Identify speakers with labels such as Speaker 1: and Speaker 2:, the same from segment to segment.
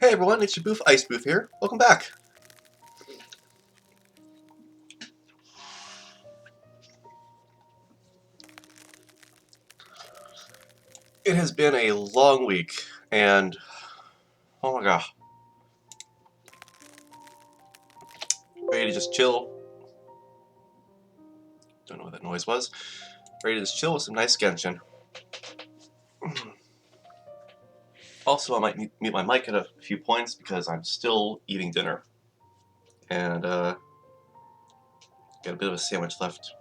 Speaker 1: Hey everyone, it's your Ice Booth here. Welcome back. It has been a long week, and oh my god, ready to just chill. Don't know what that noise was. Ready to just chill with some nice Genshin. Also, I might mute my mic at a few points because I'm still eating dinner, and got a bit of a sandwich left.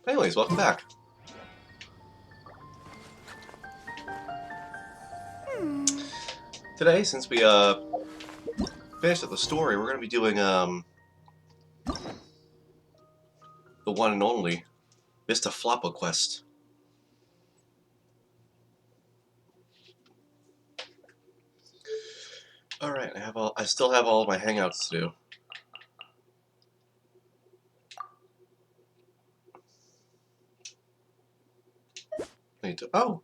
Speaker 1: Anyways, welcome back. Today, since we finished up the story, we're going to be doing the one and only Mr. Floppa quest. All right, I still have all of my hangouts to do. Oh,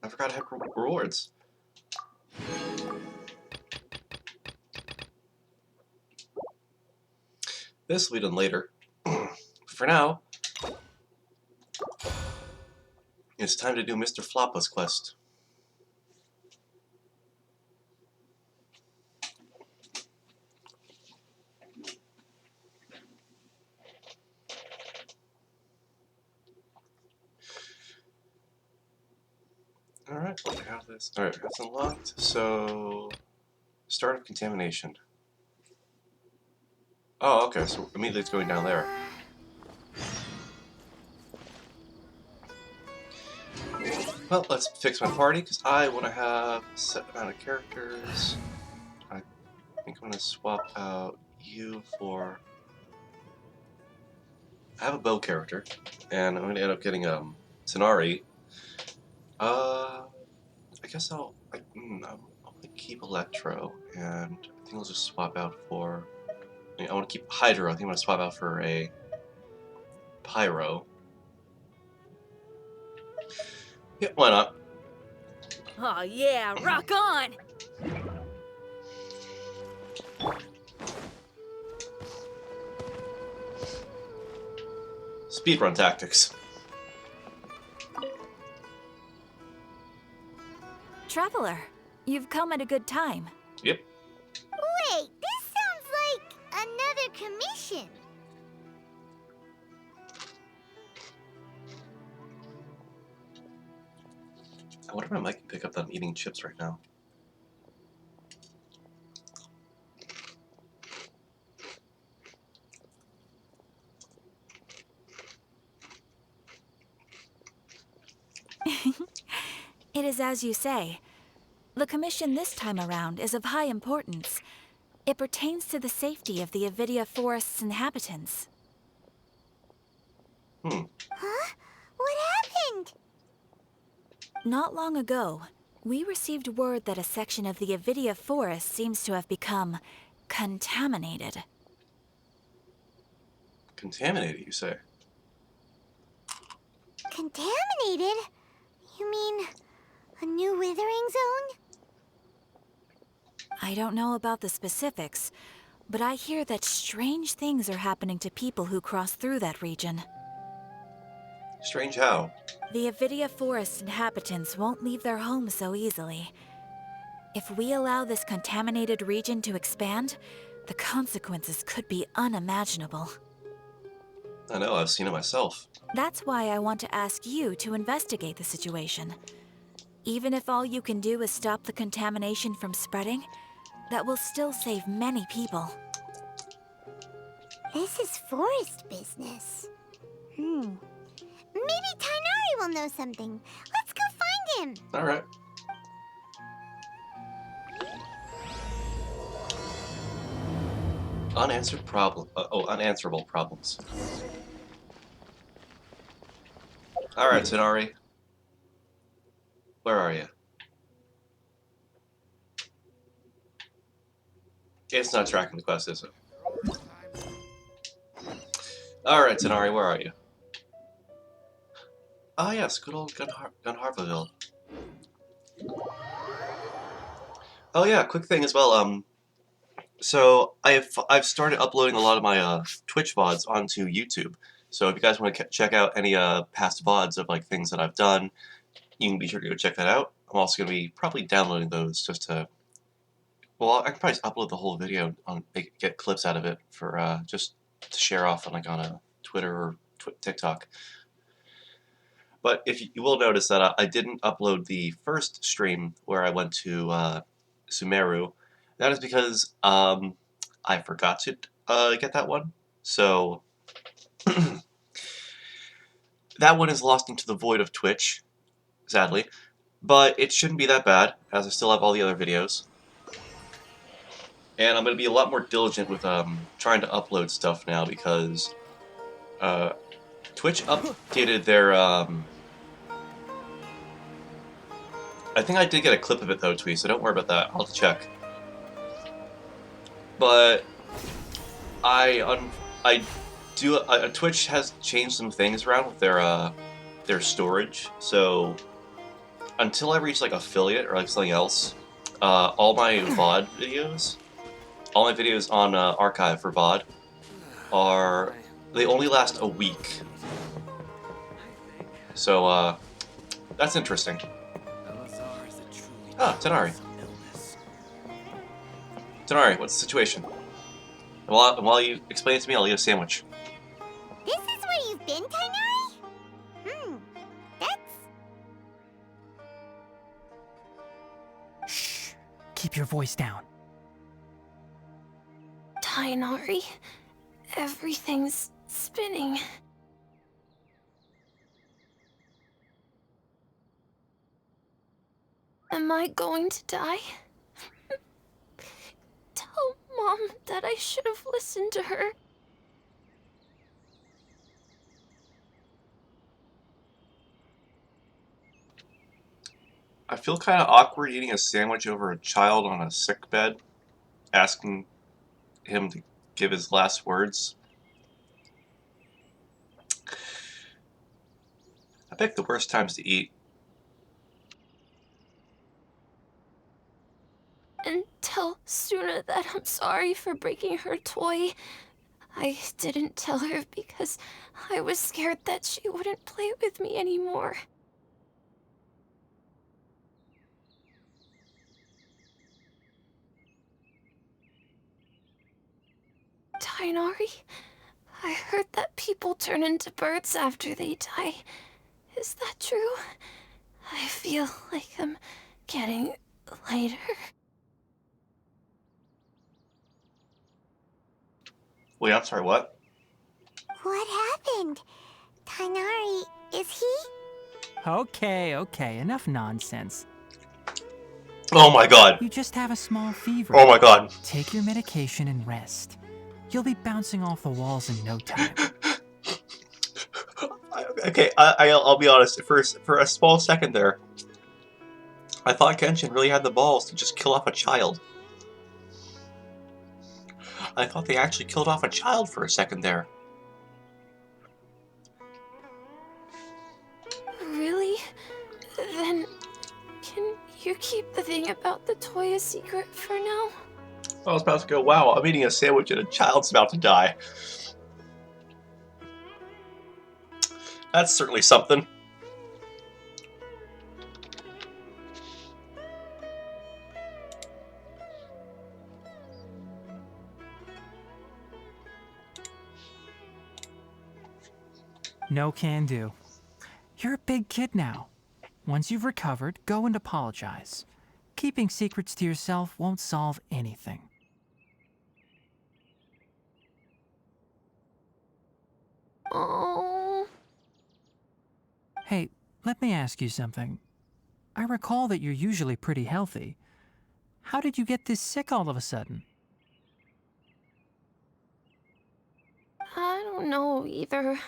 Speaker 1: I forgot to have rewards. This will be done later. For now, it's time to do Mr. Floppa's quest. Alright, we have this. Alright, that's unlocked. So, start of contamination. Oh, okay, so immediately it's going down there. Well, let's fix my party, because I want to have a set amount of characters. I think I'm going to swap out you for... I have a bow character, and I'm going to end up getting Sonari. I guess I'll keep Electro, and I think I'll just swap out for... I want to keep Hydro. I think I'm going to swap out for a Pyro. Yeah, why not?
Speaker 2: Oh yeah, rock on!
Speaker 1: Speedrun tactics.
Speaker 2: Traveler, you've come at a good time.
Speaker 1: Yep.
Speaker 3: Wait, this sounds like another commission.
Speaker 1: I wonder if my mic can pick up that I'm eating chips right now.
Speaker 2: It is as you say. The commission this time around is of high importance. It pertains to the safety of the Avidia Forest's inhabitants.
Speaker 3: Huh? What happened?
Speaker 2: Not long ago, we received word that a section of the Avidia Forest seems to have become contaminated.
Speaker 1: Contaminated, you say?
Speaker 3: Contaminated? You mean a new withering zone?
Speaker 2: I don't know about the specifics, but I hear that strange things are happening to people who cross through that region.
Speaker 1: Strange how?
Speaker 2: The Avidia Forest inhabitants won't leave their homes so easily. If we allow this contaminated region to expand, the consequences could be unimaginable.
Speaker 1: I know, I've seen it myself.
Speaker 2: That's why I want to ask you to investigate the situation. Even if all you can do is stop the contamination from spreading, that will still save many people.
Speaker 3: This is forest business. Maybe Tainari will know something. Let's go find him.
Speaker 1: Alright. Unanswerable problems. Alright, Sonari. Where are you? It's not tracking the quest, is it? Alright, Tenari, where are you? Ah, yes, good old Gunharville. Oh yeah, quick thing as well. So I've started uploading a lot of my Twitch VODs onto YouTube. So if you guys want to check out any past VODs of like things that I've done, you can be sure to go check that out. I'm also going to be probably downloading those just to, well, I can probably just upload the whole video on get clips out of it for just to share off on like on a Twitter or TikTok. But if you will notice that I didn't upload the first stream where I went to Sumeru. That is because I forgot to get that one. So that one is lost into the void of Twitch, sadly. But it shouldn't be that bad, as I still have all the other videos. And I'm going to be a lot more diligent with trying to upload stuff now because Twitch updated their... I think I did get a clip of it though, Twee, so don't worry about that. I'll have to check. But Twitch has changed some things around with their storage. So until I reach like affiliate or like something else, all my VOD videos, all my videos on archive for VOD they only last a week. So that's interesting. Ah, Tenari. Tenari, what's the situation? And while you explain it to me, I'll eat a sandwich.
Speaker 3: This is where you've been, Tainari? That's...
Speaker 4: Shh. Keep your voice down.
Speaker 5: Tainari, everything's spinning. Am I going to die? Tell Mom that I should have listened to her.
Speaker 1: I feel kind of awkward eating a sandwich over a child on a sick bed, asking him to give his last words. I pick the worst times to eat.
Speaker 5: And tell Suna that I'm sorry for breaking her toy. I didn't tell her because I was scared that she wouldn't play with me anymore. Tainari, I heard that people turn into birds after they die. Is that true? I feel like I'm getting lighter.
Speaker 1: Wait, I'm sorry, what?
Speaker 3: What happened? Tainari, is he?
Speaker 4: Okay, enough nonsense.
Speaker 1: Oh my god.
Speaker 4: You just have a small fever.
Speaker 1: Oh my god.
Speaker 4: Take your medication and rest. You'll be bouncing off the walls in no time.
Speaker 1: Okay, I'll be honest. For a small second there, I thought Genshin really had the balls to just kill off a child. I thought they actually killed off a child for a second there.
Speaker 5: Really? Then can you keep the thing about the toy a secret for now?
Speaker 1: I was about to go, wow, I'm eating a sandwich and a child's about to die. That's certainly something.
Speaker 4: No can do. You're a big kid now. Once you've recovered, go and apologize. Keeping secrets to yourself won't solve anything.
Speaker 5: Oh.
Speaker 4: Hey, let me ask you something. I recall that you're usually pretty healthy. How did you get this sick all of a sudden?
Speaker 5: I don't know either.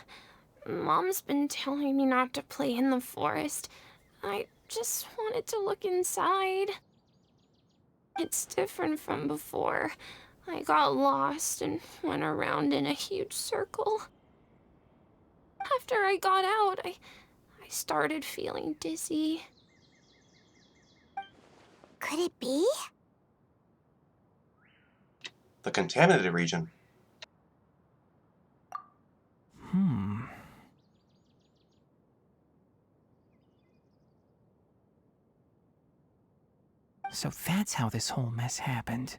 Speaker 5: Mom's been telling me not to play in the forest. I just wanted to look inside. It's different from before. I got lost and went around in a huge circle. after I got out, I started feeling dizzy.
Speaker 3: Could it be?
Speaker 1: The contaminated region.
Speaker 4: So that's how this whole mess happened.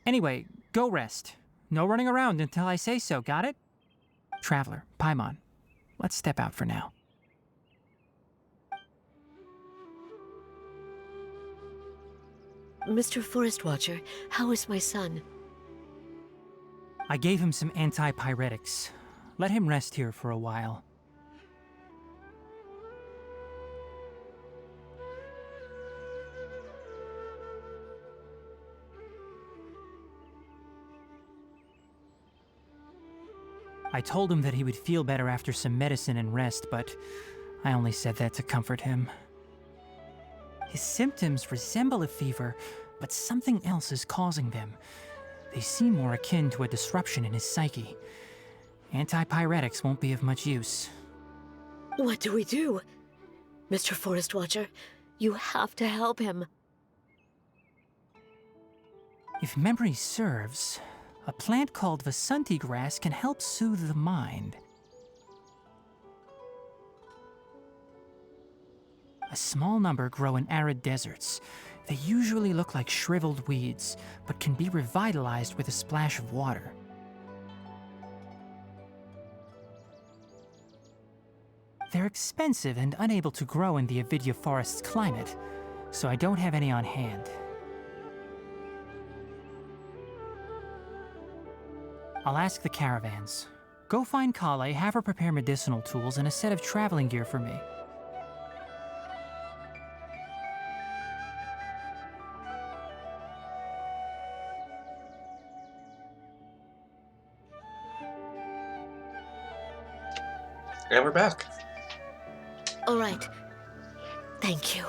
Speaker 4: Anyway, go rest. No running around until I say so, got it? Traveler, Paimon, let's step out for now.
Speaker 6: Mr. Forest Watcher, how is my son?
Speaker 4: I gave him some antipyretics. Let him rest here for a while. I told him that he would feel better after some medicine and rest, but I only said that to comfort him. His symptoms resemble a fever, but something else is causing them. They seem more akin to a disruption in his psyche. Antipyretics won't be of much use.
Speaker 6: What do we do? Mr. Forest Watcher, you have to help him.
Speaker 4: If memory serves, a plant called Vasanti grass can help soothe the mind. A small number grow in arid deserts. They usually look like shriveled weeds, but can be revitalized with a splash of water. They're expensive and unable to grow in the Avidya forest's climate, so I don't have any on hand. I'll ask the caravans. Go find Kale, have her prepare medicinal tools and a set of traveling gear for me.
Speaker 1: And we're back.
Speaker 6: All right. Thank you.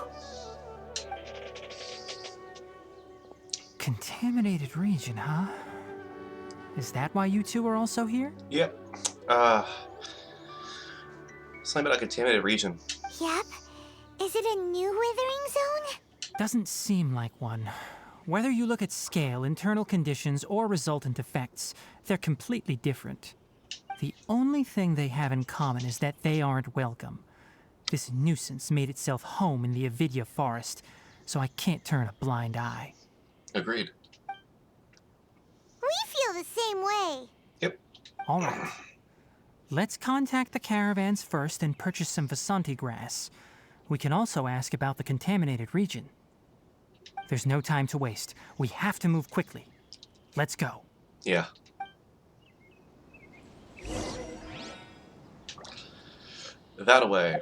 Speaker 4: Contaminated region, huh? Is that why you two are also here?
Speaker 1: Yep. Something about a contaminated region.
Speaker 3: Yep. Is it a new withering zone?
Speaker 4: Doesn't seem like one. Whether you look at scale, internal conditions, or resultant effects, they're completely different. The only thing they have in common is that they aren't welcome. This nuisance made itself home in the Avidya forest, so I can't turn a blind eye.
Speaker 1: Agreed.
Speaker 3: We feel the same way.
Speaker 1: Yep.
Speaker 4: All right. Let's contact the caravans first and purchase some Vasanti grass. We can also ask about the contaminated region. There's no time to waste. We have to move quickly. Let's go.
Speaker 1: Yeah. That away.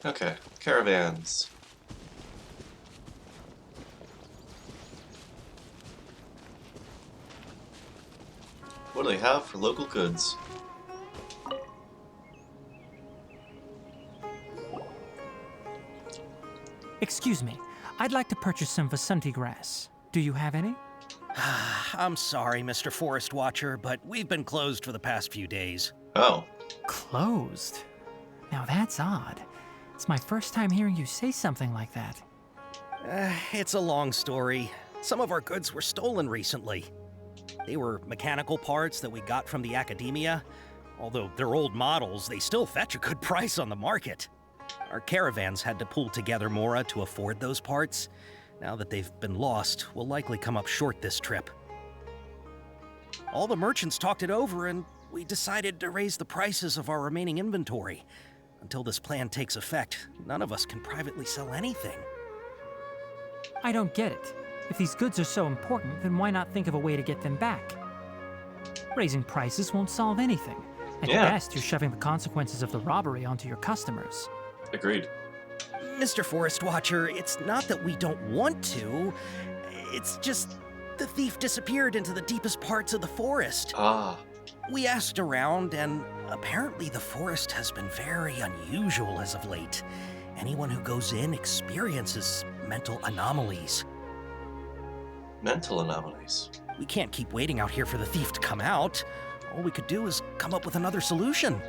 Speaker 1: Okay, caravans. What do they have for local goods?
Speaker 4: Excuse me. I'd like to purchase some Vasanti grass. Do you have any?
Speaker 7: I'm sorry, Mr. Forest Watcher, but we've been closed for the past few days.
Speaker 1: Oh.
Speaker 4: Closed? Now that's odd. It's my first time hearing you say something like that.
Speaker 7: It's a long story. Some of our goods were stolen recently. They were mechanical parts that we got from the academia. Although they're old models, they still fetch a good price on the market. Our caravans had to pull together more to afford those parts. Now that they've been lost, we'll likely come up short this trip. All the merchants talked it over, and we decided to raise the prices of our remaining inventory. Until this plan takes effect, none of us can privately sell anything.
Speaker 4: I don't get it. If these goods are so important, then why not think of a way to get them back? Raising prices won't solve anything. At
Speaker 1: Yeah.
Speaker 4: best, you're shoving the consequences of the robbery onto your customers.
Speaker 1: Agreed.
Speaker 7: Mr. Forest Watcher, it's not that we don't want to. It's just the thief disappeared into the deepest parts of the forest.
Speaker 1: Ah,
Speaker 7: We asked around, and apparently the forest has been very unusual as of late. Anyone who goes in experiences mental anomalies.
Speaker 1: mental anomalies.
Speaker 7: We can't keep waiting out here for the thief to come out. All we could do is come up with another solution.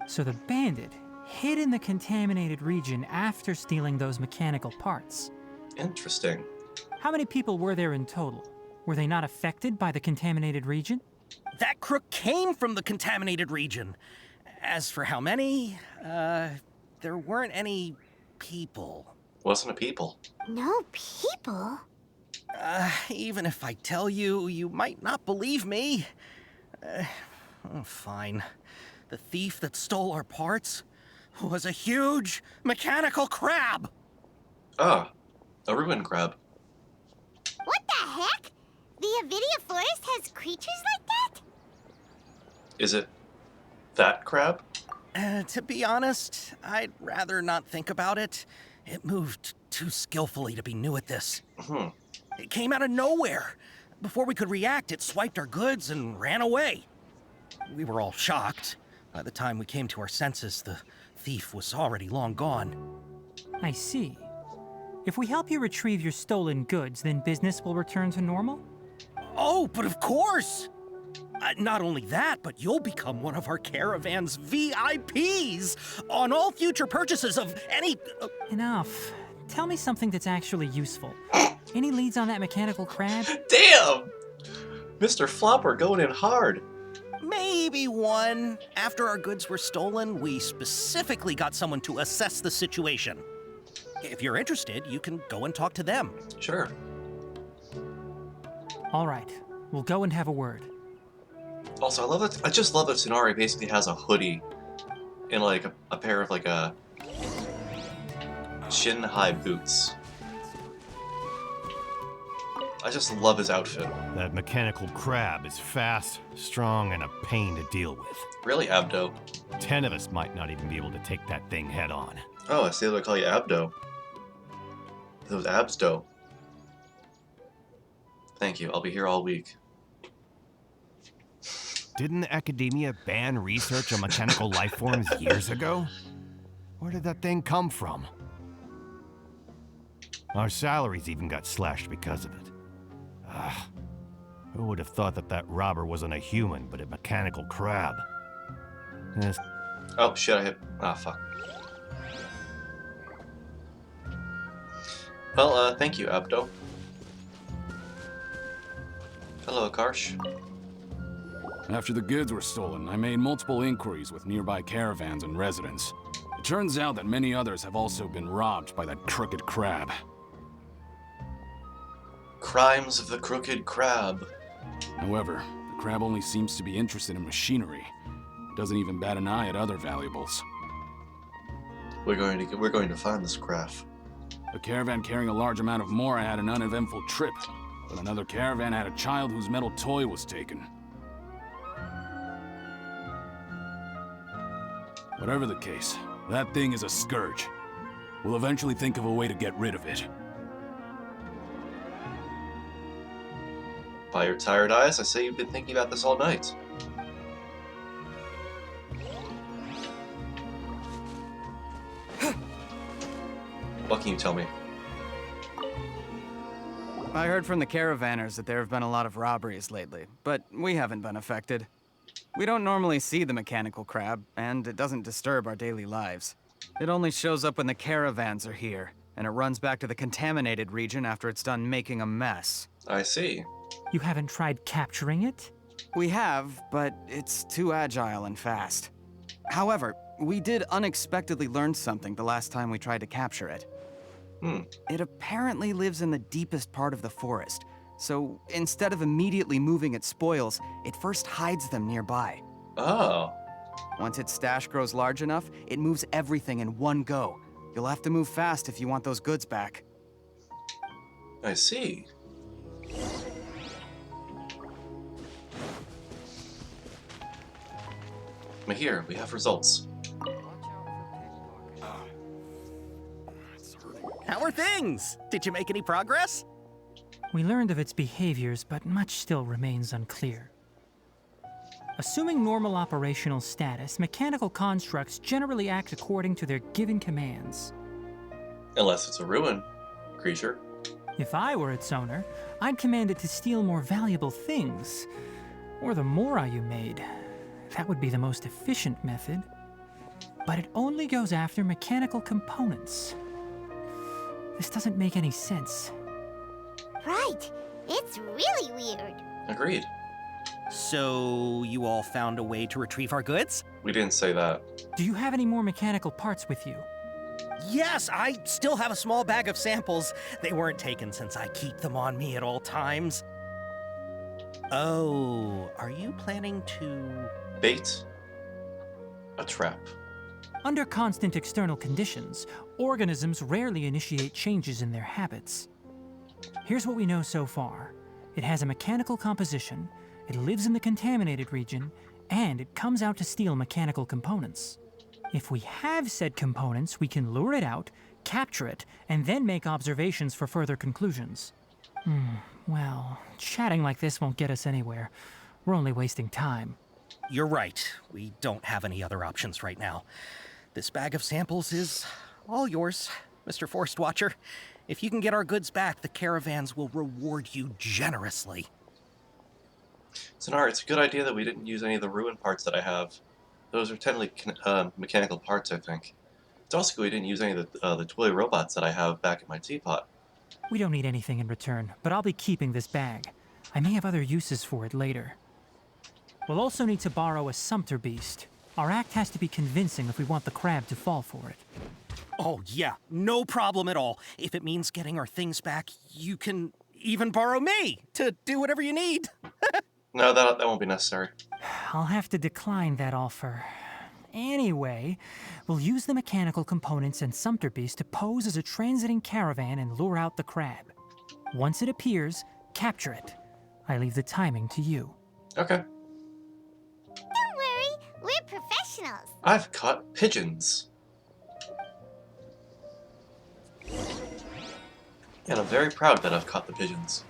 Speaker 4: So the bandit hid in the contaminated region after stealing those mechanical parts.
Speaker 1: Interesting.
Speaker 4: How many people were there in total? Were they not affected by the contaminated region?
Speaker 7: That crook came from the contaminated region. As for how many, there weren't any people.
Speaker 1: Wasn't a people.
Speaker 3: No people?
Speaker 7: Even if I tell you, you might not believe me. Fine. The thief that stole our parts was a huge mechanical crab.
Speaker 1: Ah, a ruin crab.
Speaker 3: What the heck? The Avidia forest has creatures like that?
Speaker 1: Is it that crab?
Speaker 7: To be honest, I'd rather not think about it. It moved too skillfully to be new at this. It came out of nowhere. Before we could react, it swiped our goods and ran away. We were all shocked. By the time we came to our senses, the thief was already long gone.
Speaker 4: I see. If we help you retrieve your stolen goods, then business will return to normal?
Speaker 7: Oh, but of course! Not only that, but you'll become one of our caravan's VIPs on all future purchases of any...
Speaker 4: Enough. Tell me something that's actually useful. Any leads on that mechanical crab?
Speaker 1: Damn! Mr. Flopper going in hard.
Speaker 7: Maybe one. After our goods were stolen, we specifically got someone to assess the situation. If you're interested, you can go and talk to them.
Speaker 1: Sure.
Speaker 4: All right. We'll go and have a word.
Speaker 1: Also, I just love that Tsunari basically has a hoodie and like a pair of like a shin high boots. I just love his outfit.
Speaker 8: That mechanical crab is fast, strong, and a pain to deal with.
Speaker 1: Really, Abdo.
Speaker 8: 10 of us might not even be able to take that thing head on.
Speaker 1: Oh, I see what I call you Abdo. Those abs dough. Thank you, I'll be here all week.
Speaker 8: Didn't the Academia ban research on mechanical life forms years ago? Where did that thing come from? Our salaries even got slashed because of it. Who would have thought that that robber wasn't a human, but a mechanical crab? Yes.
Speaker 1: Oh shit, I hit. Ah, fuck. Well, thank you, Abdo. Hello, Akarsh.
Speaker 9: After the goods were stolen, I made multiple inquiries with nearby caravans and residents. It turns out that many others have also been robbed by that crooked crab.
Speaker 1: Crimes of the Crooked Crab.
Speaker 9: However, the crab only seems to be interested in machinery. It doesn't even bat an eye at other valuables.
Speaker 1: We're going to find this craft.
Speaker 9: A caravan carrying a large amount of Mora had an uneventful trip, but another caravan had a child whose metal toy was taken. Whatever the case, that thing is a scourge. We'll eventually think of a way to get rid of it.
Speaker 1: By your tired eyes, I say you've been thinking about this all night. What can you tell me?
Speaker 10: I heard from the caravanners that there have been a lot of robberies lately, but we haven't been affected. We don't normally see the mechanical crab, and it doesn't disturb our daily lives. It only shows up when the caravans are here, and it runs back to the contaminated region after it's done making a mess.
Speaker 1: I see.
Speaker 4: You haven't tried capturing it?
Speaker 10: We have, but it's too agile and fast. However, we did unexpectedly learn something the last time we tried to capture it. It apparently lives in the deepest part of the forest, So instead of immediately moving its spoils, it first hides them nearby.
Speaker 1: Oh.
Speaker 10: Once its stash grows large enough, it moves everything in one go. You'll have to move fast if you want those goods back.
Speaker 1: I see. But here, we have results.
Speaker 7: How are things? Did you make any progress?
Speaker 4: We learned of its behaviors, but much still remains unclear. Assuming normal operational status, mechanical constructs generally act according to their given commands.
Speaker 1: Unless it's a ruin creature.
Speaker 4: If I were its owner, I'd command it to steal more valuable things. Or the mora you made. That would be the most efficient method. But it only goes after mechanical components. This doesn't make any sense.
Speaker 3: Right. It's really weird.
Speaker 1: Agreed.
Speaker 7: So, you all found a way to retrieve our goods?
Speaker 1: We didn't say that.
Speaker 4: Do you have any more mechanical parts with you?
Speaker 7: Yes, I still have a small bag of samples. They weren't taken since I keep them on me at all times. Oh, are you planning to...
Speaker 1: Bait. A trap.
Speaker 4: Under constant external conditions, organisms rarely initiate changes in their habits. Here's what we know so far. It has a mechanical composition, it lives in the contaminated region, and it comes out to steal mechanical components. If we have said components, we can lure it out, capture it, and then make observations for further conclusions. Well, chatting like this won't get us anywhere. We're only wasting time.
Speaker 7: You're right. We don't have any other options right now. This bag of samples is all yours, Mr. Forest Watcher. If you can get our goods back, the caravans will reward you generously.
Speaker 1: Sonar, it's a good idea that we didn't use any of the ruin parts that I have. Those are technically mechanical parts, I think. It's also good we didn't use any of the toy robots that I have back in my teapot.
Speaker 4: We don't need anything in return, but I'll be keeping this bag. I may have other uses for it later. We'll also need to borrow a sumpter beast. Our act has to be convincing if we want the crab to fall for it.
Speaker 7: Oh, yeah, no problem at all. If it means getting our things back, you can even borrow me to do whatever you need.
Speaker 1: No, that won't be necessary.
Speaker 4: I'll have to decline that offer. Anyway, we'll use the mechanical components and sumpter beast to pose as a transiting caravan and lure out the crab. Once it appears, capture it. I leave the timing to you.
Speaker 1: Okay.
Speaker 3: Don't worry, we're professionals.
Speaker 1: I've caught pigeons. And I'm very proud that I've caught the pigeons.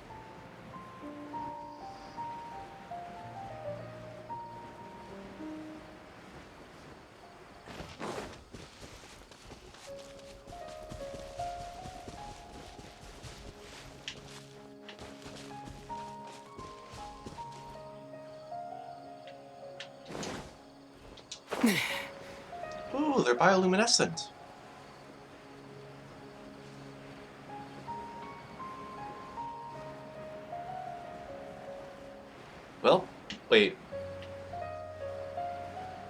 Speaker 1: Ooh, they're bioluminescent. Well, wait.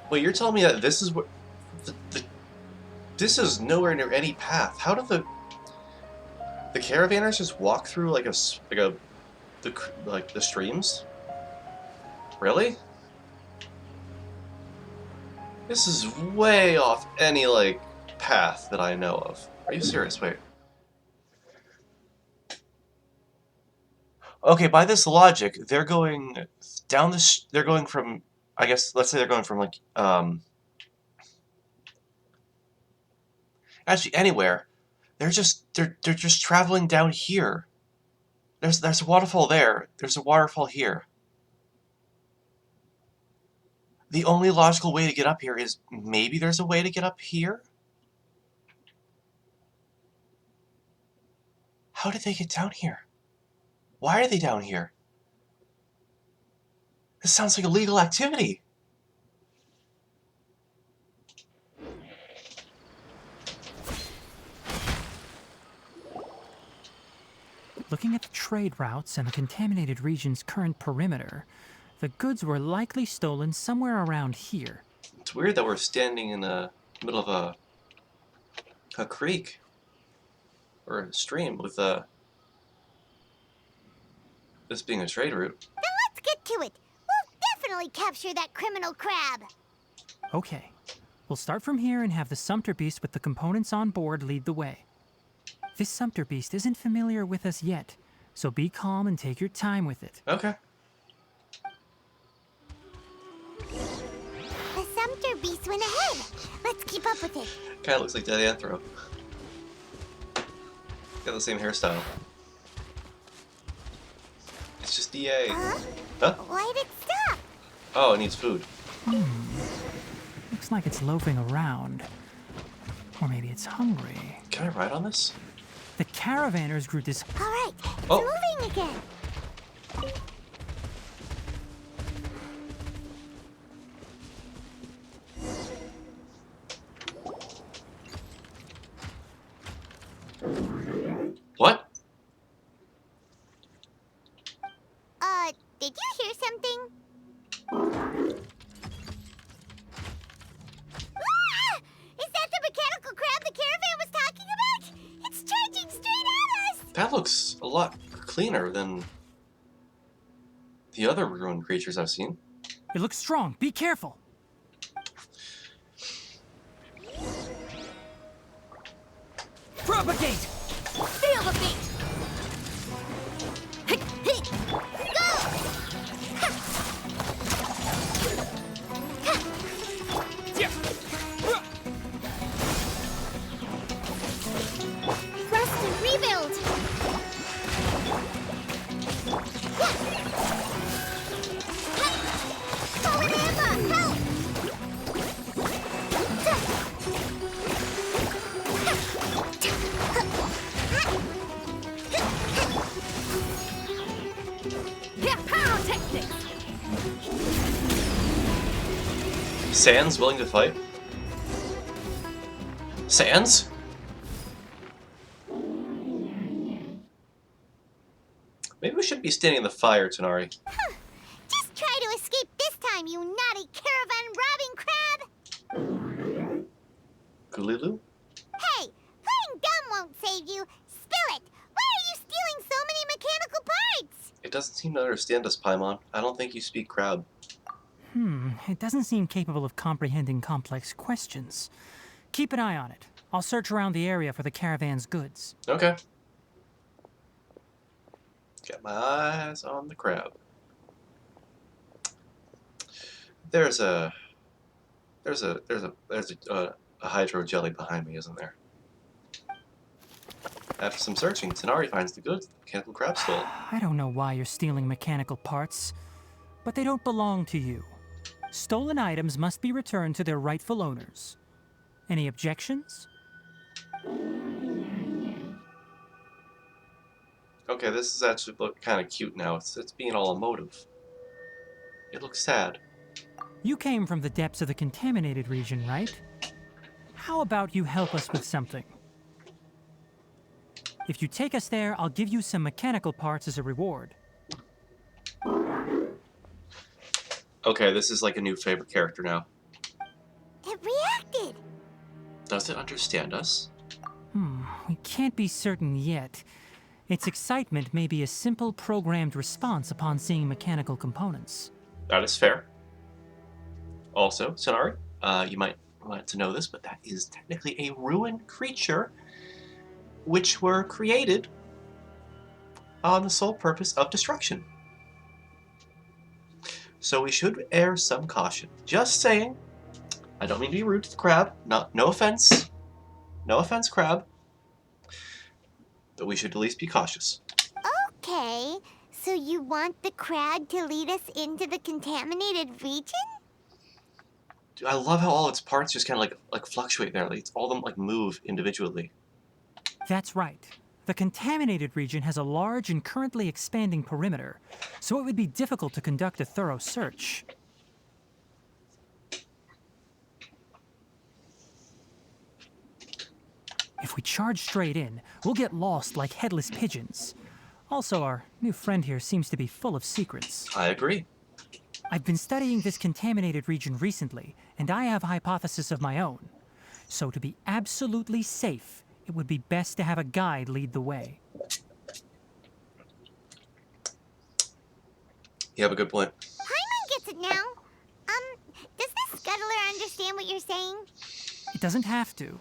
Speaker 1: Wait, you're telling me that this is what... this is nowhere near any path. How do the caravanners just walk through like the streams? Really? This is way off any, like, path that I know of. Are you serious? Wait. Okay, by this logic, they're going down this... They're going from... I guess, let's say they're going from, like, actually, anywhere. They're just traveling down here. There's a waterfall there. There's a waterfall here. The only logical way to get up here is maybe there's a way to get up here? How did they get down here? Why are they down here? This sounds like illegal activity.
Speaker 4: Looking at the trade routes and the contaminated region's current perimeter, the goods were likely stolen somewhere around here.
Speaker 1: It's weird that we're standing in the middle of a creek or a stream with This being a trade route.
Speaker 3: Then let's get to it. We'll definitely capture that criminal crab.
Speaker 4: Okay. We'll start from here and have the Sumpter Beast with the components on board lead the way. This Sumpter Beast isn't familiar with us yet, so be calm and take your time with it.
Speaker 1: Okay.
Speaker 3: The Sumpter Beast went ahead. Let's keep up with it.
Speaker 1: Kind of looks like Dead Anthro. Got the same hairstyle. It's just DA. Huh?
Speaker 3: Why'd it stop?
Speaker 1: Oh, it needs food.
Speaker 4: Looks like it's loafing around. Or maybe it's hungry.
Speaker 1: Can I ride on this?
Speaker 4: The caravanners grew dis-
Speaker 3: All right, it's
Speaker 1: Oh.
Speaker 3: moving again.
Speaker 1: What?
Speaker 3: Did you hear something? Ah! Is that the mechanical crab the caravan was talking about? It's charging straight at us!
Speaker 1: That looks a lot cleaner than the other ruined creatures I've seen.
Speaker 4: It looks strong. Be careful. Propagate!
Speaker 3: Feel the beat! Rest and rebuild! Fallen Amber, help!
Speaker 1: Sans willing to fight? Sans? Maybe we shouldn't be standing in the fire, Tanari.
Speaker 3: Just try to escape this time, you naughty caravan-robbing crab!
Speaker 1: Gulilu?
Speaker 3: Hey, playing dumb won't save you. Spill it! Why are you stealing so many mechanical parts?
Speaker 1: It doesn't seem to understand us, Paimon. I don't think you speak crab.
Speaker 4: It doesn't seem capable of comprehending complex questions. Keep an eye on it. I'll search around the area for the caravan's goods.
Speaker 1: Okay. Got my eyes on the crab. There's a hydro jelly behind me, isn't there? After some searching, Tanari finds the goods the mechanical crab stole.
Speaker 4: I don't know why you're stealing mechanical parts, but they don't belong to you. Stolen items must be returned to their rightful owners. Any objections?
Speaker 1: Okay, this is actually look kind of cute now. It's being all emotive. It looks sad.
Speaker 4: You came from the depths of the contaminated region, right? How about you help us with something? If you take us there, I'll give you some mechanical parts as a reward.
Speaker 1: Okay, this is like a new favorite character now.
Speaker 3: It reacted.
Speaker 1: Does it understand us?
Speaker 4: We can't be certain yet. Its excitement may be a simple programmed response upon seeing mechanical components.
Speaker 1: That is fair. Also, Sonari, you might want to know this, but that is technically a ruined creature which were created on the sole purpose of destruction. So we should err some caution. Just saying. I don't mean to be rude to the crab. No offense. No offense, crab. But we should at least be cautious.
Speaker 3: Okay, so you want the crab to lead us into the contaminated region?
Speaker 1: Dude, I love how all its parts just kind of like fluctuate there. Like all of them like move individually.
Speaker 4: That's right. The contaminated region has a large and currently expanding perimeter, so it would be difficult to conduct a thorough search. If we charge straight in, we'll get lost like headless pigeons. Also, our new friend here seems to be full of secrets.
Speaker 1: I agree.
Speaker 4: I've been studying this contaminated region recently, and I have a hypothesis of my own. So to be absolutely safe, it would be best to have a guide lead the way.
Speaker 1: You have a good point.
Speaker 3: Paimon gets it now. Does this scuttler understand what you're saying?
Speaker 4: It doesn't have to,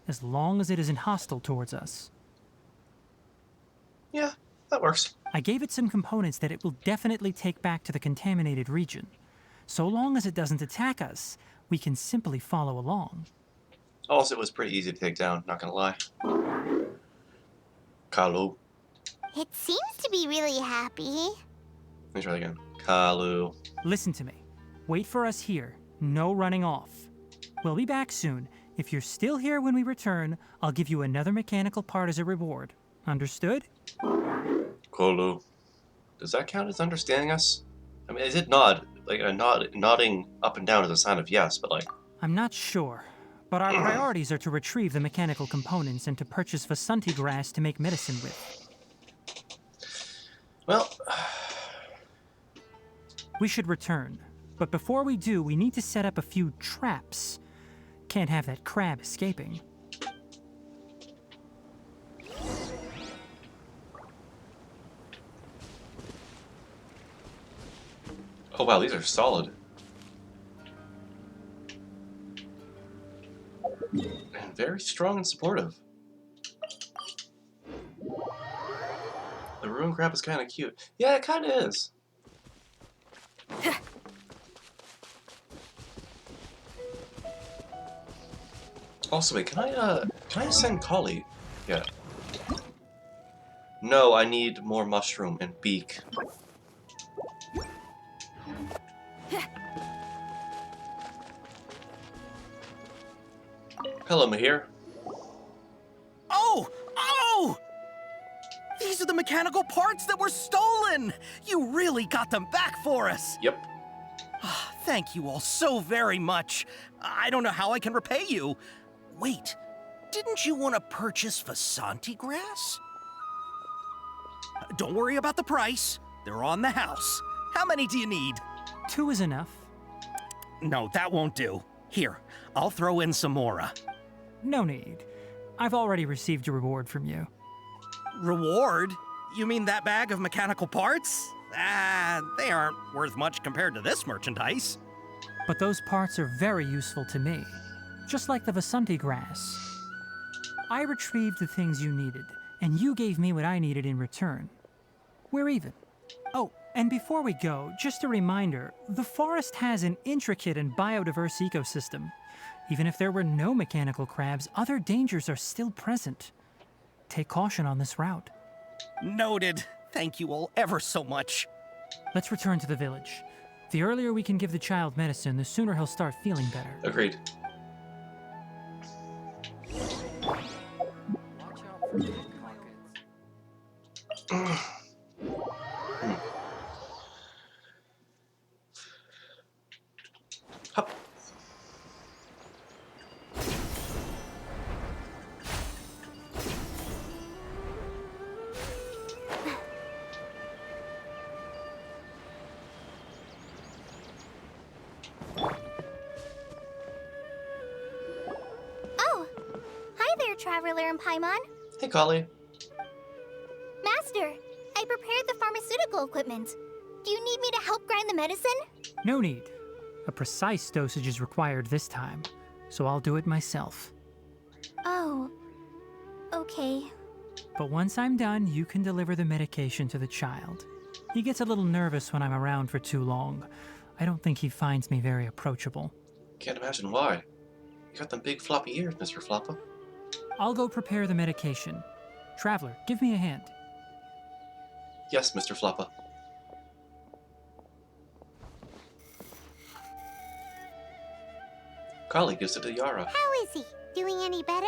Speaker 4: as long as it isn't hostile towards us.
Speaker 1: Yeah, that works.
Speaker 4: I gave it some components that it will definitely take back to the contaminated region. So long as it doesn't attack us, we can simply follow along.
Speaker 1: Also, it was pretty easy to take down, not gonna lie. Kalu.
Speaker 3: It seems to be really happy.
Speaker 1: Let me try that again. Kalu.
Speaker 4: Listen to me. Wait for us here. No running off. We'll be back soon. If you're still here when we return, I'll give you another mechanical part as a reward. Understood?
Speaker 1: Kalu. Does that count as understanding us? I mean, is it nod? Like, a nodding up and down is a sign of yes, but like...
Speaker 4: I'm not sure, but our priorities are to retrieve the mechanical components and to purchase Vasanti grass to make medicine with.
Speaker 1: Well...
Speaker 4: We should return, but before we do, we need to set up a few traps. Can't have that crab escaping.
Speaker 1: Oh wow, these are solid. And very strong and supportive. The ruin crab is kind of cute. Yeah, it kind of is. Also, wait, can I send Kali? Yeah. No, I need more mushroom and beak. Hello, Mahir.
Speaker 7: Oh! Oh! These are the mechanical parts that were stolen! You really got them back for us!
Speaker 1: Yep.
Speaker 7: Thank you all so very much. I don't know how I can repay you. Wait, didn't you want to purchase Vasanti grass? Don't worry about the price. They're on the house. How many do you need?
Speaker 4: 2 is enough.
Speaker 7: No, that won't do. Here, I'll throw in some more.
Speaker 4: No need. I've already received a reward from you.
Speaker 7: Reward? You mean that bag of mechanical parts? They aren't worth much compared to this merchandise.
Speaker 4: But those parts are very useful to me. Just like the Vasanti grass. I retrieved the things you needed, and you gave me what I needed in return. We're even. Oh, and before we go, just a reminder, the forest has an intricate and biodiverse ecosystem. Even if there were no mechanical crabs, other dangers are still present. Take caution on this route.
Speaker 7: Noted. Thank you all ever so much.
Speaker 4: Let's return to the village. The earlier we can give the child medicine, the sooner he'll start feeling better.
Speaker 1: Agreed. Hup.
Speaker 3: Oh! Hi there, Traveler and Paimon.
Speaker 1: Hey, Kali.
Speaker 3: Master, I prepared the pharmaceutical equipment. Do you need me to help grind the medicine?
Speaker 4: No need. A precise dosage is required this time, so I'll do it myself.
Speaker 3: Oh. Okay.
Speaker 4: But once I'm done, you can deliver the medication to the child. He gets a little nervous when I'm around for too long. I don't think he finds me very approachable.
Speaker 1: Can't imagine why. You got them big floppy ears, Mr. Floppa.
Speaker 4: I'll go prepare the medication. Traveler, give me a hand.
Speaker 1: Yes, Mr. Floppa. Kali gives it to Yara.
Speaker 3: How is he? Doing any better?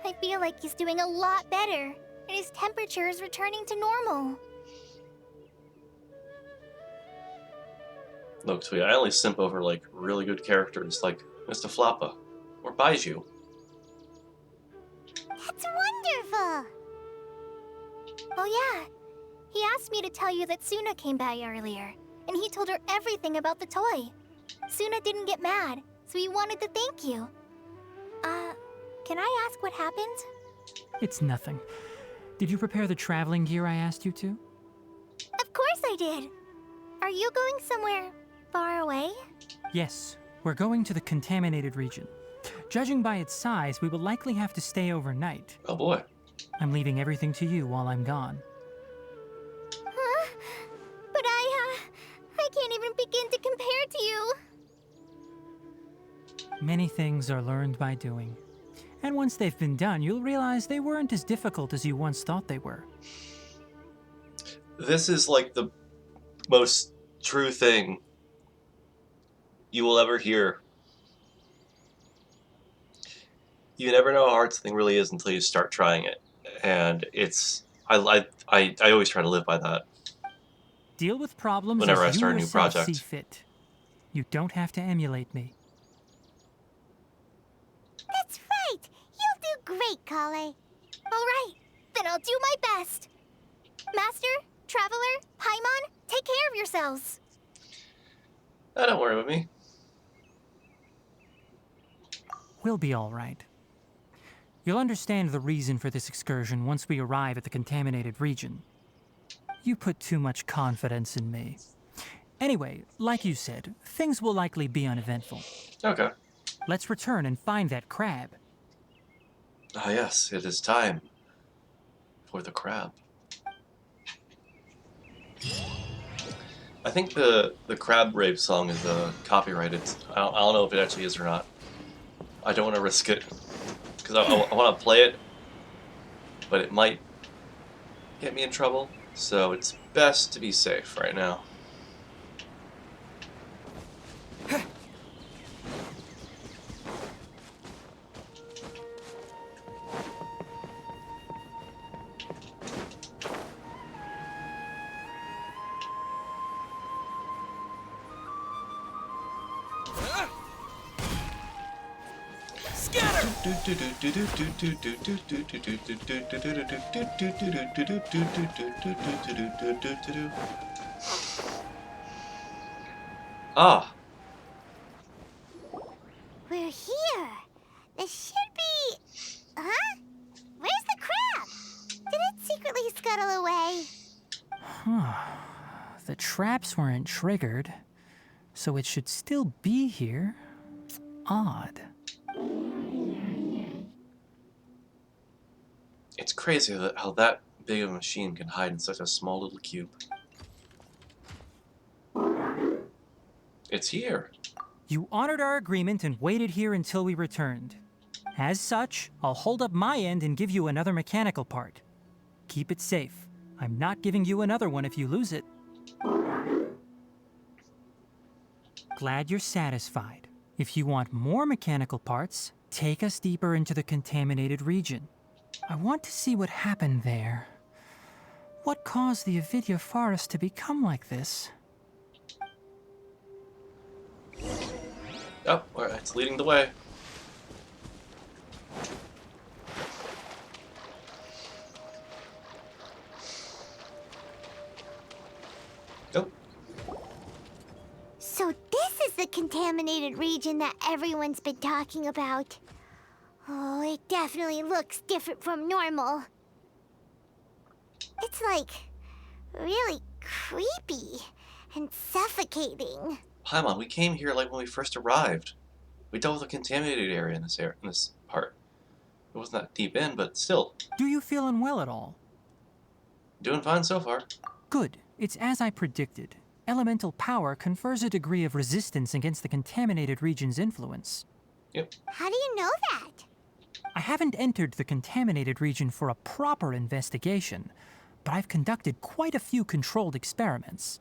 Speaker 3: I feel like he's doing a lot better, and his temperature is returning to normal.
Speaker 1: Look, Tweet, I only simp over, like, really good characters like Mr. Floppa or Baiju.
Speaker 3: That's wonderful! Oh yeah, he asked me to tell you that Suna came by earlier, and he told her everything about the toy. Suna didn't get mad, so he wanted to thank you. Can I ask what happened?
Speaker 4: It's nothing. Did you prepare the traveling gear I asked you to?
Speaker 3: Of Of course I did. Are you going somewhere far away?
Speaker 4: Yes, we're going to the contaminated region. Judging by its size, we will likely have to stay overnight.
Speaker 1: Oh boy.
Speaker 4: I'm leaving everything to you while I'm gone.
Speaker 3: Huh? But I can't even begin to compare to you.
Speaker 4: Many things are learned by doing. And once they've been done, you'll realize they weren't as difficult as you once thought they were.
Speaker 1: This is like the most true thing you will ever hear. You never know how hard something really is until you start trying it. And I always try to live by that.
Speaker 4: Deal with problems
Speaker 1: Whenever I
Speaker 4: as you
Speaker 1: start a new
Speaker 4: yourself see
Speaker 1: project.
Speaker 4: fit. You don't have to emulate me.
Speaker 3: That's right. You'll do great, Kale. All right, then I'll do my best. Master, Traveler, Paimon, take care of yourselves.
Speaker 1: Don't worry about me.
Speaker 4: We'll be all right. You'll understand the reason for this excursion once we arrive at the contaminated region. You put too much confidence in me. Anyway, like you said, things will likely be uneventful.
Speaker 1: Okay.
Speaker 4: Let's return and find that crab.
Speaker 1: Ah yes, it is time for the crab. I think the crab rape song is copyrighted. I don't know if it actually is or not. I don't want to risk it because I want to play it, but it might get me in trouble. So it's best to be safe right now. Ah,
Speaker 3: We're here. This should be... Huh? Where's the crab? Did it secretly scuttle away?
Speaker 4: The traps weren't triggered, so it should still be here. Odd.
Speaker 1: it's crazy how that big of a machine can hide in such a small little cube. It's here.
Speaker 4: You honored our agreement and waited here until we returned. As such, I'll hold up my end and give you another mechanical part. Keep it safe. I'm not giving you another one if you lose it. Glad you're satisfied. If you want more mechanical parts, take us deeper into the contaminated region. I want to see what happened there. What caused the Avidya forest to become like this?
Speaker 1: Oh, alright, it's leading the way. Nope.
Speaker 3: So this is the contaminated region that everyone's been talking about. Oh, it definitely looks different from normal. It's like really creepy and suffocating.
Speaker 1: Paimon, we came here like when we first arrived. We dealt with a contaminated area in this part. It wasn't that deep in, but still.
Speaker 4: Do you feel unwell at all?
Speaker 1: Doing fine so far.
Speaker 4: Good. It's as I predicted. Elemental power confers a degree of resistance against the contaminated region's influence.
Speaker 1: Yep.
Speaker 3: How do you know that?
Speaker 4: I haven't entered the contaminated region for a proper investigation, but I've conducted quite a few controlled experiments.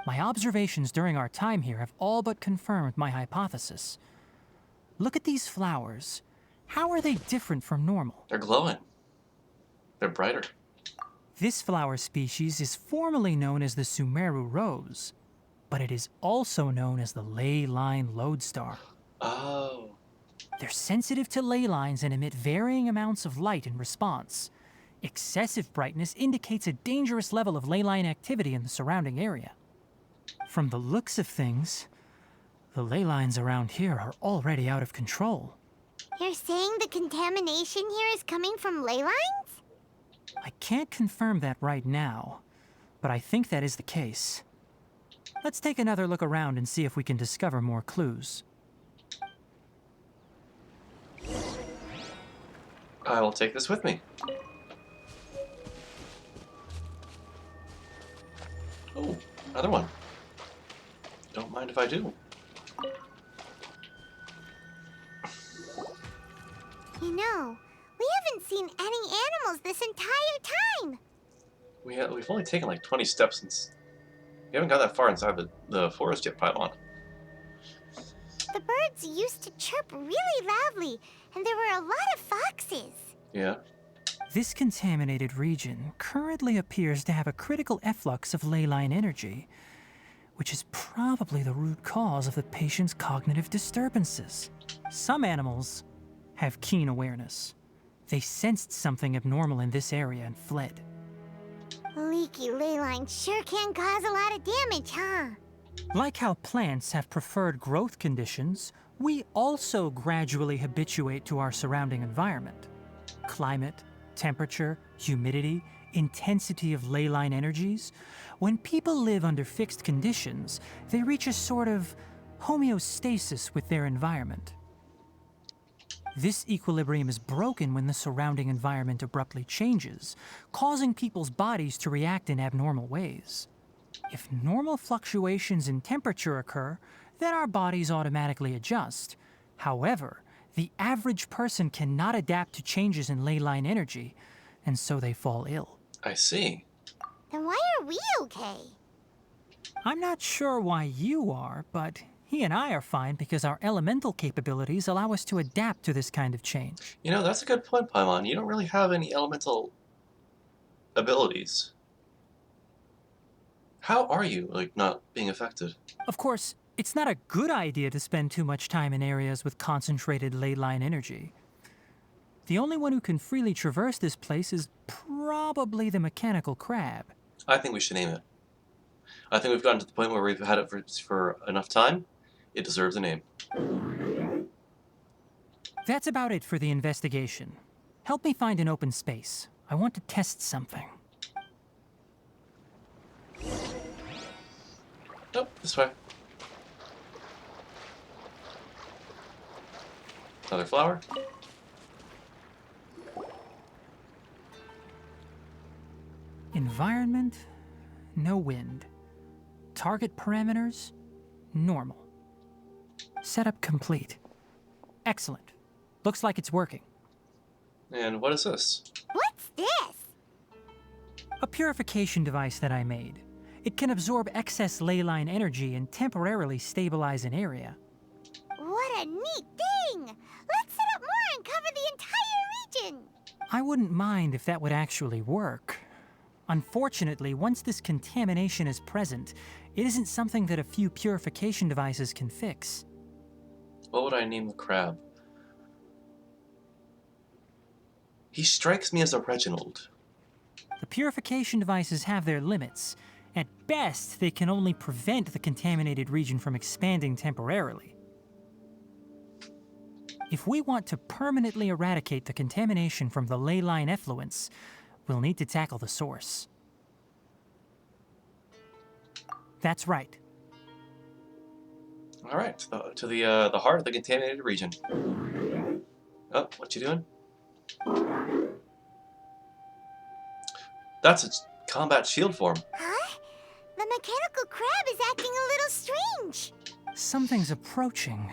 Speaker 4: My observations during our time here have all but confirmed my hypothesis. Look at these flowers. How are they different from normal?
Speaker 1: They're glowing. They're brighter.
Speaker 4: This flower species is formally known as the Sumeru rose, but it is also known as the ley line lodestar.
Speaker 1: Oh.
Speaker 4: They're sensitive to ley lines and emit varying amounts of light in response. Excessive brightness indicates a dangerous level of ley line activity in the surrounding area. From the looks of things, the ley lines around here are already out of control.
Speaker 3: You're saying the contamination here is coming from ley lines?
Speaker 4: I can't confirm that right now, but I think that is the case. Let's take another look around and see if we can discover more clues.
Speaker 1: I will take this with me. Oh, another one. Don't mind if I do.
Speaker 3: You know, we haven't seen any animals this entire time.
Speaker 1: We've only taken like 20 steps since... We haven't got that far inside the forest yet, Paimon.
Speaker 3: The birds used to chirp really loudly, and there were a lot of foxes.
Speaker 1: Yeah.
Speaker 4: This contaminated region currently appears to have a critical efflux of ley line energy, which is probably the root cause of the patient's cognitive disturbances. Some animals have keen awareness. They sensed something abnormal in this area and fled.
Speaker 3: Leaky ley lines sure can cause a lot of damage, huh?
Speaker 4: Like how plants have preferred growth conditions, we also gradually habituate to our surrounding environment. Climate, temperature, humidity, intensity of ley line energies. When people live under fixed conditions, they reach a sort of homeostasis with their environment. This equilibrium is broken when the surrounding environment abruptly changes, causing people's bodies to react in abnormal ways. If normal fluctuations in temperature occur, then our bodies automatically adjust. However, the average person cannot adapt to changes in ley line energy, and so they fall ill.
Speaker 1: I see.
Speaker 3: Then why are we okay?
Speaker 4: I'm not sure why you are, but he and I are fine because our elemental capabilities allow us to adapt to this kind of change.
Speaker 1: You know, that's a good point, Paimon. You don't really have any elemental abilities. How are you, like, not being affected?
Speaker 4: Of course, it's not a good idea to spend too much time in areas with concentrated ley line energy. The only one who can freely traverse this place is probably the mechanical crab.
Speaker 1: I think we should name it. I think we've gotten to the point where we've had it for enough time. It deserves a name.
Speaker 4: That's about it for the investigation. Help me find an open space. I want to test something.
Speaker 1: Nope, this way. Another flower.
Speaker 4: Environment, no wind. Target parameters, normal. Setup complete. Excellent. Looks like it's working.
Speaker 1: And what is this?
Speaker 3: What's this?
Speaker 4: A purification device that I made. It can absorb excess ley line energy and temporarily stabilize an area.
Speaker 3: What a neat thing! Let's set up more and cover the entire region!
Speaker 4: I wouldn't mind if that would actually work. Unfortunately, once this contamination is present, it isn't something that a few purification devices can fix.
Speaker 1: What would I name the crab? He strikes me as a Reginald.
Speaker 4: The purification devices have their limits. At best, they can only prevent the contaminated region from expanding temporarily. If we want to permanently eradicate the contamination from the ley line effluents, we'll need to tackle the source. That's right.
Speaker 1: All right, to the heart of the contaminated region. Oh, what you doing? That's its combat shield form.
Speaker 3: Huh? The mechanical crab is acting a little strange.
Speaker 4: Something's approaching.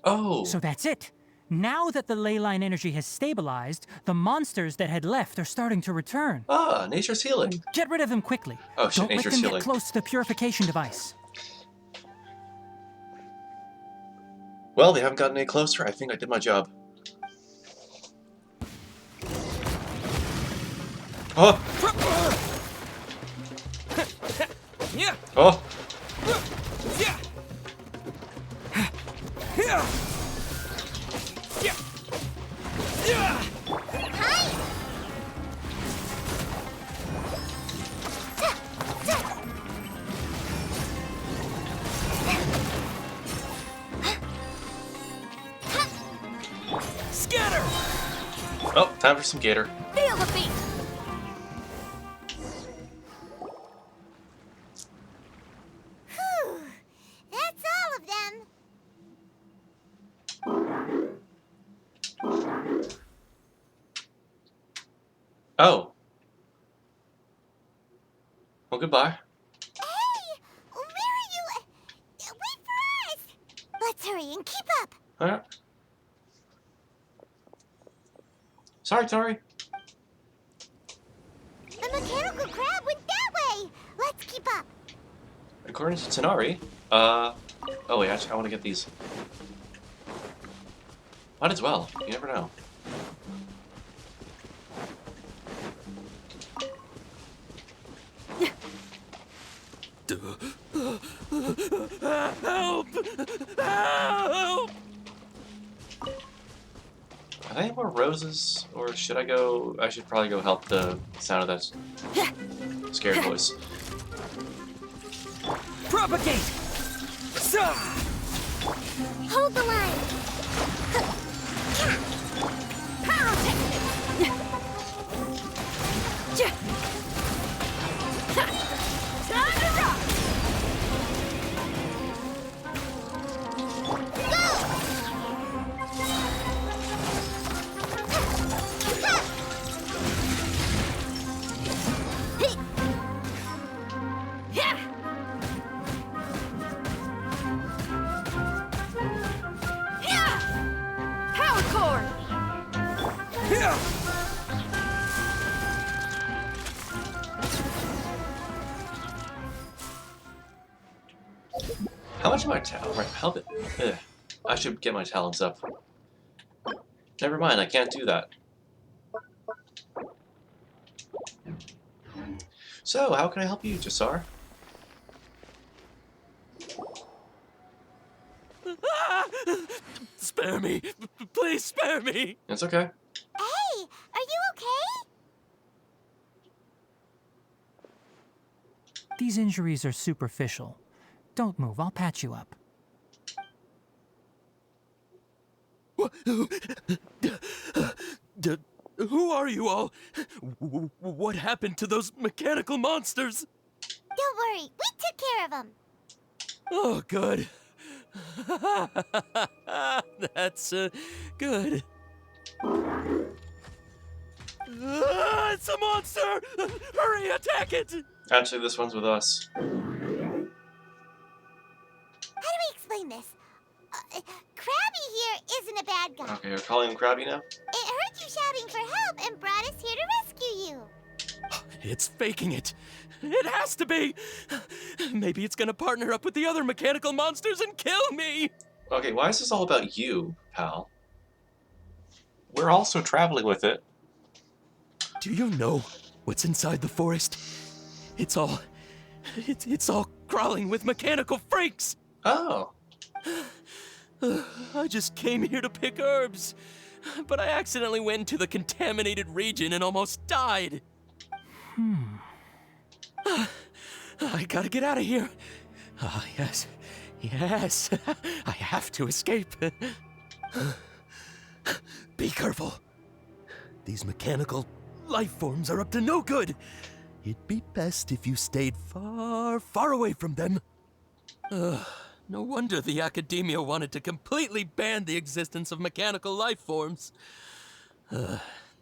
Speaker 1: Oh.
Speaker 4: So that's it. Now that the ley line energy has stabilized, the monsters that had left are starting to return.
Speaker 1: Ah, nature's healing.
Speaker 4: Get rid of them quickly.
Speaker 1: Oh shit,
Speaker 4: Don't let
Speaker 1: nature's
Speaker 4: them
Speaker 1: healing.
Speaker 4: get close to the purification device.
Speaker 1: Well, they haven't gotten any closer. I think I did my job. Oh! Oh!
Speaker 10: Scatter!
Speaker 1: Oh, time for some gator.
Speaker 6: The
Speaker 5: Elevate!
Speaker 3: Whew. That's all of them.
Speaker 1: Oh. Well, goodbye.
Speaker 3: Hey! Where are you? Wait for us! Let's hurry and keep up.
Speaker 1: Alright. Sorry, Tori.
Speaker 3: The mechanical crab went that way. Let's keep up.
Speaker 1: According to Tanari, oh wait, actually, I want to get these. Might as well. You never know.
Speaker 11: Help! Help!
Speaker 1: Are there any more roses, or should I go? I should probably go help the sound of that scared voice.
Speaker 11: Propagate!
Speaker 3: Hold the line. Power Time to rock!
Speaker 5: Power core!
Speaker 1: How much of my talent? Right, help it. Ugh. I should get my talents up. Never mind, I can't do that. So, how can I help you, Jasar?
Speaker 11: Spare me! Please spare me!
Speaker 1: It's okay.
Speaker 3: Hey, are you okay?
Speaker 4: These injuries are superficial. Don't move, I'll patch you up.
Speaker 11: Who are you all? What happened to those mechanical monsters?
Speaker 3: Don't worry, we took care of them.
Speaker 11: Oh, good. That's good. It's a monster! Hurry, attack it!
Speaker 1: Actually, this one's with us.
Speaker 3: How do we explain this? Krabby here isn't a bad guy.
Speaker 1: Okay, you're calling him Krabby now?
Speaker 3: It heard you shouting for help and brought us here to rescue you.
Speaker 11: It's faking it. It has to be. Maybe it's gonna partner up with the other mechanical monsters and kill me.
Speaker 1: Okay, why is this all about you, pal? We're also traveling with it.
Speaker 11: Do you know what's inside the forest? It's all crawling with mechanical freaks.
Speaker 1: Oh.
Speaker 11: I just came here to pick herbs, but I accidentally went into the contaminated region and almost died. I gotta get out of here. Ah, yes. Yes. I have to escape. Be careful. These mechanical life forms are up to no good. It'd be best if you stayed far, far away from them. No wonder the academia wanted to completely ban the existence of mechanical life forms.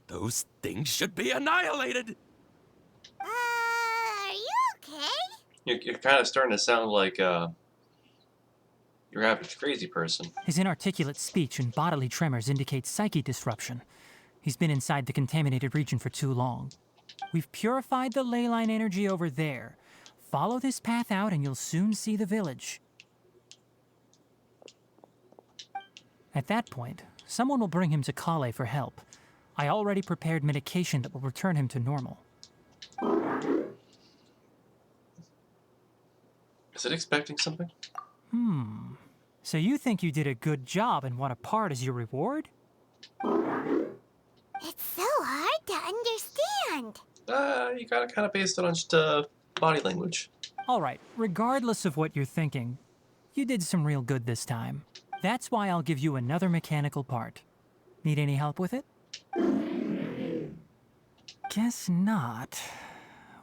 Speaker 11: Those things should be annihilated.
Speaker 3: Are you okay?
Speaker 1: You're kind of starting to sound like your average crazy person.
Speaker 4: His inarticulate speech and bodily tremors indicate psyche disruption. He's been inside the contaminated region for too long. We've purified the ley line energy over there. Follow this path out and you'll soon see the village. At that point, someone will bring him to Kale for help. I already prepared medication that will return him to normal.
Speaker 1: Is it expecting something?
Speaker 4: So you think you did a good job and want a part as your reward?
Speaker 3: It's so hard to understand.
Speaker 1: You gotta kind of base it on just body language.
Speaker 4: Alright, regardless of what you're thinking, you did some real good this time. That's why I'll give you another mechanical part. Need any help with it? Guess not.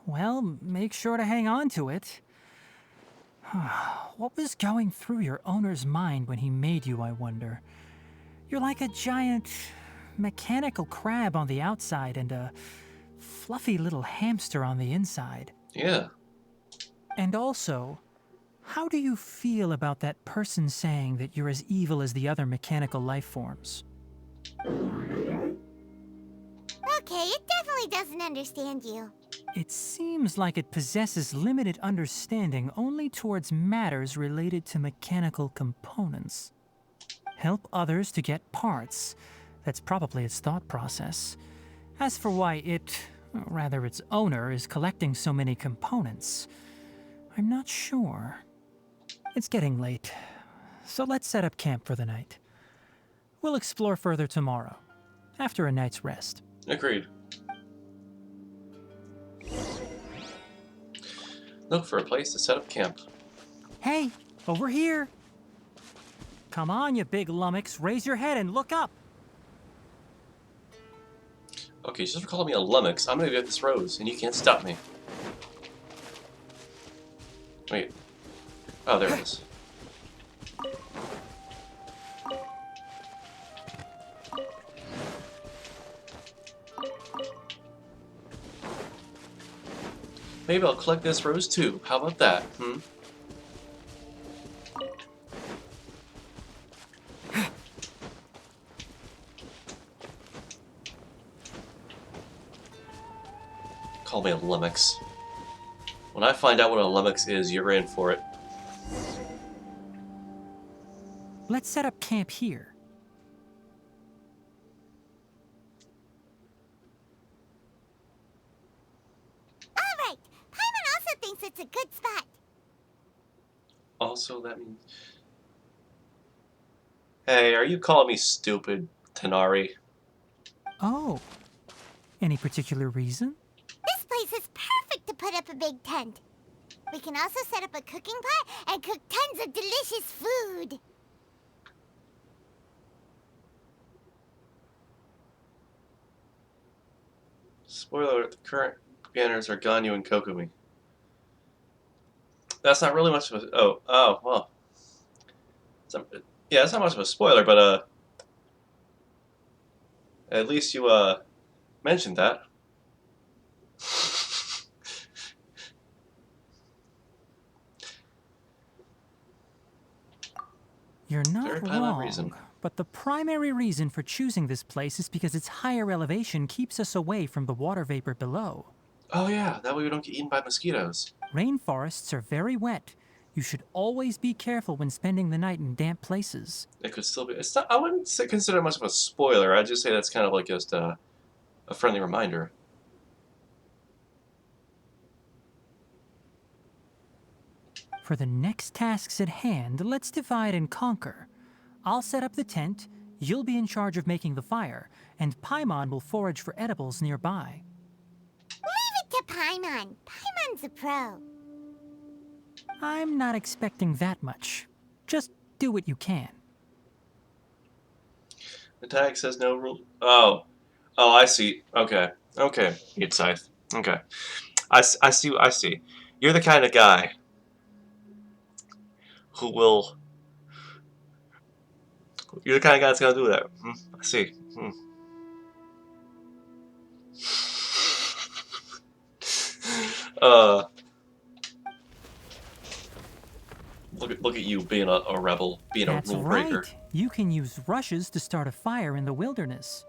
Speaker 4: Well, make sure to hang on to it. What was going through your owner's mind when he made you, I wonder? You're like a giant mechanical crab on the outside and a fluffy little hamster on the inside.
Speaker 1: Yeah.
Speaker 4: And also, how do you feel about that person saying that you're as evil as the other mechanical life forms?
Speaker 3: Okay, it definitely doesn't understand you.
Speaker 4: It seems like it possesses limited understanding only towards matters related to mechanical components. Help others to get parts. That's probably its thought process. As for why it, or rather its owner, is collecting so many components, I'm not sure. It's getting late, so let's set up camp for the night. We'll explore further tomorrow, after a night's rest.
Speaker 1: Agreed. Look for a place to set up camp.
Speaker 4: Hey, over here! Come on, you big lummox, raise your head and look up!
Speaker 1: Okay, just for calling me a lummox, I'm gonna get this rose, and you can't stop me. Wait. Oh, there it is. Maybe I'll collect this rose too. How about that, Call me a lummox. When I find out what a lummox is, you're in for it.
Speaker 4: Let's set up camp here.
Speaker 3: Alright, Paimon also thinks it's a good spot.
Speaker 1: Also, that means... Hey, are you calling me stupid, Tanari?
Speaker 4: Oh. Any particular reason?
Speaker 3: This place is perfect to put up a big tent. We can also set up a cooking pot and cook tons of delicious food.
Speaker 1: Spoiler alert, the current banners are Ganyu and Kokumi. That's not really much of a... Oh, well. Yeah, it's not much of a spoiler, but, at least you, mentioned that.
Speaker 4: You're not
Speaker 1: Paimon
Speaker 4: wrong,
Speaker 1: reason.
Speaker 4: but the primary reason for choosing this place is because its higher elevation keeps us away from the water vapor below.
Speaker 1: Oh yeah, that way we don't get eaten by mosquitoes.
Speaker 4: Rainforests are very wet. You should always be careful when spending the night in damp places.
Speaker 1: It could still be... It's not, I wouldn't consider it much of a spoiler. I'd just say that's kind of like just a friendly reminder.
Speaker 4: For the next tasks at hand, let's divide and conquer. I'll set up the tent, you'll be in charge of making the fire, and Paimon will forage for edibles nearby.
Speaker 3: Leave it to Paimon. Paimon's a pro.
Speaker 4: I'm not expecting that much. Just do what you can.
Speaker 1: The tag says no rule... Oh, I see. Okay. Eat Scythe. Okay. I see. You're the kind of guy who will... You're the kind of guy that's gonna do that. I see. Look at you being a rebel, being
Speaker 4: That's
Speaker 1: a rule breaker.
Speaker 4: right. You can use rushes to start a fire in the wilderness.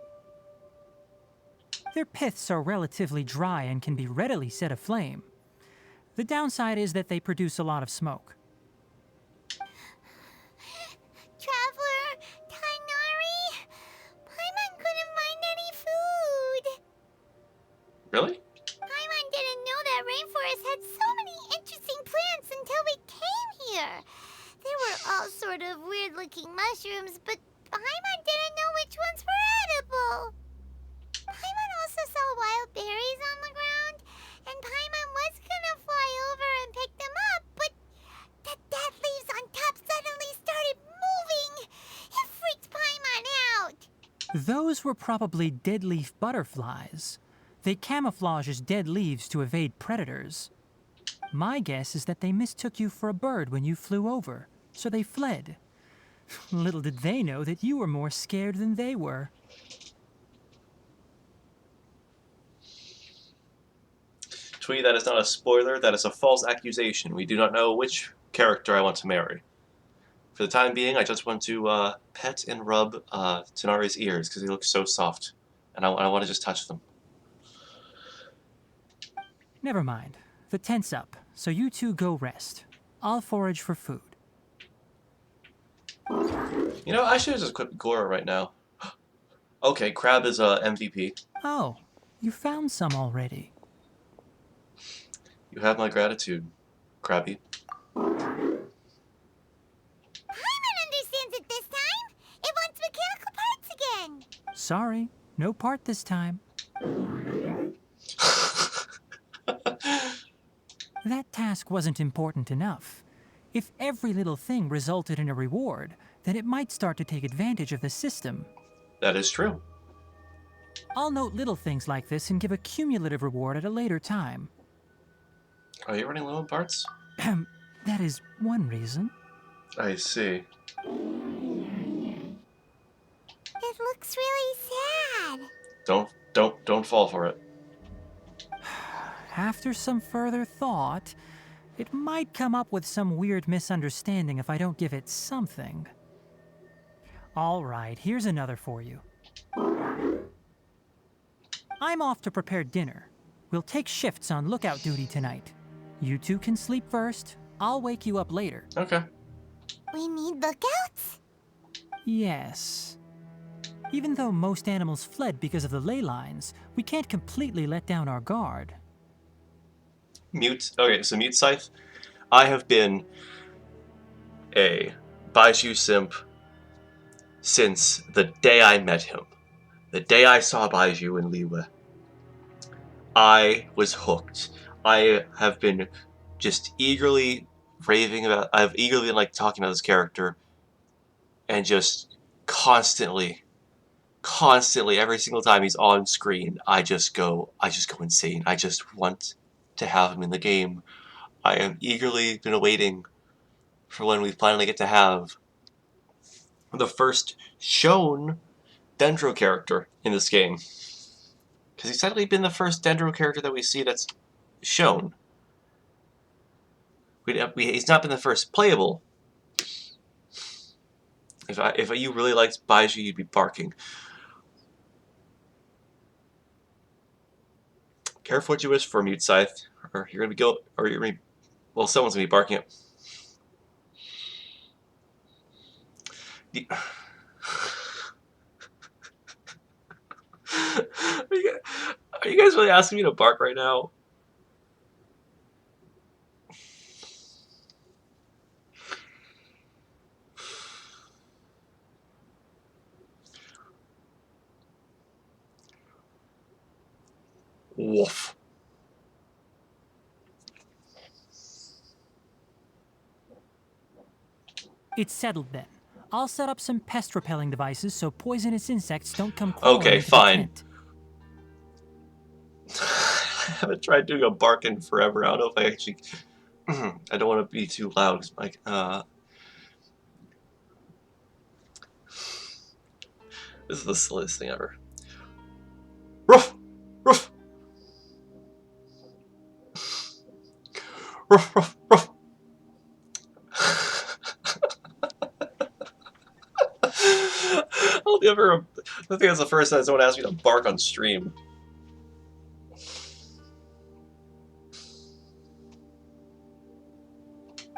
Speaker 4: Their piths are relatively dry and can be readily set aflame. The downside is that they produce a lot of smoke.
Speaker 3: Traveler, Tainari, Paimon couldn't find any food.
Speaker 1: Really?
Speaker 3: Paimon didn't know that rainforest had so many interesting plants until we came here. There were all sort of weird-looking mushrooms, but Paimon didn't know which ones were edible. Paimon also saw wild berries on the ground, and Paimon was gonna fly over and pick them up, but the dead leaves on top suddenly started moving. It freaked Paimon out.
Speaker 4: Those were probably dead leaf butterflies. They camouflage as dead leaves to evade predators. My guess is that they mistook you for a bird when you flew over, so they fled. Little did they know that you were more scared than they were.
Speaker 1: Tweet, that is not a spoiler, that is a false accusation. We do not know which character I want to marry. For the time being, I just want to pet and rub Tanari's ears because they look so soft. And I want to just touch them.
Speaker 4: Never mind. The tent's up, so you two go rest. I'll forage for food.
Speaker 1: You know, I should have just equipped Gora right now. Okay, Crab is MVP.
Speaker 4: Oh, you found some already.
Speaker 1: You have my gratitude, Krabby.
Speaker 3: Paimon understands it this time! It wants mechanical parts again!
Speaker 4: Sorry, no part this time. That task wasn't important enough. If every little thing resulted in a reward, then it might start to take advantage of the system.
Speaker 1: That is true.
Speaker 4: I'll note little things like this and give a cumulative reward at a later time.
Speaker 1: Are you running low on parts?
Speaker 4: That is one reason.
Speaker 1: I see.
Speaker 3: It looks really sad.
Speaker 1: Don't fall for it.
Speaker 4: After some further thought, it might come up with some weird misunderstanding if I don't give it something. All right, here's another for you. I'm off to prepare dinner. We'll take shifts on lookout duty tonight. You two can sleep first. I'll wake you up later.
Speaker 1: Okay.
Speaker 3: We need lookouts?
Speaker 4: Yes. Even though most animals fled because of the ley lines, we can't completely let down our guard.
Speaker 1: Mute. Okay, so Mute Scythe. I have been a Baiju simp since the day I met him. The day I saw Baiju in Liyue. I was hooked. I have been just eagerly raving about. I've eagerly been like talking about this character, and just constantly, every single time he's on screen, I just go insane. I just want to have him in the game. I am eagerly been awaiting for when we finally get to have the first shown Dendro character in this game. Because he's technically been the first Dendro character that we see that's shown. He's not been the first playable. If you really liked Baiju, you'd be barking. Careful what you wish for, Mute Scythe, or you're gonna be well, someone's gonna be barking at. Are you guys really asking me to bark right now? Woof.
Speaker 4: It's settled then. I'll set up some pest repelling devices so poisonous insects don't come crawling
Speaker 1: Okay,
Speaker 4: into
Speaker 1: fine.
Speaker 4: the tent.
Speaker 1: I haven't tried doing a bark in forever. I don't know if I actually. I don't want to be too loud. Like, this is the silliest thing ever. Ruff! Ruff! Ruff, ruff, ruff! I think that's the first time someone asked me to bark on stream.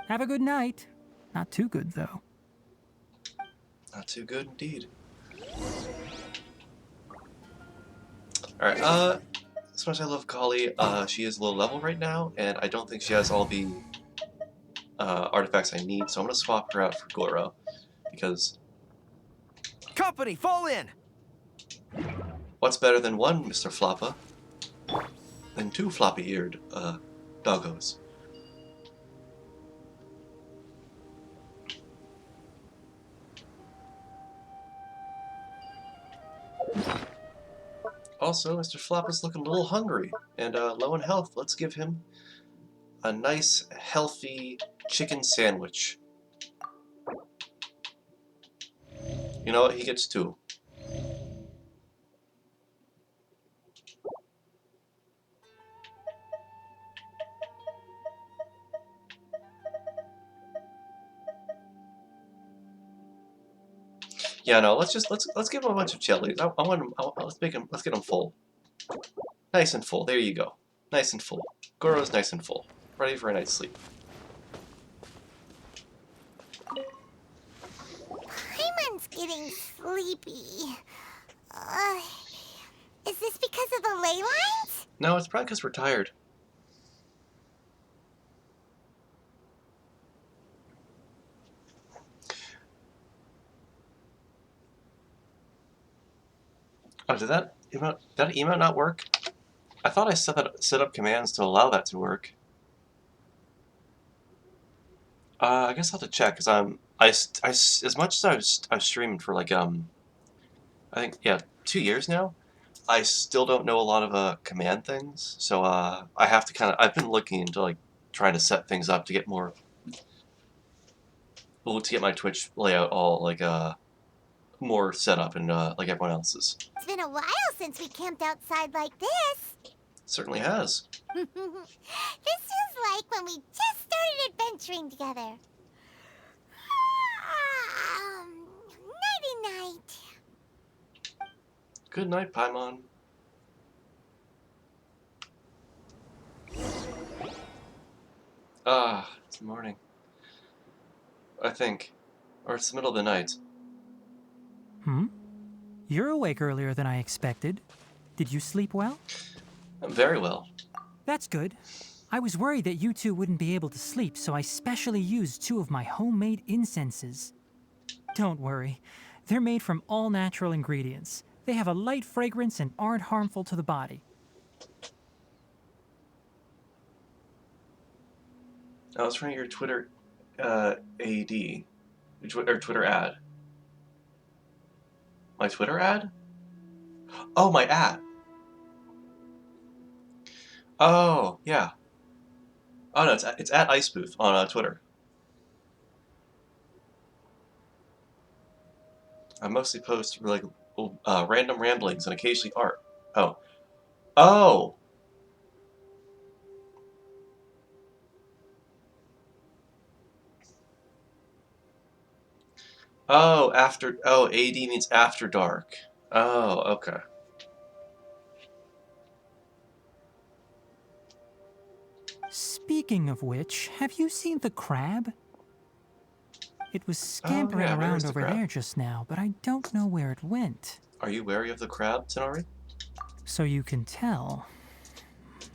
Speaker 4: Have a good night. Not too good, though.
Speaker 1: Not too good indeed. Alright, as much as I love Kali, she is low level right now, and I don't think she has all the artifacts I need, so I'm gonna swap her out for Goro, because...
Speaker 8: Company, fall in!
Speaker 1: What's better than one, Mr. Floppa? Than two floppy-eared, doggos. Also, Mr. Floppa's looking a little hungry and low in health. Let's give him a nice, healthy chicken sandwich. You know what? He gets two. Yeah, no. Let's give him a bunch of chili. I want him. Let's get him full. Nice and full. There you go. Nice and full. Goro's nice and full. Ready for a night's sleep.
Speaker 3: Paimon's getting sleepy. Is this because of the ley lines?
Speaker 1: No, it's probably because we're tired. Oh, did that emote not work? I thought I set up commands to allow that to work. I guess I'll have to check because as much as I've streamed for like I think yeah 2 years now, I still don't know a lot of command things. So I have to I've been looking into like trying to set things up to get more to get my Twitch layout all like more set up and like everyone else's.
Speaker 3: It's been a while since we camped outside like this.
Speaker 1: Certainly has.
Speaker 3: This is like when we just started adventuring together. Nighty-night.
Speaker 1: Good night, Paimon. It's morning. I think. Or it's the middle of the night.
Speaker 4: You're awake earlier than I expected. Did you sleep well?
Speaker 1: Very well.
Speaker 4: That's good. I was worried that you two wouldn't be able to sleep, so I specially used 2 of my homemade incenses. Don't worry. They're made from all natural ingredients. They have a light fragrance and aren't harmful to the body.
Speaker 1: I was trying your Twitter AD. Or Twitter ad. My Twitter ad? Oh, my ad. Oh, yeah. Oh no, it's at IceBooth on Twitter. I mostly post like random ramblings and occasionally art. Oh. Oh! Oh, AD means after dark. Oh, okay.
Speaker 4: Speaking of which, have you seen the crab? It was scampering around over there just now, but I don't know where it went.
Speaker 1: Are you wary of the crab, Tenari?
Speaker 4: So you can tell.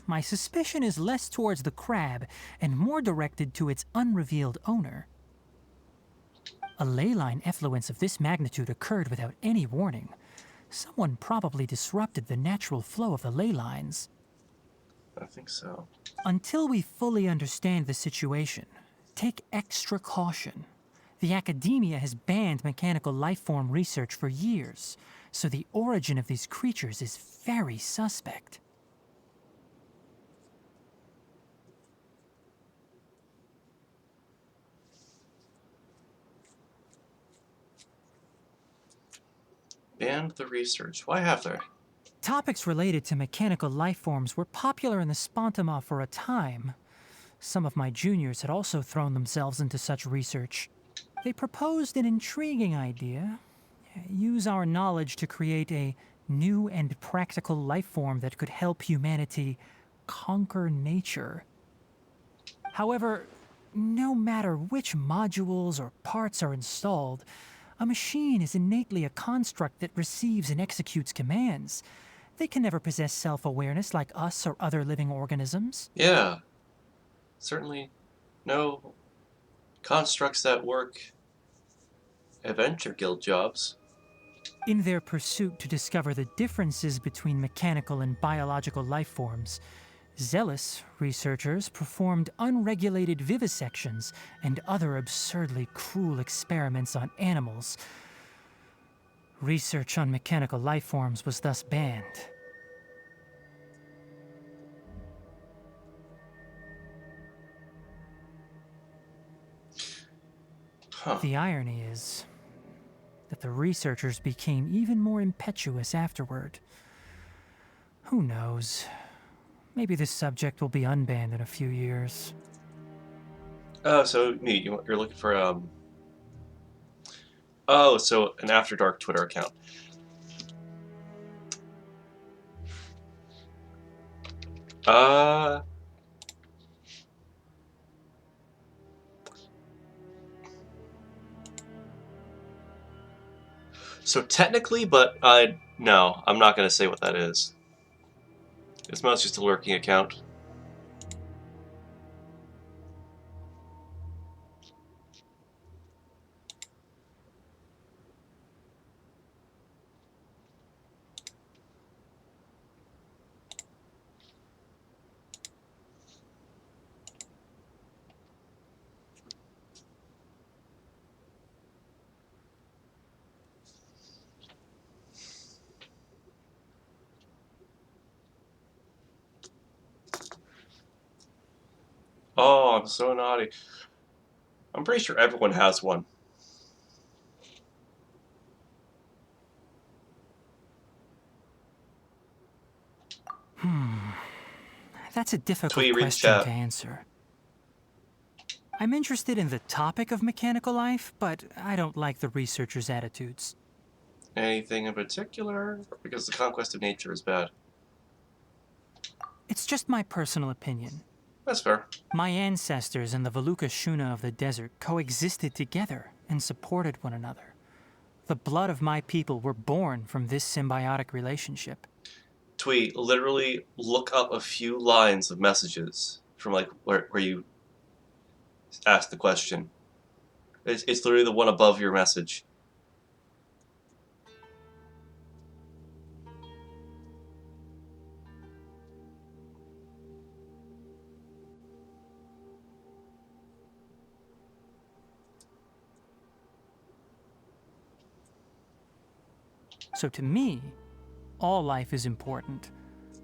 Speaker 4: My suspicion is less towards the crab and more directed to its unrevealed owner. A ley line effluence of this magnitude occurred without any warning. Someone probably disrupted the natural flow of the ley lines.
Speaker 1: I think so.
Speaker 4: Until we fully understand the situation, take extra caution. The academia has banned mechanical lifeform research for years, so the origin of these creatures is very suspect.
Speaker 1: Banned the research. Why have they?
Speaker 4: Topics related to mechanical lifeforms were popular in the Spontama for a time. Some of my juniors had also thrown themselves into such research. They proposed an intriguing idea. Use our knowledge to create a new and practical lifeform that could help humanity conquer nature. However, no matter which modules or parts are installed, a machine is innately a construct that receives and executes commands. They can never possess self-awareness like us or other living organisms.
Speaker 1: Yeah. Certainly no constructs that work adventure guild jobs.
Speaker 4: In their pursuit to discover the differences between mechanical and biological life forms, zealous researchers performed unregulated vivisections and other absurdly cruel experiments on animals. Research on mechanical life forms was thus banned.
Speaker 1: Huh.
Speaker 4: The irony is that the researchers became even more impetuous afterward. Who knows? Maybe this subject will be unbanned in a few years.
Speaker 1: Oh, so neat. You're looking for Oh, so an After Dark Twitter account. Uh. So technically, but no, I'm not gonna say what that is. It's mostly just a lurking account. Oh, I'm so naughty. I'm pretty sure everyone has one.
Speaker 4: That's a difficult
Speaker 1: Tweet, read the
Speaker 4: question
Speaker 1: chat.
Speaker 4: to answer. I'm interested in the topic of mechanical life, but I don't like the researchers' attitudes.
Speaker 1: Anything in particular? Because the conquest of nature is bad.
Speaker 4: It's just my personal opinion.
Speaker 1: That's fair.
Speaker 4: My ancestors and the Valuka Shuna of the desert coexisted together and supported one another. The blood of my people were born from this symbiotic relationship.
Speaker 1: Tweet, literally look up a few lines of messages from like where you asked the question. It's literally the one above your message.
Speaker 4: So to me, all life is important.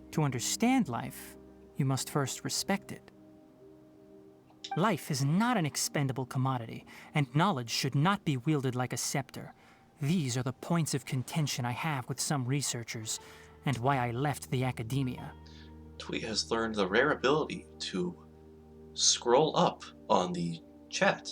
Speaker 4: To understand life, you must first respect it. Life is not an expendable commodity, and knowledge should not be wielded like a scepter. These are the points of contention I have with some researchers, and why I left the academia.
Speaker 1: Tweet has learned the rare ability to scroll up on the chat.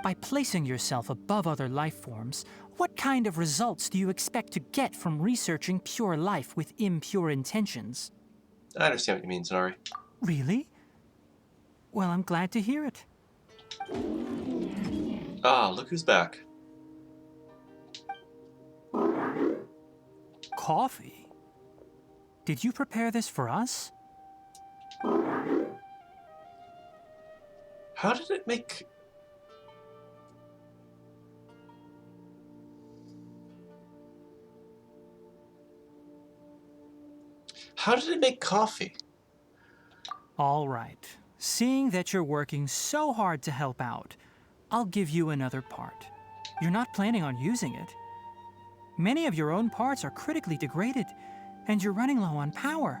Speaker 4: By placing yourself above other life forms, what kind of results do you expect to get from researching pure life with impure intentions?
Speaker 1: I understand what you mean, Zanari.
Speaker 4: Really? Well, I'm glad to hear it.
Speaker 1: Ah, look who's back.
Speaker 4: Coffee? Did you prepare this for us?
Speaker 1: How did it make... How did it make coffee?
Speaker 4: All right. Seeing that you're working so hard to help out, I'll give you another part. You're not planning on using it. Many of your own parts are critically degraded, and you're running low on power.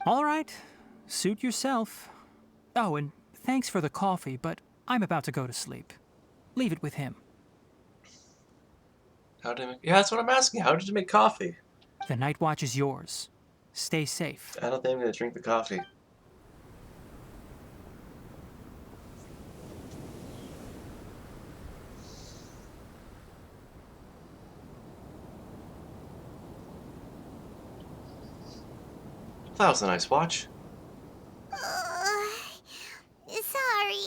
Speaker 4: All right. Suit yourself. Oh, and thanks for the coffee, but I'm about to go to sleep. Leave it with him.
Speaker 1: How did it make... Yeah, that's what I'm asking. How did it make coffee?
Speaker 4: The night watch is yours. Stay safe.
Speaker 1: I don't think I'm gonna drink the coffee. That was a nice watch.
Speaker 3: Sorry.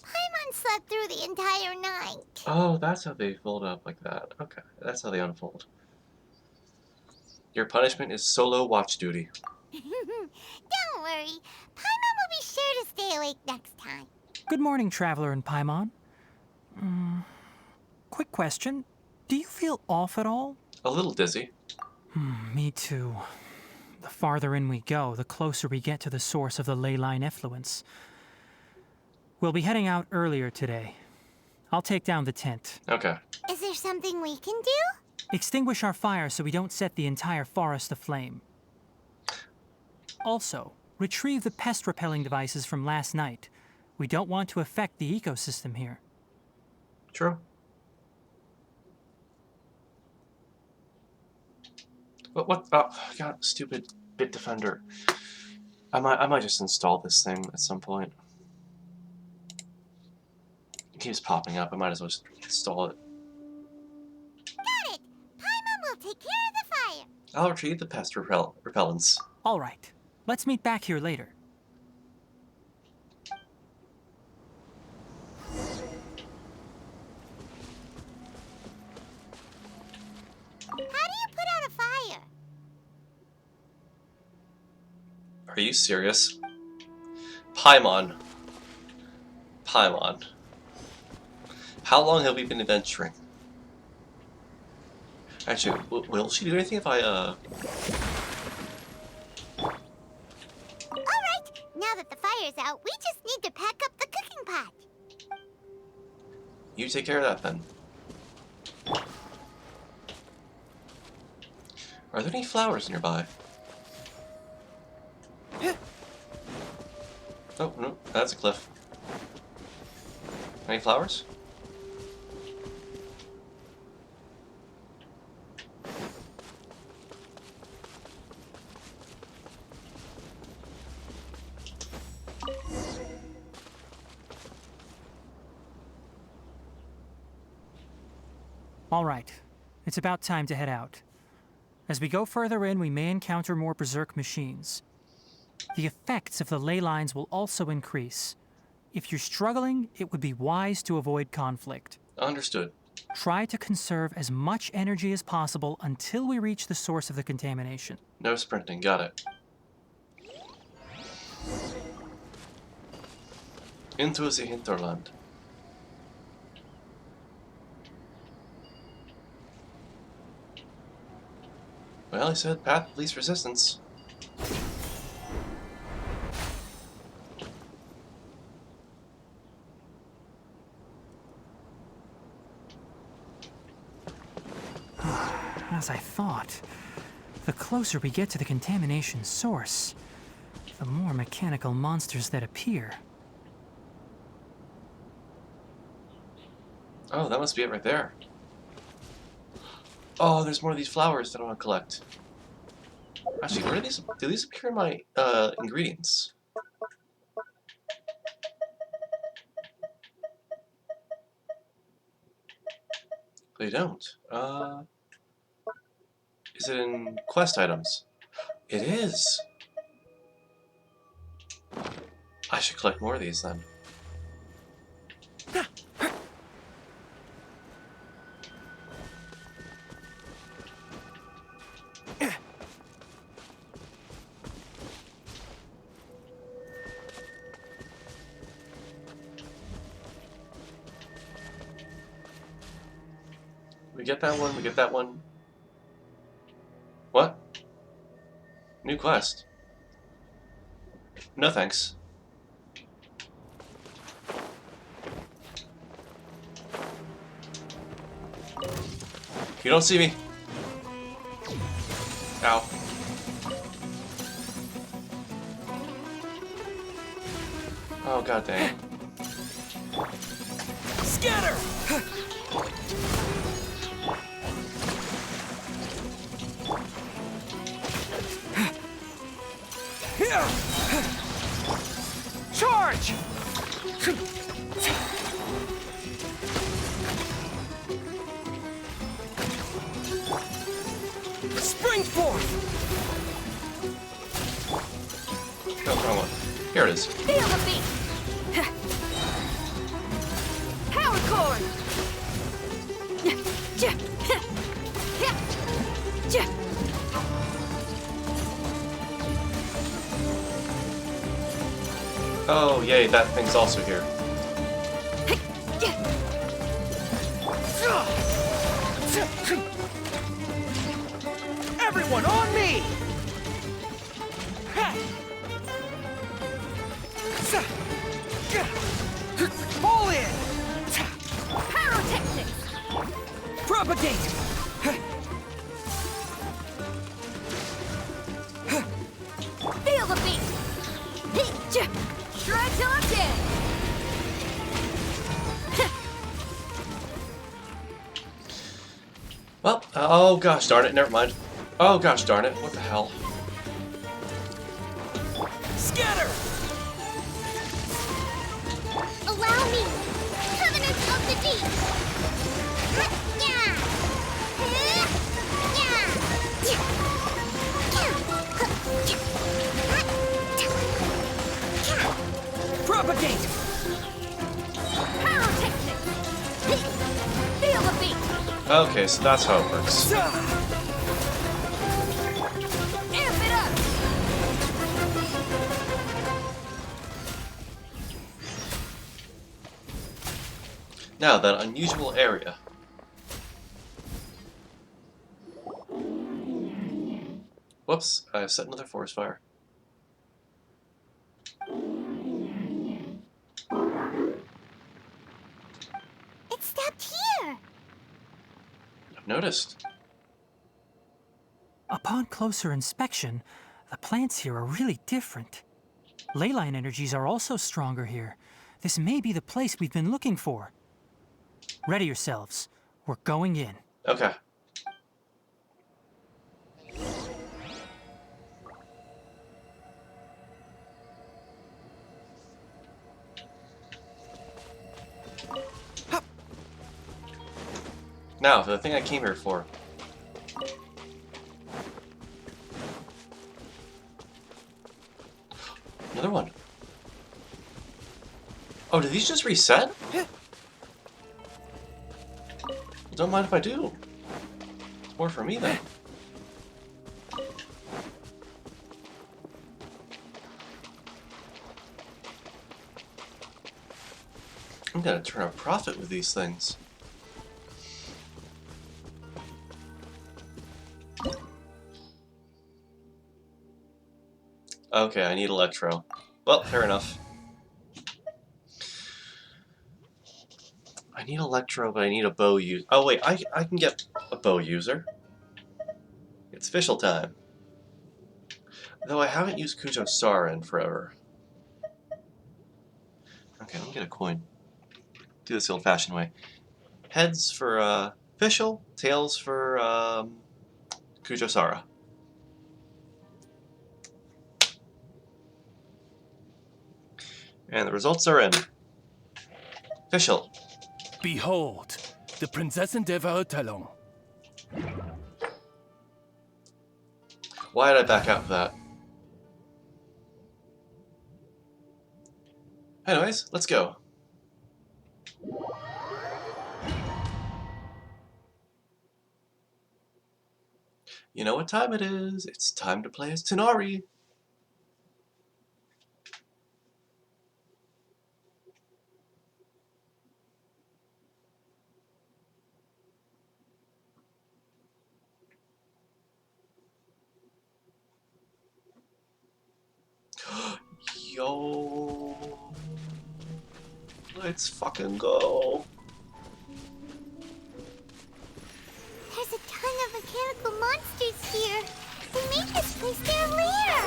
Speaker 3: Paimon slept through the entire night.
Speaker 1: Oh, that's how they fold up like that. Okay, that's how they unfold. Your punishment is solo watch duty.
Speaker 3: Don't worry. Paimon will be sure to stay awake next time.
Speaker 4: Good morning, Traveler and Paimon. Quick question. Do you feel off at all?
Speaker 1: A little dizzy.
Speaker 4: Me too. The farther in we go, the closer we get to the source of the ley line effluence. We'll be heading out earlier today. I'll take down the tent.
Speaker 1: Okay.
Speaker 3: Is there something we can do?
Speaker 4: Extinguish our fire so we don't set the entire forest aflame. Also, retrieve the pest repelling devices from last night. We don't want to affect the ecosystem here.
Speaker 1: True. What? Oh, God, stupid bit defender. I might just install this thing at some point. It keeps popping up. I might as well just install it.
Speaker 3: Got it! Paimon will take care of the fire.
Speaker 1: I'll retrieve the pest repellents.
Speaker 4: All right. Let's meet back here later.
Speaker 3: How do you put out a fire?
Speaker 1: Are you serious? Paimon. Paimon. How long have we been adventuring? Actually, will she do anything if I,
Speaker 3: Alright, now that the fire's out, we just need to pack up the cooking pot.
Speaker 1: You take care of that then. Are there any flowers nearby? Oh, no, that's a cliff. Any flowers?
Speaker 4: All right. It's about time to head out. As we go further in, we may encounter more berserk machines. The effects of the ley lines will also increase. If you're struggling, it would be wise to avoid conflict.
Speaker 1: Understood.
Speaker 4: Try to conserve as much energy as possible until we reach the source of the contamination.
Speaker 1: No sprinting, got it. Into the hinterland. Well, he said path of least resistance.
Speaker 4: As I thought, the closer we get to the contamination source, the more mechanical monsters that appear.
Speaker 1: Oh, that must be it right there. Oh, there's more of these flowers that I want to collect. Actually, where do these appear in my ingredients? They don't. Is it in quest items? It is! I should collect more of these then. We get that one, we get that one. What? New quest. No thanks. You don't see me. Ow. Oh, god dang.
Speaker 11: Scatter! Charge! Spring forth!
Speaker 1: No, wrong one. Here it is.
Speaker 3: Feel the beat! Power cord!
Speaker 1: Oh, yay, that thing's also here.
Speaker 11: Everyone on me! All in!
Speaker 3: Pyrotechnics!
Speaker 11: Propagate!
Speaker 1: Well, oh gosh darn it, never mind. Oh gosh darn it, what the hell?
Speaker 11: Scatter!
Speaker 3: Allow me! Covenant of the Deep! Yeah!
Speaker 11: Propagate!
Speaker 3: Feel the beat!
Speaker 1: Okay, so that's how it works.
Speaker 3: Amp it up!
Speaker 1: Now, that unusual area. Whoops, I set another forest fire.
Speaker 3: It stopped here!
Speaker 1: I've noticed.
Speaker 4: Upon closer inspection, the plants here are really different. Leyline energies are also stronger here. This may be the place we've been looking for. Ready yourselves. We're going in.
Speaker 1: Okay. Now, for the thing I came here for. Another one. Oh, did these just reset? Don't mind if I do. It's more for me then. I'm gonna turn a profit with these things. Okay, I need Electro. Well, fair enough. I need Electro, but I need a bow user. Oh wait, I can get a bow user. It's official time. Though I haven't used Kujo Sara in forever. Okay, let me get a coin. Do this the old-fashioned way. Heads for official, tails for Kujo Sara. And the results are in. Official.
Speaker 11: Behold, the Prinzessin der Verurteilung.
Speaker 1: Why did I back out of that? Anyways, let's go. You know what time it is? It's time to play as Tenari. Yo. Let's fucking go.
Speaker 3: There's a ton of mechanical monsters here. They made this place their lair.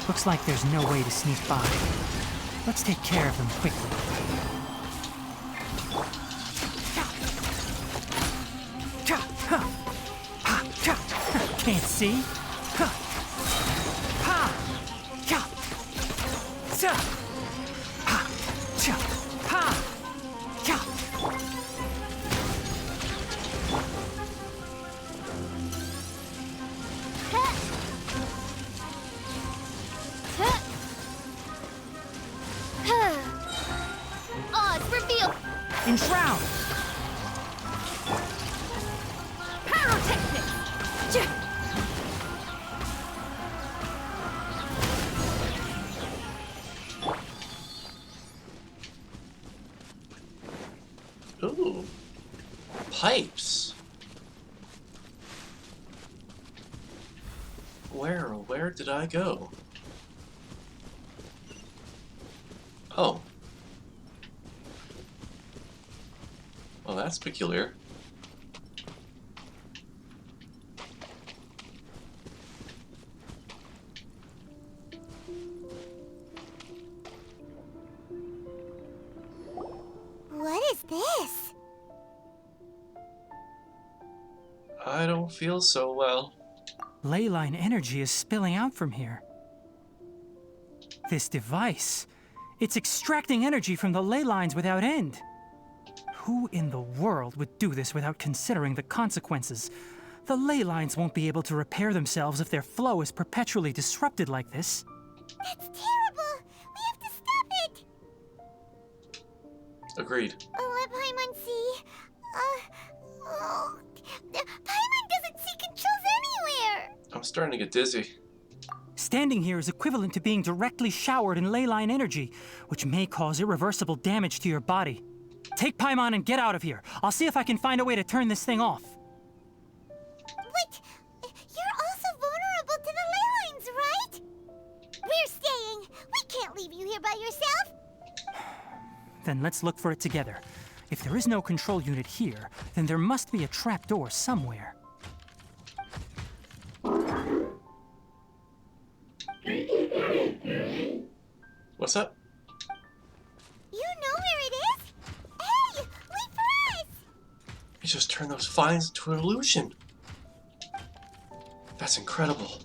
Speaker 4: Looks like there's no way to sneak by. Let's take care of them quickly. Can't see?
Speaker 3: Oh, it's revealed.
Speaker 4: Enshroud!
Speaker 3: Pyrotechnic.
Speaker 1: Ooh. Pipes. Where did I go? Oh. Well, that's peculiar.
Speaker 3: What is this?
Speaker 1: I don't feel so well.
Speaker 4: Ley line energy is spilling out from here. This device, it's extracting energy from the ley lines without end. Who in the world would do this without considering the consequences? The ley lines won't be able to repair themselves if their flow is perpetually disrupted like this.
Speaker 3: That's terrible! We have to stop it!
Speaker 1: Agreed.
Speaker 3: Let Paimon see. Paimon doesn't see controls anywhere!
Speaker 1: I'm starting to get dizzy.
Speaker 4: Standing here is equivalent to being directly showered in ley line energy, which may cause irreversible damage to your body. Take Paimon and get out of here. I'll see if I can find a way to turn this thing off.
Speaker 3: But you're also vulnerable to the ley lines, right? We're staying. We can't leave you here by yourself.
Speaker 4: Then let's look for it together. If there is no control unit here, then there must be a trapdoor somewhere.
Speaker 1: What's up?
Speaker 3: You know where it is? Hey, wait for us!
Speaker 1: He just turned those vines into an illusion. That's incredible.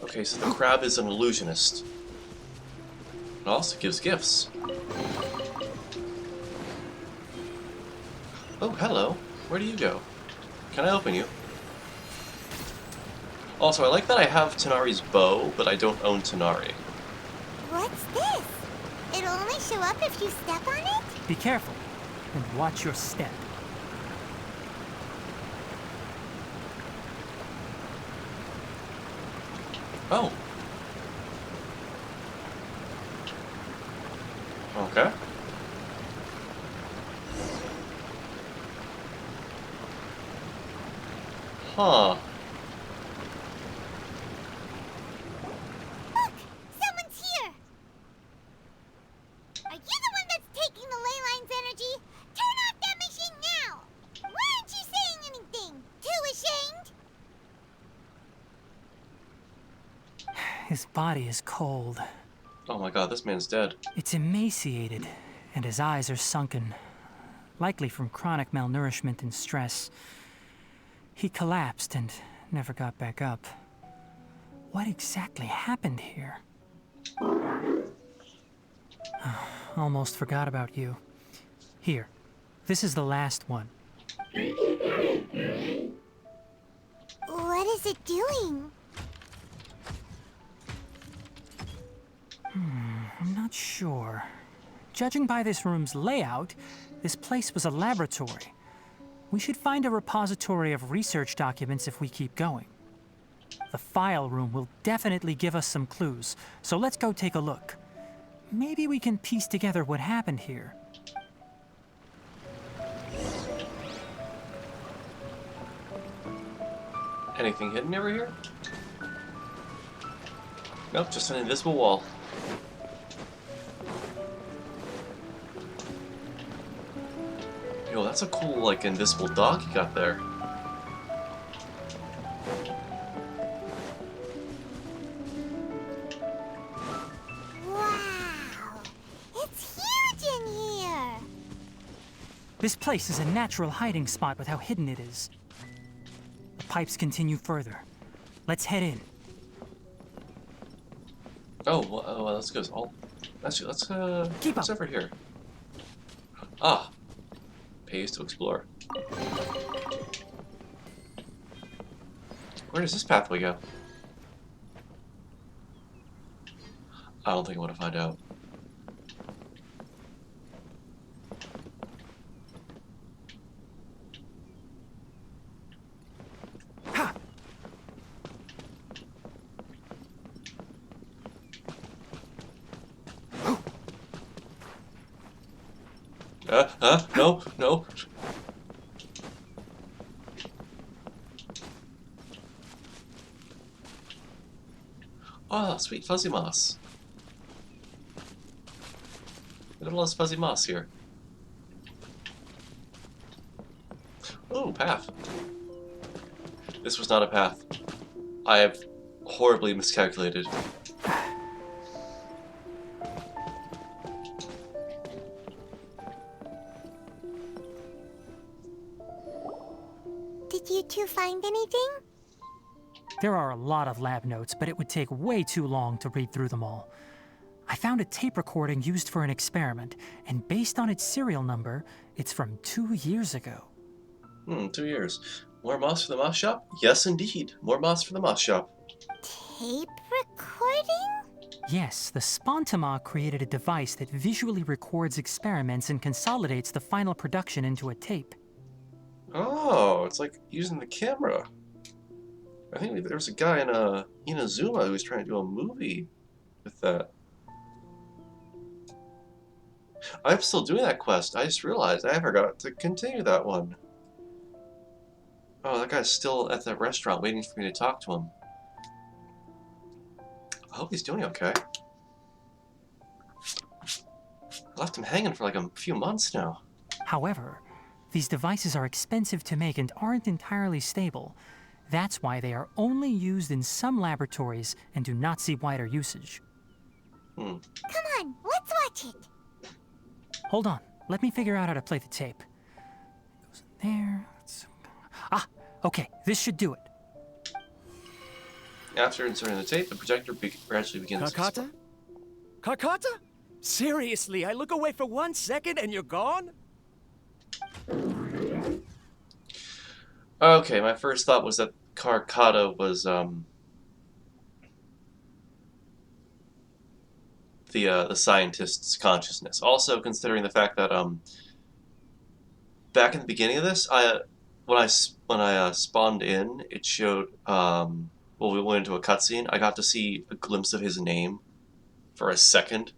Speaker 1: Okay, so the crab is an illusionist. It also gives gifts. Oh, hello. Where do you go? Can I open you? Also, I like that I have Tanari's bow, but I don't own Tanari.
Speaker 3: What's this? It'll only show up if you step on it?
Speaker 4: Be careful, and watch your step.
Speaker 1: Oh. Okay. Huh.
Speaker 3: Look! Someone's here! Are you the one that's taking the ley line's energy? Turn off that machine now! Why aren't you saying anything? Too ashamed?
Speaker 4: His body is cold.
Speaker 1: Oh my god, this man's dead.
Speaker 4: It's emaciated, and his eyes are sunken, likely from chronic malnourishment and stress. He collapsed and never got back up. What exactly happened here? Almost forgot about you. Here, this is the last one.
Speaker 3: What is it doing?
Speaker 4: I'm not sure. Judging by this room's layout, this place was a laboratory. We should find a repository of research documents if we keep going. The file room will definitely give us some clues, so let's go take a look. Maybe we can piece together what happened here.
Speaker 1: Anything hidden over here? Nope, just an invisible wall. Yo, that's a cool, like, invisible dock you got there.
Speaker 3: Wow! It's huge in here!
Speaker 4: This place is a natural hiding spot with how hidden it is. The pipes continue further. Let's head in.
Speaker 1: Oh, well, let's go. Let's
Speaker 4: Keep
Speaker 1: what's
Speaker 4: up.
Speaker 1: over here? Ah, pays to explore. Where does this pathway go? I don't think I want to find out. No, no. Oh, sweet fuzzy moss. Look at all this fuzzy moss here. Oh, path. This was not a path. I have horribly miscalculated.
Speaker 3: Did you two find anything?
Speaker 4: There are a lot of lab notes, but it would take way too long to read through them all. I found a tape recording used for an experiment, and based on its serial number, it's from 2 years ago.
Speaker 1: 2 years. More moss for the moss shop? Yes, indeed. More moss for the moss shop.
Speaker 3: Tape recording?
Speaker 4: Yes, the Spontama created a device that visually records experiments and consolidates the final production into a tape.
Speaker 1: Oh, it's like using the camera. I think there was a guy in Inazuma who was trying to do a movie with that. I'm still doing that quest. I just realized I forgot to continue that one. Oh, that guy's still at the restaurant waiting for me to talk to him. I hope he's doing okay. I left him hanging for like a few months now.
Speaker 4: However, these devices are expensive to make and aren't entirely stable. That's why they are only used in some laboratories and do not see wider usage.
Speaker 3: Come on, let's watch it.
Speaker 4: Hold on, let me figure out how to play the tape. It goes in there. Ah, okay, this should do it.
Speaker 1: After inserting the tape, the projector gradually begins to
Speaker 11: Carcata? Carcata? Seriously, I look away for 1 second and you're gone?
Speaker 1: Okay, my first thought was that Carcata was the scientist's consciousness. Also, considering the fact that back in the beginning of this, when I spawned in, it showed well, we went into a cutscene. I got to see a glimpse of his name for a second,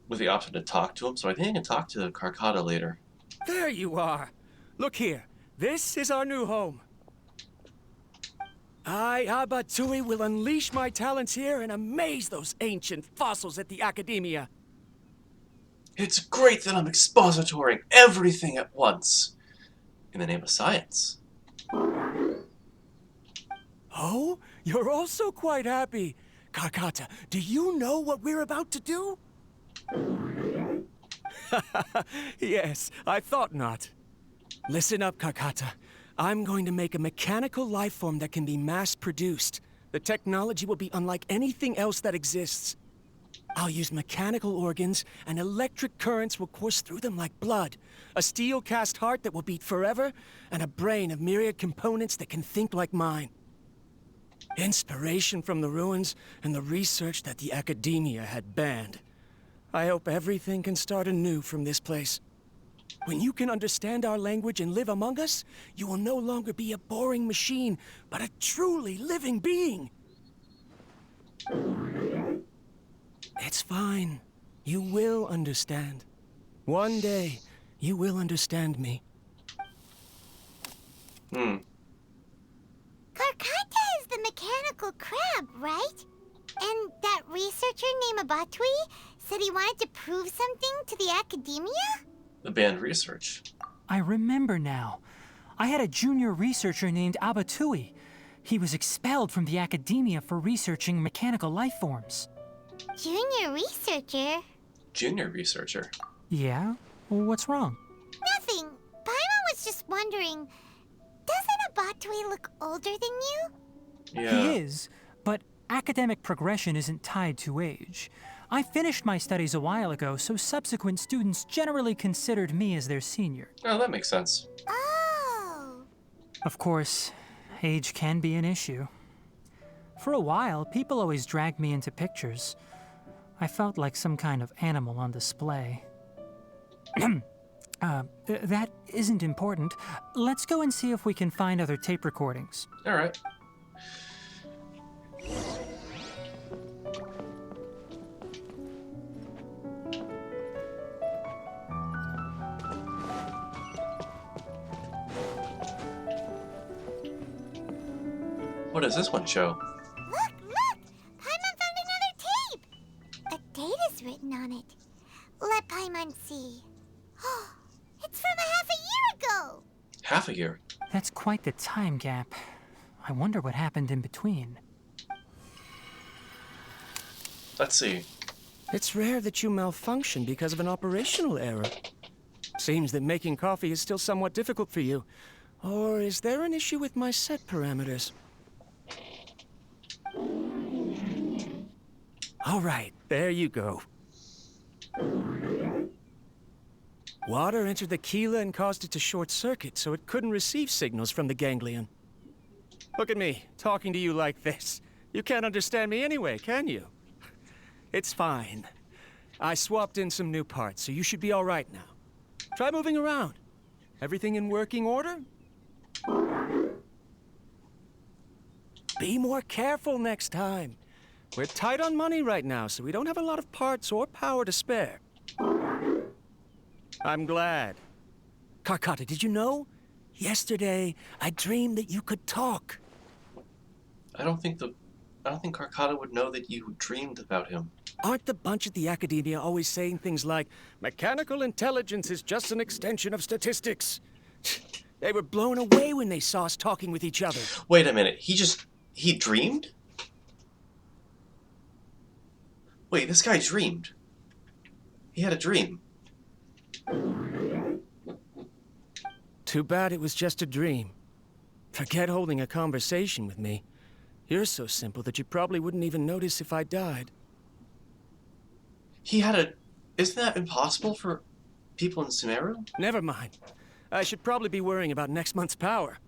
Speaker 1: with the option to talk to him. So I think I can talk to Carcata later.
Speaker 11: There you are. Look here. This is our new home. I, Abatui, will unleash my talents here and amaze those ancient fossils at the Academia.
Speaker 1: It's great that I'm expositoring everything at once in the name of science.
Speaker 11: Oh, you're also quite happy. Carcata, do you know what we're about to do? Yes, I thought not. Listen up, Carcata. I'm going to make a mechanical life form that can be mass-produced. The technology will be unlike anything else that exists. I'll use mechanical organs, and electric currents will course through them like blood. A steel-cast heart that will beat forever, and a brain of myriad components that can think like mine. Inspiration from the ruins and the research that the Academia had banned. I hope everything can start anew from this place. When you can understand our language and live among us, you will no longer be a boring machine, but a truly living being. It's fine. You will understand. One day, you will understand me.
Speaker 3: Carcata is the mechanical crab, right? And that researcher named Abatui said he wanted to prove something to the Academia?
Speaker 1: The banned research.
Speaker 4: I remember now. I had a junior researcher named Abatui. He was expelled from the Academia for researching mechanical life forms.
Speaker 3: Junior researcher?
Speaker 1: Junior researcher.
Speaker 4: Yeah? Well, what's wrong?
Speaker 3: Nothing. Paimon was just wondering, doesn't Abatui look older than you?
Speaker 1: Yeah.
Speaker 4: He is, but academic progression isn't tied to age. I finished my studies a while ago, so subsequent students generally considered me as their senior.
Speaker 1: Oh, that makes sense.
Speaker 3: Oh.
Speaker 4: Of course, age can be an issue. For a while, people always dragged me into pictures. I felt like some kind of animal on display. That isn't important. Let's go and see if we can find other tape recordings.
Speaker 1: All right. What does this one show?
Speaker 3: Look! Paimon found another tape! A date is written on it. Let Paimon see. Oh, it's from half a year ago!
Speaker 1: Half a year.
Speaker 4: That's quite the time gap. I wonder what happened in between.
Speaker 1: Let's see.
Speaker 11: It's rare that you malfunction because of an operational error.
Speaker 12: Seems that making coffee is still somewhat difficult for you. Or is there an issue with my set parameters? All right, there you go. Water entered the chela and caused it to short circuit, so it couldn't receive signals from the ganglion. Look at me, talking to you like this. You can't understand me anyway, can you? It's fine. I swapped in some new parts, so you should be all right now. Try moving around. Everything in working order? Be more careful next time. We're tight on money right now, so we don't have a lot of parts or power to spare. I'm glad. Karkata, did you know? Yesterday, I dreamed that you could talk.
Speaker 1: I don't think Karkata would know that you dreamed about him.
Speaker 12: Aren't the bunch at the Academia always saying things like, mechanical intelligence is just an extension of statistics? They were blown away when they saw us talking with each other.
Speaker 1: Wait a minute, he dreamed? Wait, this guy dreamed. He had a dream.
Speaker 12: Too bad it was just a dream. Forget holding a conversation with me. You're so simple that you probably wouldn't even notice if I died.
Speaker 1: Isn't that impossible for people in Sumeru?
Speaker 12: Never mind. I should probably be worrying about next month's power.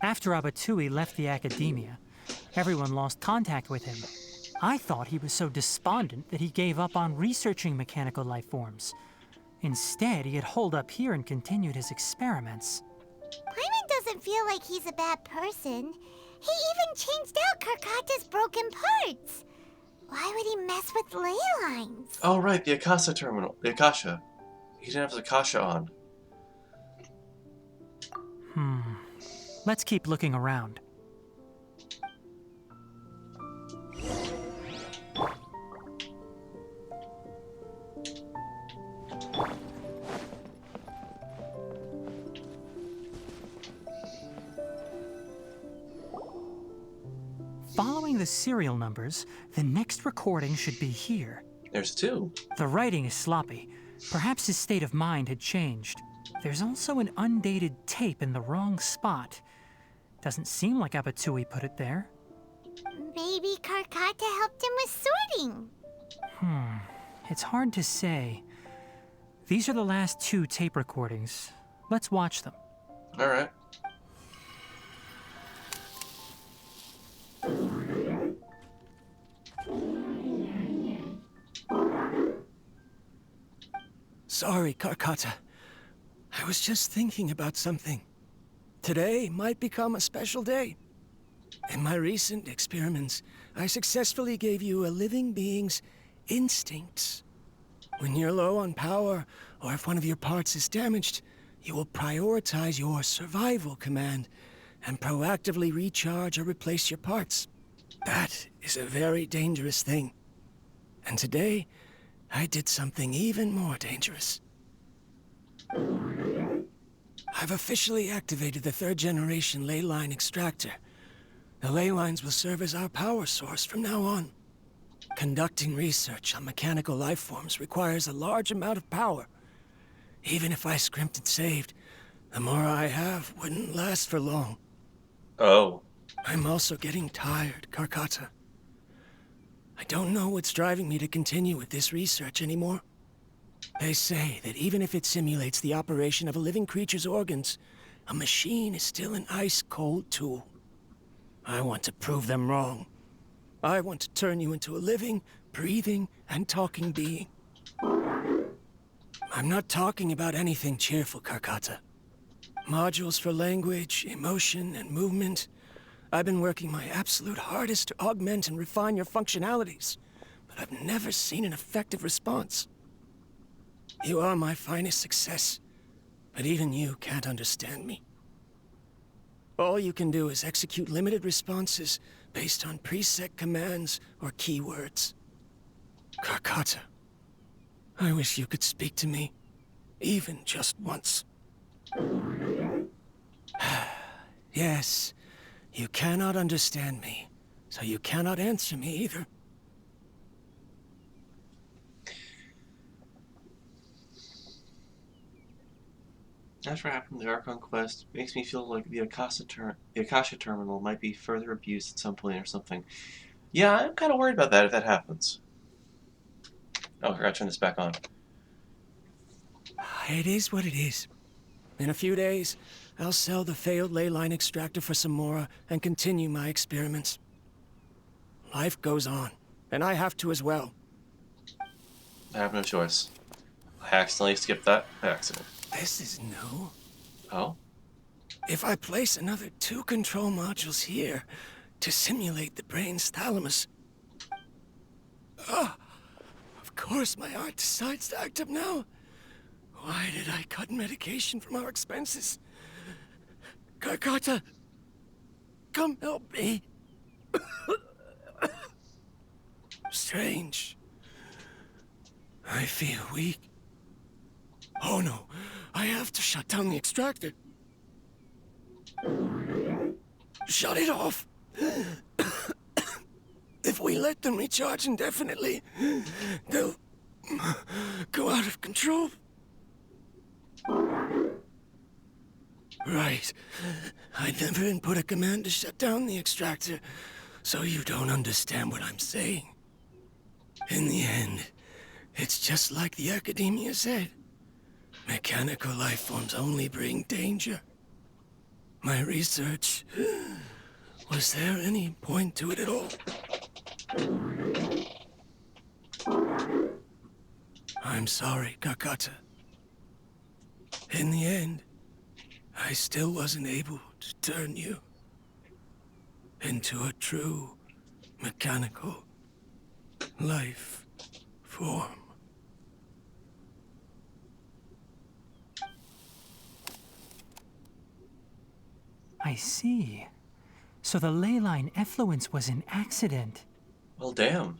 Speaker 4: After Abatui left the Academia, everyone lost contact with him. I thought he was so despondent that he gave up on researching mechanical life forms. Instead, he had holed up here and continued his experiments.
Speaker 3: Paimon doesn't feel like he's a bad person. He even changed out Karkata's broken parts. Why would he mess with ley lines?
Speaker 1: Oh, right, the Akasa terminal. The Akasha. He didn't have the Akasha on.
Speaker 4: Let's keep looking around. Following the serial numbers, the next recording should be here.
Speaker 1: There's two.
Speaker 4: The writing is sloppy. Perhaps his state of mind had changed. There's also an undated tape in the wrong spot. Doesn't seem like Abatui put it there.
Speaker 3: Maybe Karkata helped him with sorting.
Speaker 4: It's hard to say. These are the last two tape recordings. Let's watch them.
Speaker 1: All right.
Speaker 12: Sorry, Karkata. I was just thinking about something. Today might become a special day. In my recent experiments, I successfully gave you a living being's instincts. When you're low on power, or if one of your parts is damaged, you will prioritize your survival command and proactively recharge or replace your parts. That is a very dangerous thing. And today, I did something even more dangerous. I've officially activated the third-generation ley line extractor. The ley lines will serve as our power source from now on. Conducting research on mechanical life forms requires a large amount of power. Even if I scrimped and saved, the more I have wouldn't last for long.
Speaker 1: Oh.
Speaker 12: I'm also getting tired, Karkata. I don't know what's driving me to continue with this research anymore. They say that even if it simulates the operation of a living creature's organs, a machine is still an ice-cold tool. I want to prove them wrong. I want to turn you into a living, breathing, and talking being. I'm not talking about anything cheerful, Karkata. Modules for language, emotion, and movement. I've been working my absolute hardest to augment and refine your functionalities, but I've never seen an effective response. You are my finest success, but even you can't understand me. All you can do is execute limited responses based on preset commands or keywords. Karkata, I wish you could speak to me, even just once. Yes, you cannot understand me, so you cannot answer me either.
Speaker 1: After what happened in the Archon quest, makes me feel like the Akasha terminal might be further abused at some point or something. Yeah, I'm kind of worried about that if that happens. Oh, I forgot to turn this back on.
Speaker 12: It is what it is. In a few days, I'll sell the failed ley line extractor for some more and continue my experiments. Life goes on, and I have to as well.
Speaker 1: I have no choice. I accidentally skipped that by accident.
Speaker 12: This is new.
Speaker 1: Oh?
Speaker 12: If I place another 2 control modules here to simulate the brain's thalamus... of course my heart decides to act up now. Why did I cut medication from our expenses? Karkata, come help me. Strange. I feel weak. Oh no, I have to shut down the extractor. Shut it off. If we let them recharge indefinitely, they'll go out of control. Right. I never input a command to shut down the extractor, so you don't understand what I'm saying. In the end, it's just like the Academia said. Mechanical life forms only bring danger. My research... Was there any point to it at all? I'm sorry, Kakata. In the end, I still wasn't able to turn you into a true mechanical life form.
Speaker 4: I see. So the ley line effluence was an accident.
Speaker 1: Well, damn.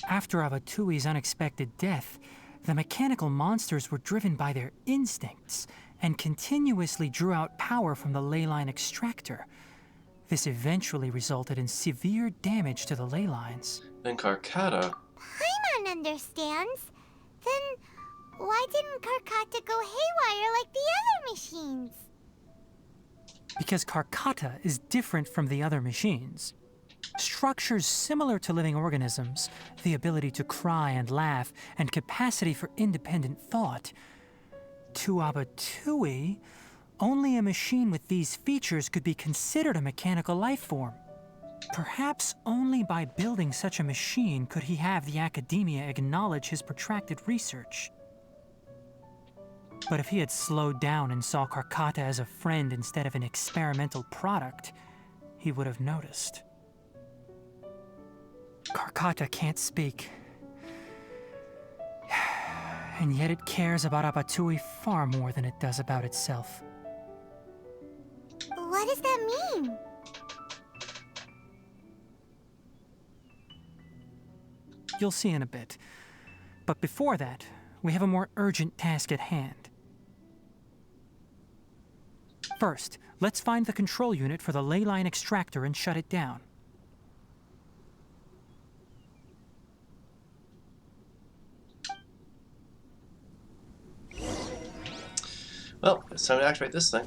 Speaker 4: After Abatui's unexpected death, the mechanical monsters were driven by their instincts and continuously drew out power from the ley line extractor. This eventually resulted in severe damage to the ley lines.
Speaker 1: Then Karkata...
Speaker 3: Paimon understands. Then why didn't Karkata go haywire like the other machines?
Speaker 4: Because Karkata is different from the other machines. Structures similar to living organisms, the ability to cry and laugh, and capacity for independent thought. To Abatui, only a machine with these features could be considered a mechanical life form. Perhaps only by building such a machine could he have the Academia acknowledge his protracted research. But if he had slowed down and saw Karkata as a friend instead of an experimental product, he would have noticed. Karkata can't speak. And yet it cares about Abatui far more than it does about itself.
Speaker 3: What does that mean?
Speaker 4: You'll see in a bit. But before that, we have a more urgent task at hand. First, let's find the control unit for the ley line extractor and shut it down.
Speaker 1: Well, it's time to activate this thing.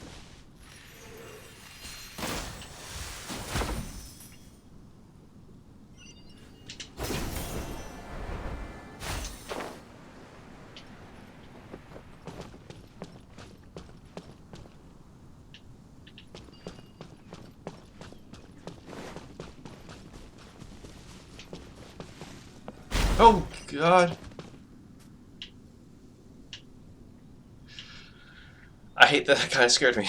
Speaker 1: Oh, God. I hate that. That kind of scared me.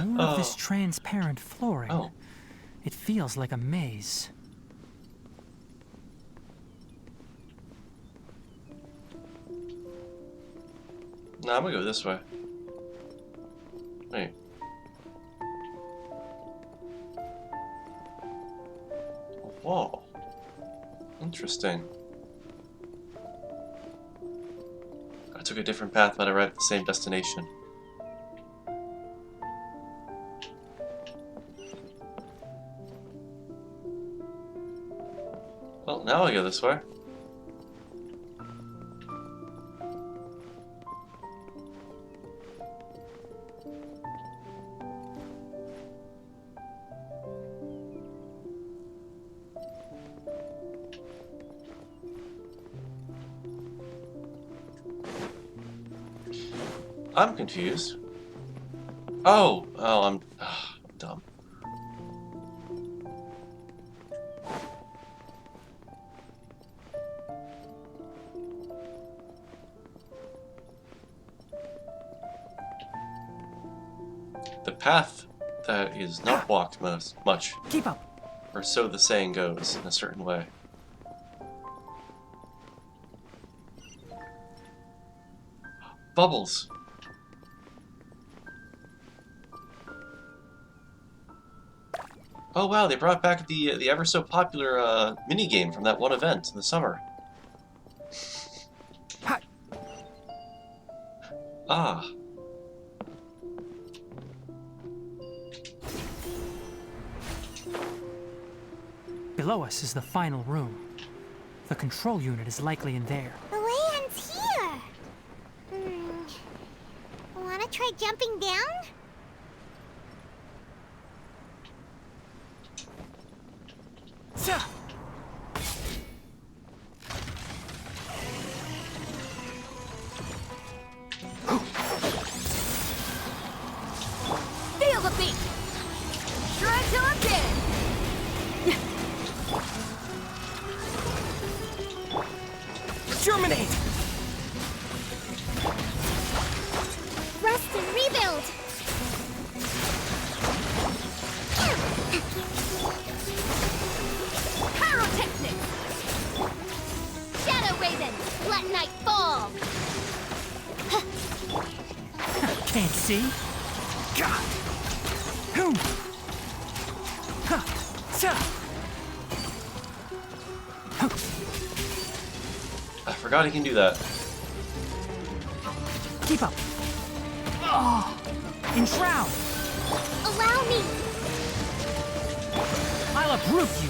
Speaker 4: More of this transparent flooring.
Speaker 1: Oh.
Speaker 4: It feels like a maze.
Speaker 1: No, I'm gonna go this way. Wait. A wall. Interesting. I took a different path, but I arrived at the same destination. Well, now I go this way. I'm confused. Oh, I'm dumb. The path that is not walked much.
Speaker 4: Keep up.
Speaker 1: Or so the saying goes, in a certain way. Bubbles. Oh wow, they brought back the ever so popular mini game from that one event in the summer. Ah.
Speaker 4: Below us is the final room. The control unit is likely in there.
Speaker 3: The way ends here. Wanna try jumping down?
Speaker 2: Feel the beat! Try till I'm dead!
Speaker 12: Germinate!
Speaker 3: Rest and rebuild!
Speaker 2: Pyrotechnic!
Speaker 3: Shadow Raven! Let night fall!
Speaker 4: Can't see? God! Who?
Speaker 1: I forgot he can do that.
Speaker 4: Keep up. Oh, enshroud!
Speaker 3: Allow me!
Speaker 4: I'll uproot you.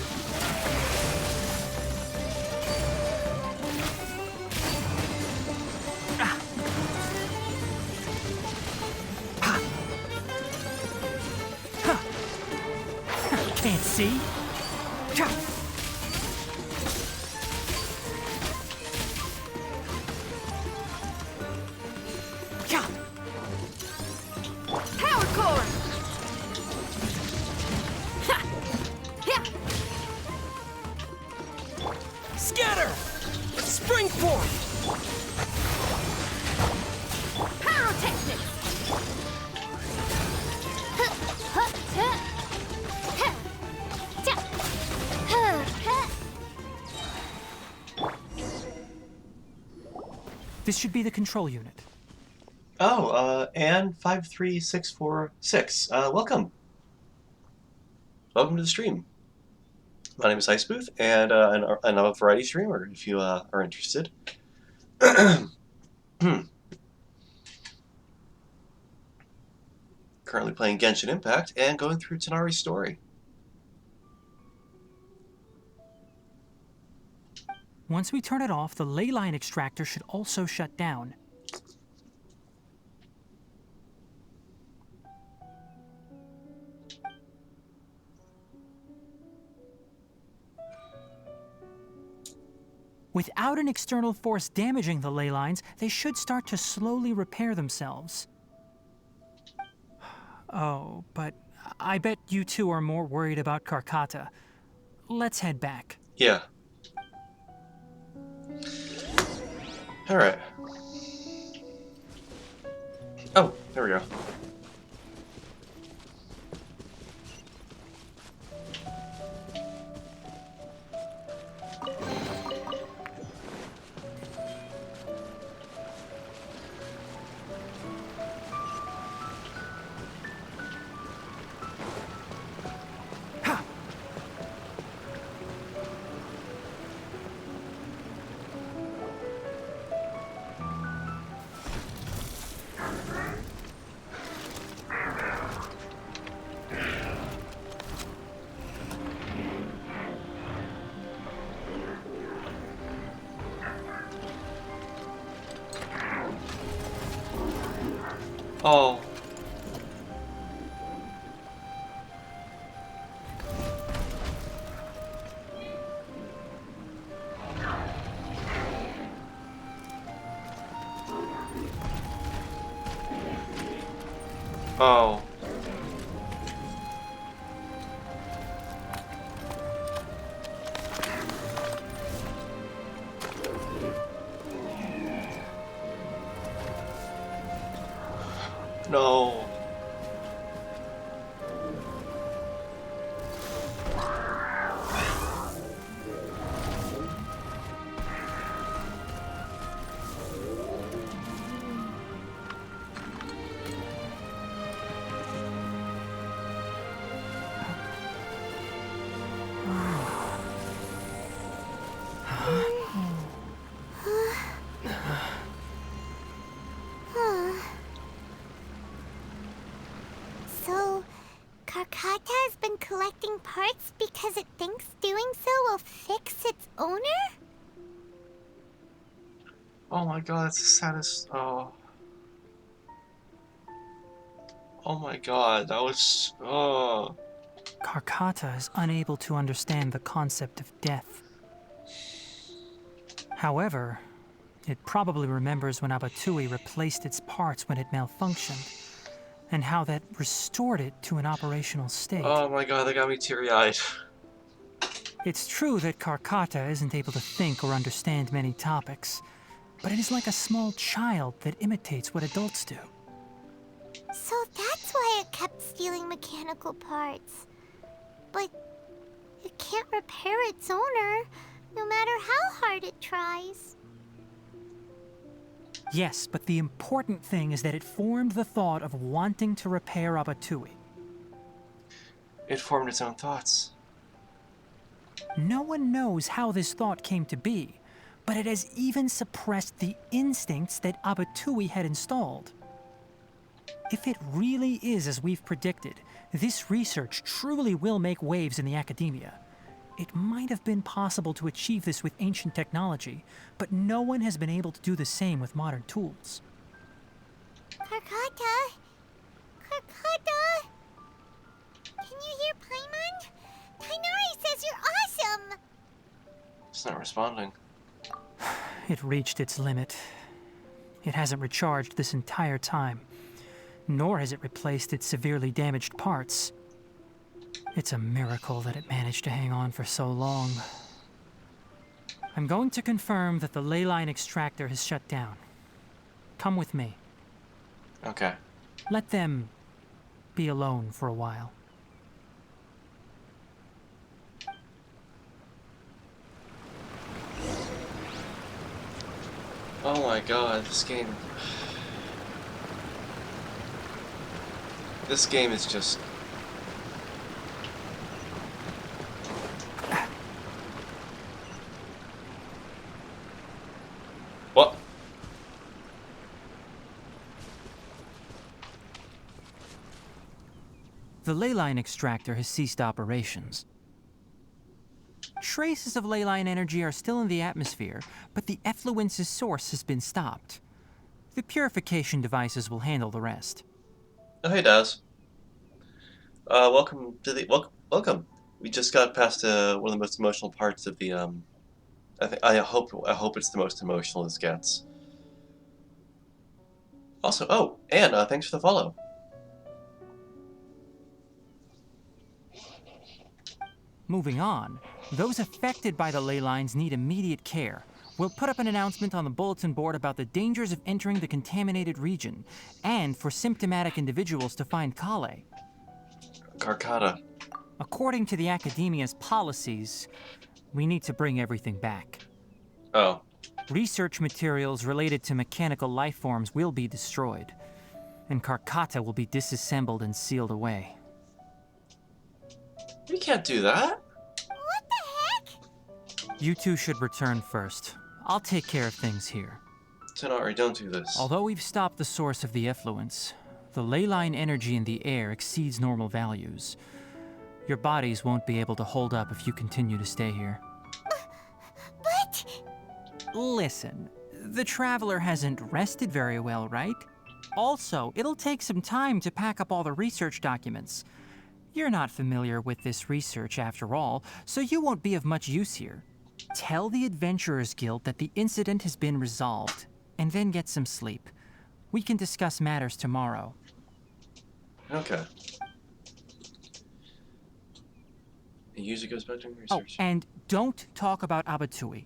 Speaker 4: Can't see?
Speaker 2: Power core!
Speaker 12: Scatter! Spring form!
Speaker 2: Pyrotechnic!
Speaker 4: This should be the control unit.
Speaker 1: Oh, and 53646. Welcome. Welcome to the stream. My name is Icebooth, and I'm a variety streamer if you are interested. Currently playing Genshin Impact and going through Tanari's story.
Speaker 4: Once we turn it off, the ley line extractor should also shut down. Without an external force damaging the ley lines, they should start to slowly repair themselves. Oh, but I bet you two are more worried about Karkata. Let's head back.
Speaker 1: Yeah. Alright. Oh, there we go. Oh. Oh. No.
Speaker 3: So, Karkata has been collecting parts because it thinks doing so will fix its owner?
Speaker 1: Oh my god, that's the saddest. Oh. Oh my god, that was. Oh.
Speaker 4: Karkata is unable to understand the concept of death. However, it probably remembers when Abatui replaced its parts when it malfunctioned, and how that restored it to an operational state.
Speaker 1: Oh my god, that got me teary-eyed.
Speaker 4: It's true that Karkata isn't able to think or understand many topics, but it is like a small child that imitates what adults do.
Speaker 3: So that's why it kept stealing mechanical parts. But it can't repair its owner, no matter how hard it tries.
Speaker 4: Yes, but the important thing is that it formed the thought of wanting to repair Abatui.
Speaker 1: It formed its own thoughts.
Speaker 4: No one knows how this thought came to be, but it has even suppressed the instincts that Abatui had installed. If it really is as we've predicted, this research truly will make waves in the academia. It might have been possible to achieve this with ancient technology, but no one has been able to do the same with modern tools.
Speaker 3: Karkata? Karkata? Can you hear Paimon? Tainari says you're awesome!
Speaker 1: It's not responding.
Speaker 4: It reached its limit. It hasn't recharged this entire time, nor has it replaced its severely damaged parts. It's a miracle that it managed to hang on for so long. I'm going to confirm that the ley line extractor has shut down. Come with me.
Speaker 1: Okay.
Speaker 4: Let them be alone for a while.
Speaker 1: Oh my god, this game... This game is just... What?
Speaker 4: The ley line extractor has ceased operations. Traces of ley line energy are still in the atmosphere, but the effluence's source has been stopped. The purification devices will handle the rest.
Speaker 1: Oh, hey, Daz. Welcome to the... Welcome. We just got past one of the most emotional parts of the, I hope it's the most emotional this gets. Also, oh, and thanks for the follow.
Speaker 4: Moving on, those affected by the ley lines need immediate care. We'll put up an announcement on the bulletin board about the dangers of entering the contaminated region, and for symptomatic individuals to find Kale.
Speaker 1: Karkata.
Speaker 4: According to the Academia's policies, we need to bring everything back.
Speaker 1: Oh.
Speaker 4: Research materials related to mechanical life forms will be destroyed, and Karkata will be disassembled and sealed away.
Speaker 1: We can't do that.
Speaker 3: What the heck?
Speaker 4: You two should return first. I'll take care of things here.
Speaker 1: Tenari, don't do this.
Speaker 4: Although we've stopped the source of the effluence, the ley line energy in the air exceeds normal values. Your bodies won't be able to hold up if you continue to stay here.
Speaker 3: But...
Speaker 4: Listen, the Traveler hasn't rested very well, right? Also, it'll take some time to pack up all the research documents. You're not familiar with this research after all, so you won't be of much use here. Tell the Adventurers Guild that the incident has been resolved, and then get some sleep. We can discuss matters tomorrow.
Speaker 1: Okay. The user goes back doing
Speaker 4: Oh,
Speaker 1: research.
Speaker 4: and don't talk about Abatui.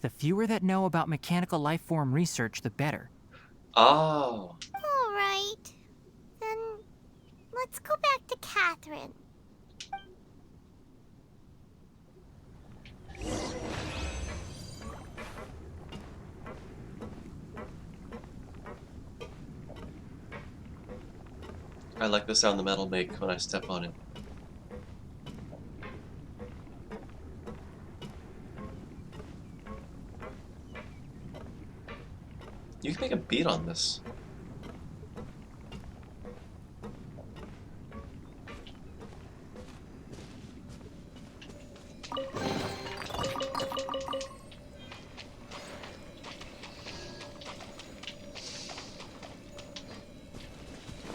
Speaker 4: The fewer that know about mechanical life form research, the better.
Speaker 1: Oh.
Speaker 3: Alright. Then let's go back to Catherine.
Speaker 1: I like the sound the metal make when I step on it. You can make a beat on this.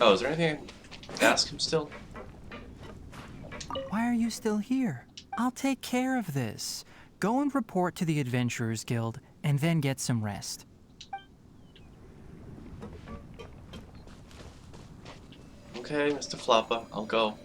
Speaker 1: Oh, is there anything to ask him still?
Speaker 4: Why are you still here? I'll take care of this. Go and report to the Adventurers Guild, and then get some rest.
Speaker 1: Okay, Mr. Floppa, I'll go.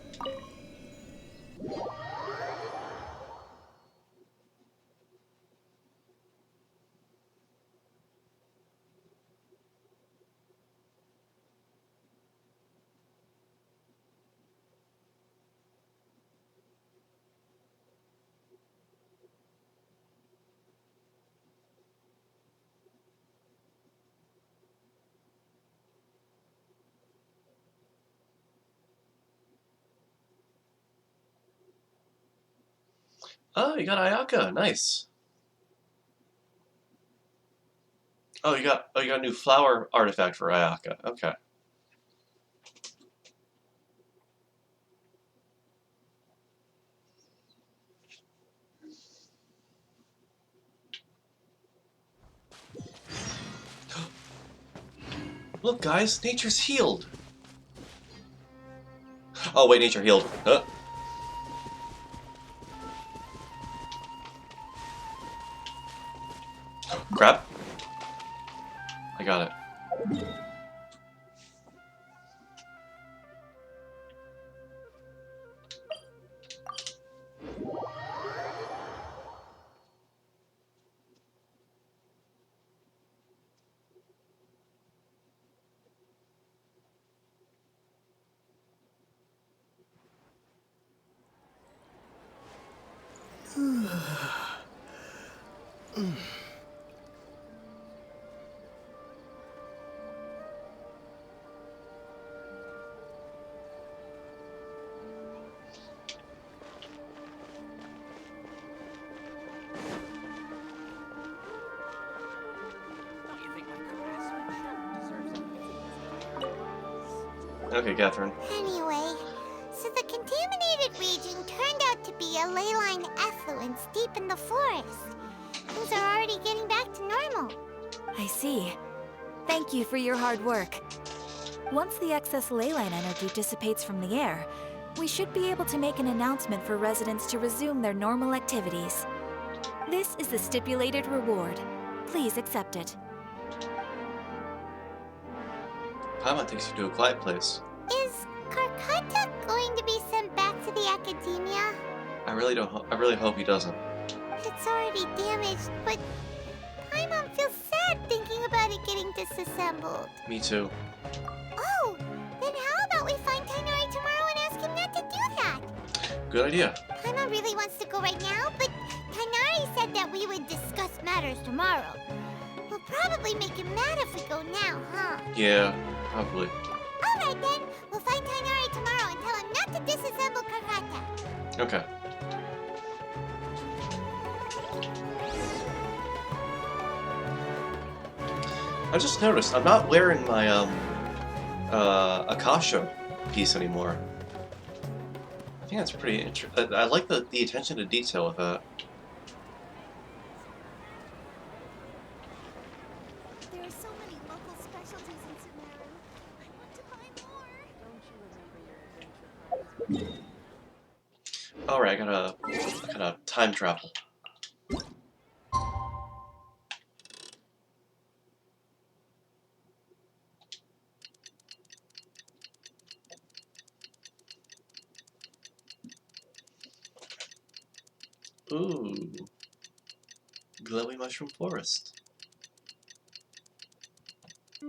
Speaker 1: Oh, you got Ayaka, nice. Oh, you got a new flower artifact for Ayaka. Okay. Look, guys, nature's healed. Oh wait, nature healed. Huh? Crap. I got it. Okay, Catherine.
Speaker 3: Anyway, so the contaminated region turned out to be a ley line effluence deep in the forest. Things are already getting back to normal.
Speaker 2: I see. Thank you for your hard work. Once the excess ley line energy dissipates from the air, we should be able to make an announcement for residents to resume their normal activities. This is the stipulated reward. Please accept it.
Speaker 1: Paimon takes you to a quiet place.
Speaker 3: Is Karkata going to be sent back to the academia?
Speaker 1: I really hope he doesn't.
Speaker 3: It's already damaged, but Paimon feels sad thinking about it getting disassembled.
Speaker 1: Me too.
Speaker 3: Oh, then how about we find Tainari tomorrow and ask him not to do that?
Speaker 1: Good idea.
Speaker 3: Paimon really wants to go right now, but Tainari said that we would discuss matters tomorrow. We'll probably make him mad if we go now, huh?
Speaker 1: Yeah, probably.
Speaker 3: Alright then, we'll find Tainari tomorrow and tell him not to disassemble Karkata.
Speaker 1: Okay. I just noticed I'm not wearing my Akasha piece anymore. I think that's pretty interesting. I like the attention to detail with that.
Speaker 3: There are so many local specialties in Sumeru. I want to buy more.
Speaker 1: Alright, I gotta time travel. Ooh. Glowy mushroom forest.
Speaker 3: How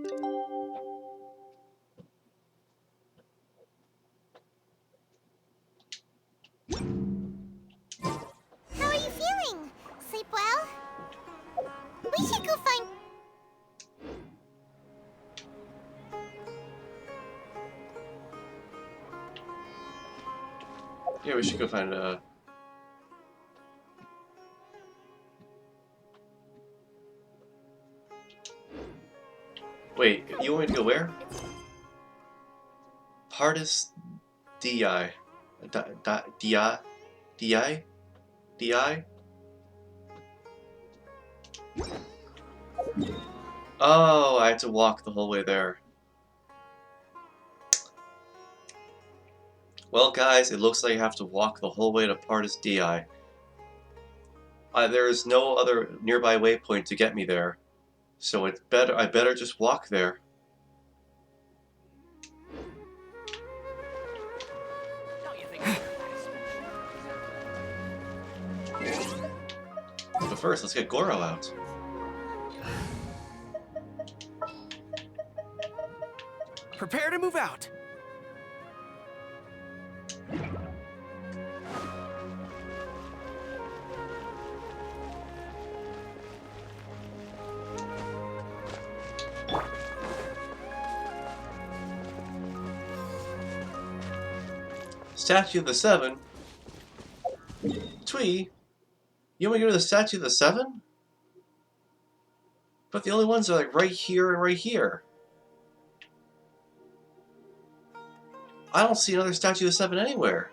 Speaker 3: are you feeling? Sleep well? We should go find...
Speaker 1: Yeah, we should go find Wait, you want me to go where? Pardis DI. DI? DI? DI? Oh, I had to walk the whole way there. Well, guys, it looks like I have to walk the whole way to Pardis DI. There is no other nearby waypoint to get me there, so I better just walk there. But first, let's get Goro out.
Speaker 12: Prepare to move out.
Speaker 1: Statue of the Seven? Twee? You want me to go to the Statue of the Seven? But the only ones are like right here and right here. I don't see another Statue of the Seven anywhere.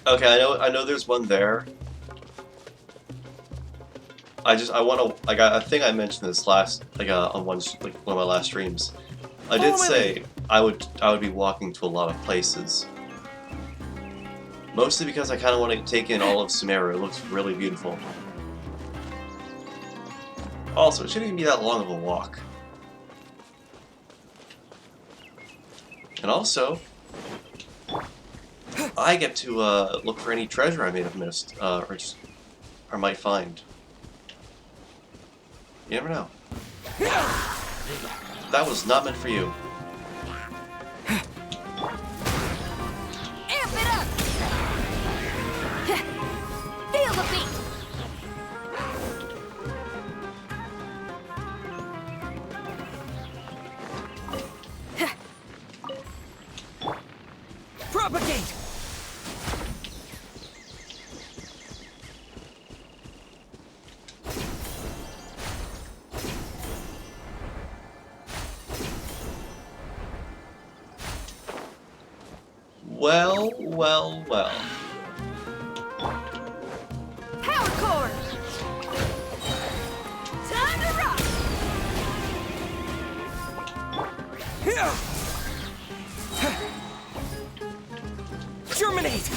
Speaker 1: Okay, I know there's one there. I want to, like, I think I mentioned this last, like, on one of my last streams. I did say I would be walking to a lot of places. Mostly because I kind of want to take in all of Sumeru. It looks really beautiful. Also, it shouldn't even be that long of a walk. And also, I get to look for any treasure I may have missed, or might find. You never know. That was not meant for you.
Speaker 2: Amp it up! Feel the beat!
Speaker 12: Propagate!
Speaker 1: Well, well, well.
Speaker 2: Power core! Time to rock!
Speaker 12: Germinate!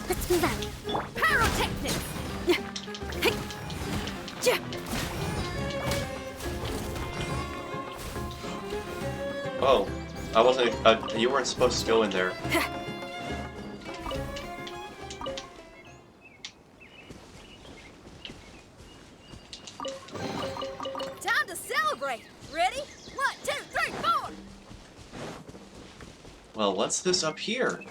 Speaker 3: Let's move out.
Speaker 2: Pyrotechnics!
Speaker 1: Oh, I wasn't. You weren't supposed to go in there.
Speaker 2: Time to celebrate! Ready? 1, 2, 3, 4!
Speaker 1: Well, what's this up here?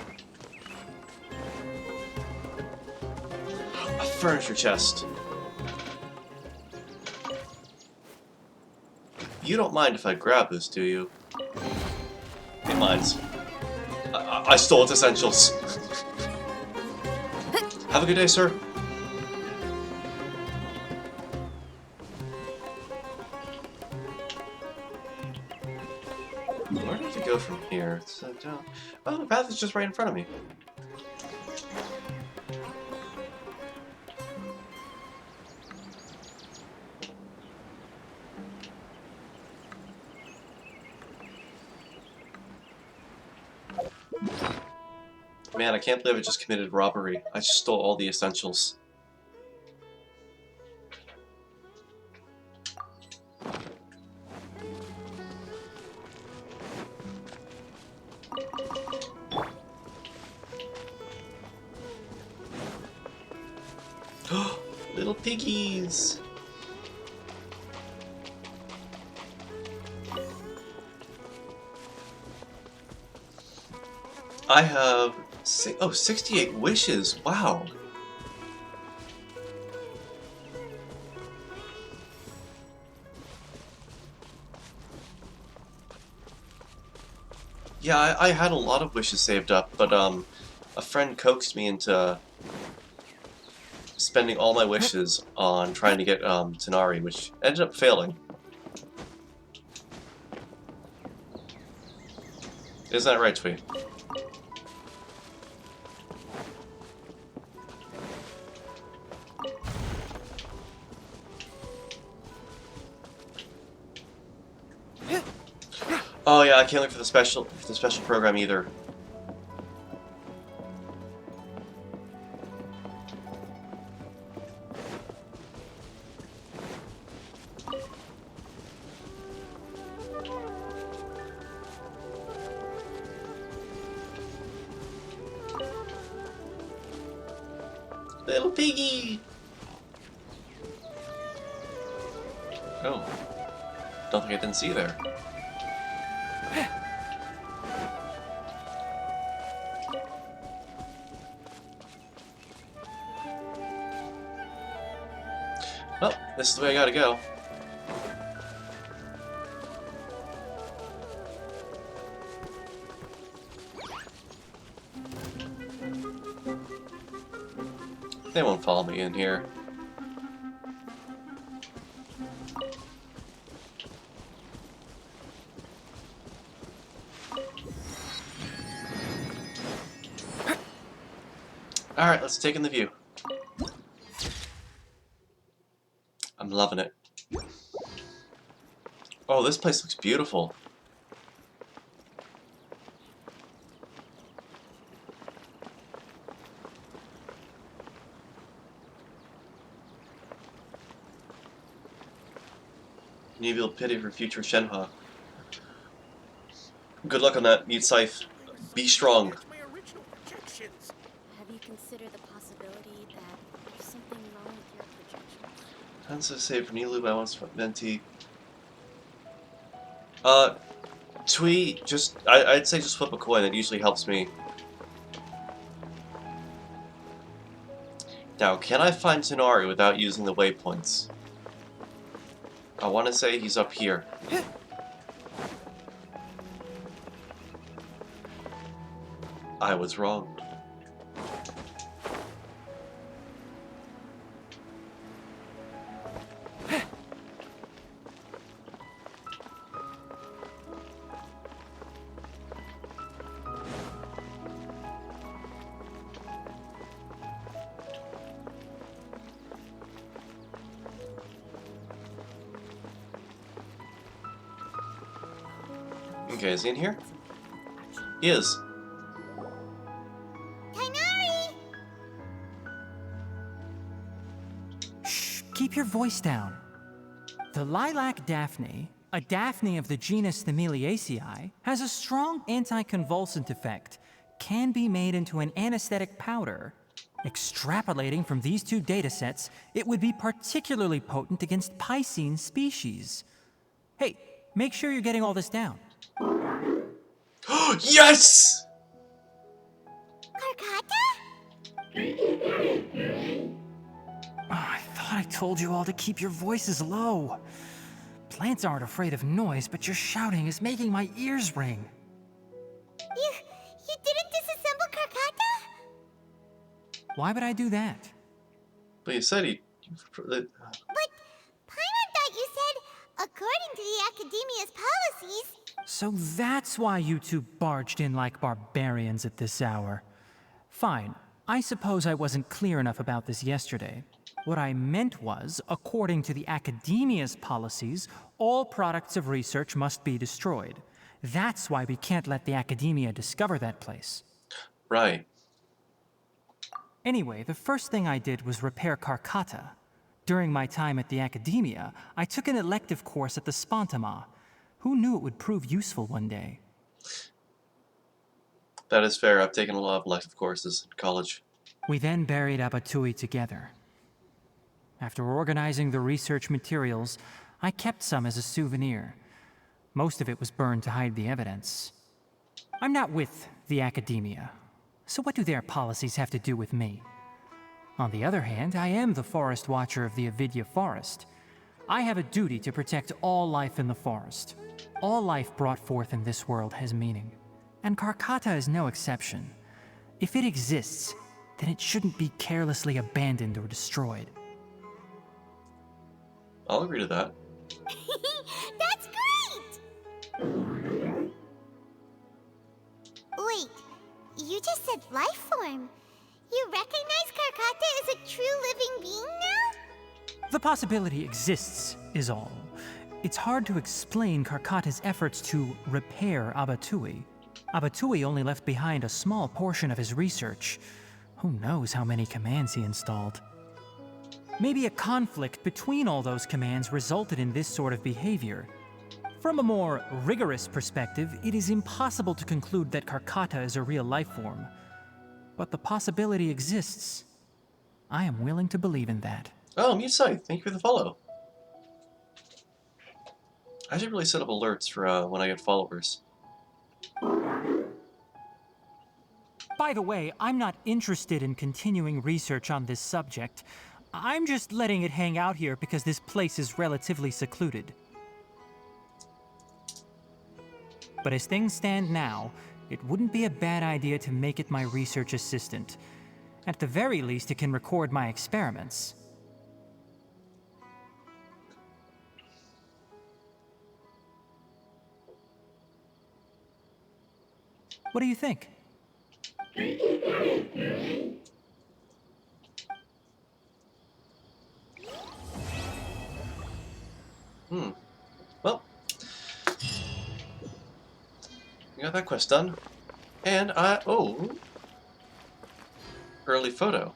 Speaker 1: A furniture chest. You don't mind if I grab this, do you? It minds. I stole its essentials. Have a good day, sir. Where did it go from here? Oh, the path is just right in front of me. Man, I can't believe I just committed robbery. I just stole all the essentials. Little piggies! I have 68 wishes. Wow. Yeah, I had a lot of wishes saved up, but a friend coaxed me into spending all my wishes on trying to get Tanari, which ended up failing. Isn't that right, Twee? Oh yeah, I can't look for the special program either. Little piggy! Oh. Don't think I didn't see you there. Well, this is the way I gotta go. They won't follow me in here. Alright, let's take in the view. I'm loving it. Oh, this place looks beautiful. Nevial pity for future Shenhua. Good luck on that, Meat Scythe. Be strong.
Speaker 3: Have you considered the possibility that there's something wrong with your projections?
Speaker 1: Tons to save for Nilu, I once mentee. Twee, I'd say just flip a coin, it usually helps me. Now, can I find Tanari without using the waypoints? I want to say he's up here. I was wrong. Okay, is he in here? He is.
Speaker 4: Shh, keep your voice down. The lilac daphne, a daphne of the genus Thameliaceae, has a strong anticonvulsant effect, can be made into an anesthetic powder. Extrapolating from these two datasets, it would be particularly potent against Piscine species. Hey, make sure you're getting all this down.
Speaker 1: Yes!
Speaker 4: Oh, I thought I told you all to keep your voices low. Plants aren't afraid of noise, but your shouting is making my ears ring.
Speaker 3: You didn't disassemble Karkata?
Speaker 4: Why would I do that?
Speaker 1: But you said he...
Speaker 3: But Paimon thought you said, according to the Academia's policies...
Speaker 4: So that's why you two barged in like barbarians at this hour. Fine. I suppose I wasn't clear enough about this yesterday. What I meant was, according to the Academia's policies, all products of research must be destroyed. That's why we can't let the Academia discover that place.
Speaker 1: Right.
Speaker 4: Anyway, the first thing I did was repair Karkata. During my time at the academia, I took an elective course at the Spontama. Who knew it would prove useful one day?
Speaker 1: That is fair. I've taken a lot of elective courses in college.
Speaker 4: We then buried Abatui together. After organizing the research materials, I kept some as a souvenir. Most of it was burned to hide the evidence. I'm not with the academia, so what do their policies have to do with me? On the other hand, I am the forest watcher of the Avidya forest. I have a duty to protect all life in the forest. All life brought forth in this world has meaning, and Karkata is no exception. If it exists, then it shouldn't be carelessly abandoned or destroyed.
Speaker 1: I'll agree to that.
Speaker 3: That's great! Wait, you just said life form. You recognize Karkata as a true living being now?
Speaker 4: The possibility exists, is all. It's hard to explain Karkata's efforts to repair Abatui. Abatui only left behind a small portion of his research. Who knows how many commands he installed? Maybe a conflict between all those commands resulted in this sort of behavior. From a more rigorous perspective, it is impossible to conclude that Karkata is a real life form. But the possibility exists. I am willing to believe in that.
Speaker 1: Oh, Mutsai, thank you for the follow. I should really set up alerts for when I get followers.
Speaker 4: By the way, I'm not interested in continuing research on this subject. I'm just letting it hang out here because this place is relatively secluded. But as things stand now, it wouldn't be a bad idea to make it my research assistant. At the very least, it can record my experiments. What do you think?
Speaker 1: Well, we got that quest done. And early photo.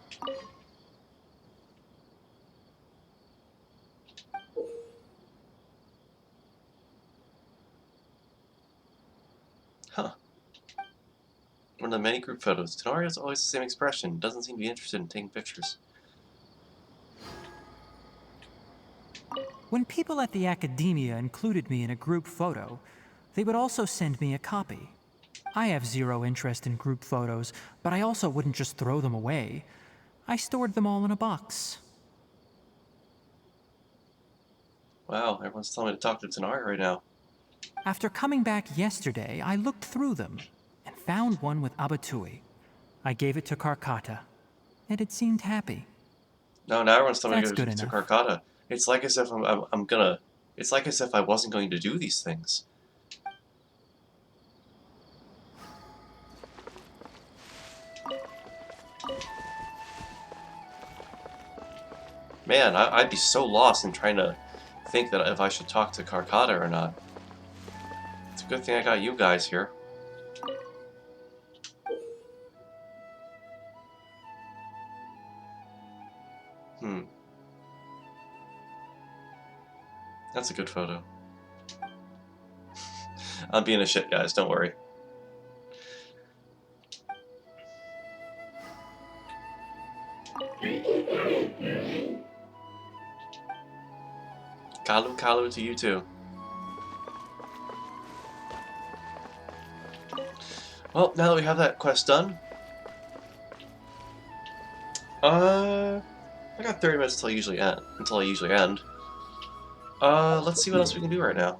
Speaker 1: Huh. One of the many group photos. Tenari has always the same expression. Doesn't seem to be interested in taking pictures.
Speaker 4: When people at the academia included me in a group photo, they would also send me a copy. I have zero interest in group photos, but I also wouldn't just throw them away. I stored them all in a box.
Speaker 1: Wow, everyone's telling me to talk to Tenari right now.
Speaker 4: After coming back yesterday, I looked through them and found one with Abatui. I gave it to Karkata, and it seemed happy.
Speaker 1: No, now everyone's telling me to
Speaker 4: That's
Speaker 1: go
Speaker 4: good
Speaker 1: to
Speaker 4: enough.
Speaker 1: Karkata. It's like as if it's like as if I wasn't going to do these things. Man, I'd be so lost in trying to think that if I should talk to Karkata or not. It's a good thing I got you guys here. That's a good photo. I'm being a shit, guys, don't worry. Kalu Kalu to you too. Well, now that we have that quest done, I got 30 minutes until I usually end. Let's see what else we can do right now.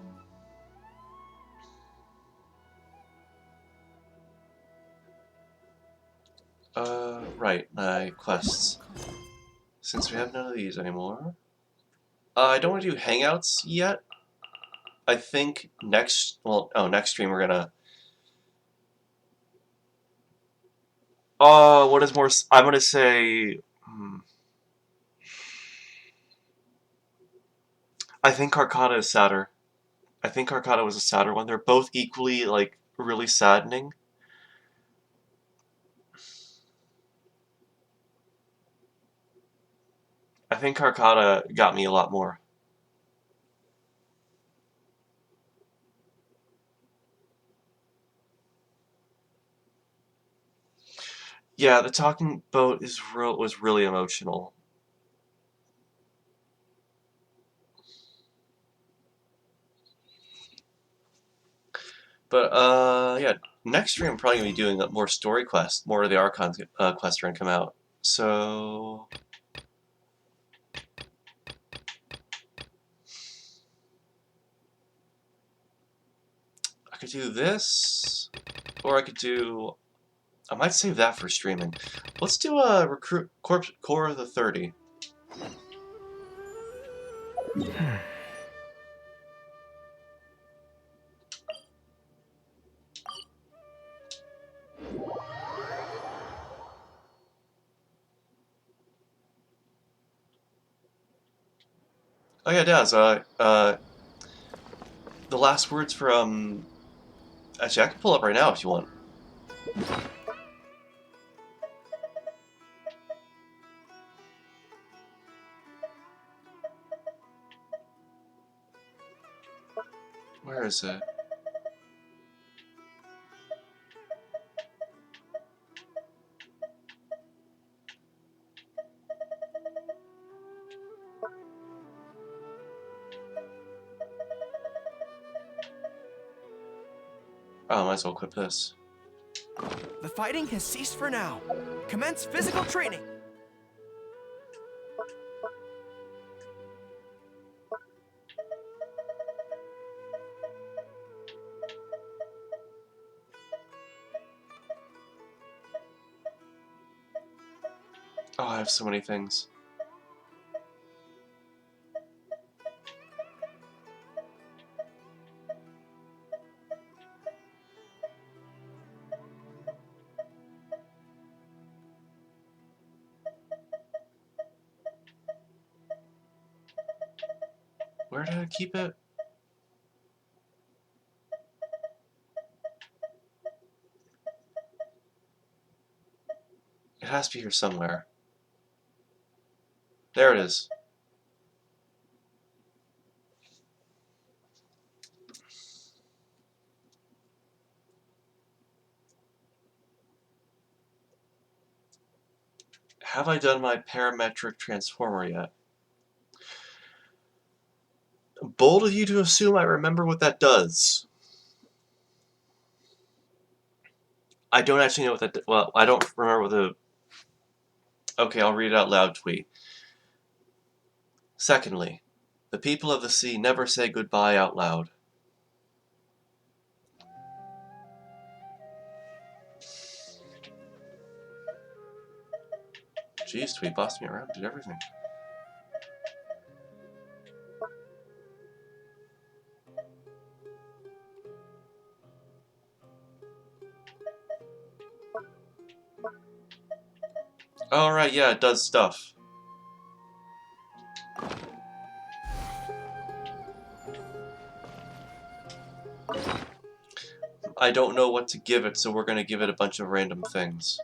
Speaker 1: Right, my quests. Since we have none of these anymore. I don't want to do hangouts yet. I think next stream we're gonna... what is more... I'm gonna say... I think Karkata is sadder. I think Karkata was a sadder one. They're both equally, like, really saddening. think Carcata got me a lot more. Yeah, the talking boat was really emotional. But yeah, next stream I'm probably gonna be doing more story quests. More of the Archon quests are gonna come out. So I could do this, or I could do. I might save that for streaming. Let's do a recruit core of the 30. Oh yeah, Daz. The last words for Actually, I can pull up right now if you want. Where is it? Oh, I might as well equip this.
Speaker 13: The fighting has ceased for now. Commence physical training.
Speaker 1: Oh, I have so many things. Where did I keep it? It has to be here somewhere. There it is. Have I done my parametric transformer yet? Bold of you to assume I remember what that does. I don't actually know what that... Well, I don't remember what the... Okay, I'll read it out loud tweet. Secondly, the people of the sea never say goodbye out loud. Jeez, tweet bossed me around, did everything. Alright, yeah, it does stuff. I don't know what to give it, so we're gonna give it a bunch of random things.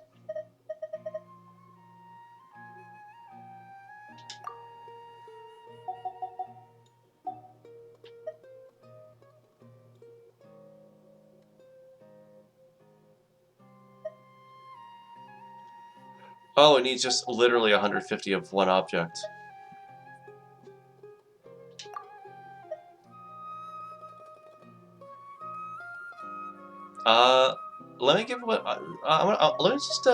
Speaker 1: Oh, it needs just literally 150 of one object. Let me give what let me just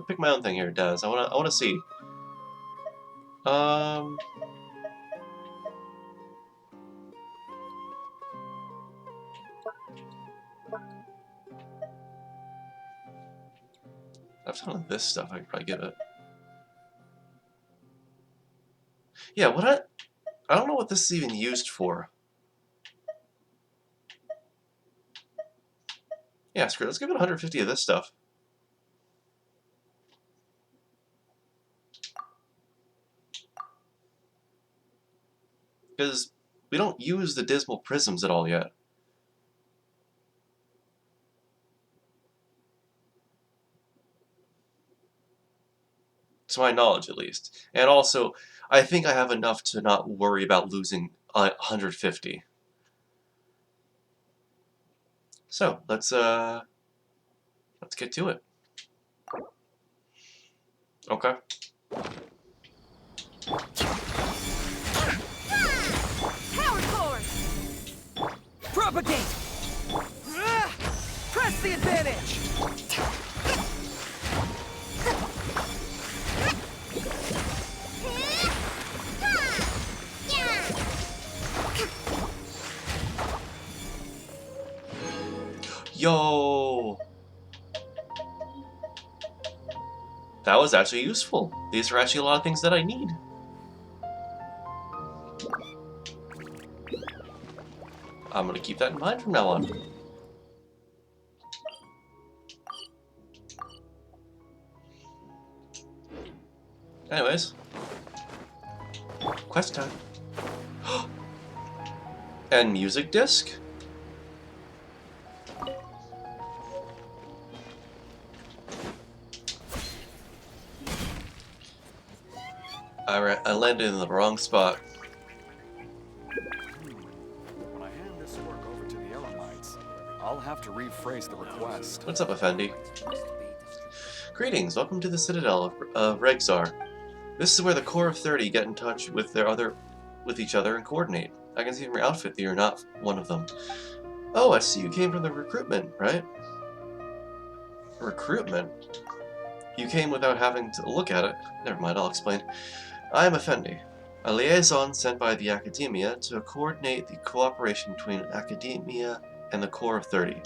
Speaker 1: pick my own thing here, Des. I wanna see. Um, I've done this stuff. I could probably give it. Yeah, I don't know what this is even used for. Yeah, screw it. Let's give it 150 of this stuff. Because we don't use the dismal prisms at all yet. to my knowledge at least. And also, I think I have enough to not worry about losing 150. So let's get to it. Okay.
Speaker 13: Power core! Propagate! Press the advantage!
Speaker 1: Yo! That was actually useful. These are actually a lot of things that I need. I'm gonna keep that in mind from now on. Anyways. Quest time. And music disc? I landed in the wrong spot.
Speaker 9: When I hand this work over to the Elamites, I'll have to rephrase the request.
Speaker 1: What's up, Effendi? Greetings, welcome to the Citadel of Regzar. This is where the Core of 30 get in touch with each other and coordinate. I can see from your outfit that you're not one of them. Oh, I see you came from the recruitment, right? Recruitment? You came without having to look at it. Never mind, I'll explain. I am Effendi, a liaison sent by the Academia to coordinate the cooperation between Academia and the Core of 30.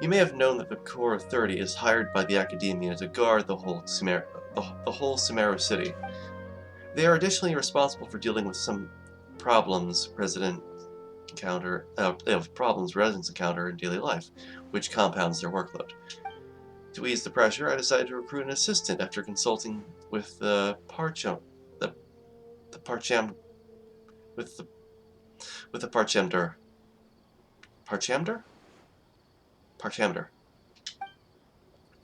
Speaker 1: You may have known that the Core of 30 is hired by the Academia to guard the whole Sumeru city. They are additionally responsible for dealing with some problems residents encounter in daily life, which compounds their workload. To ease the pressure, I decided to recruit an assistant after consulting with the Parchamder. Parchamder.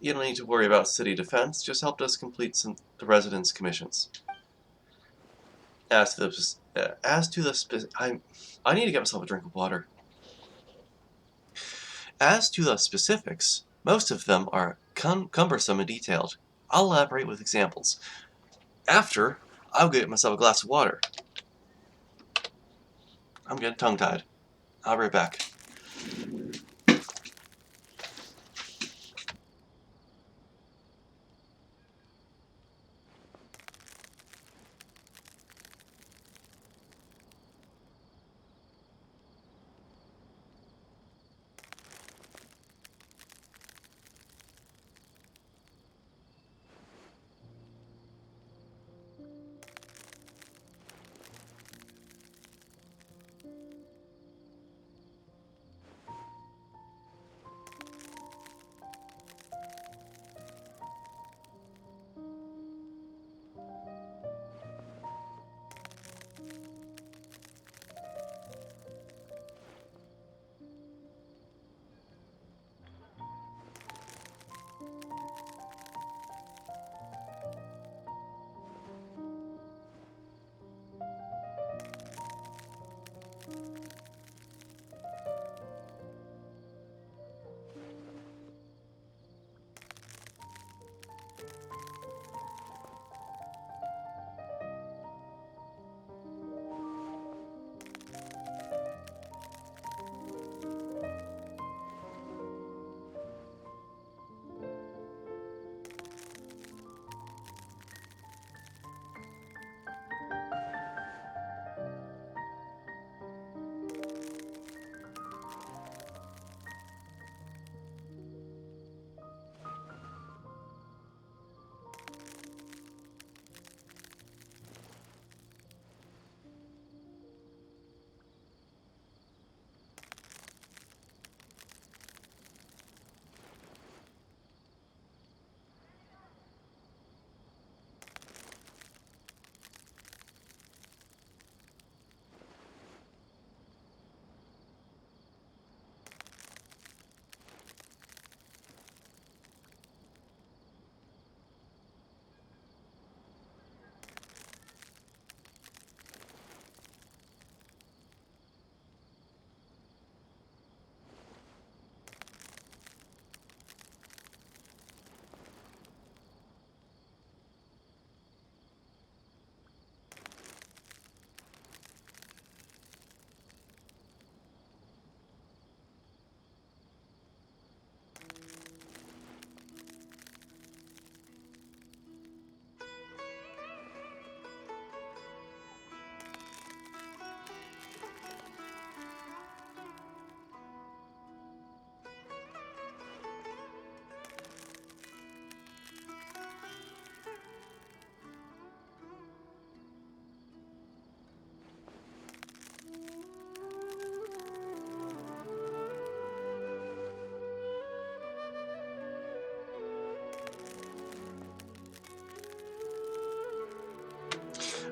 Speaker 1: You don't need to worry about city defense, just helped us complete the residents' commissions. I need to get myself a drink of water. As to the specifics, most of them are cumbersome and detailed. I'll elaborate with examples. After, I'll get myself a glass of water. I'm getting tongue-tied. I'll be right back.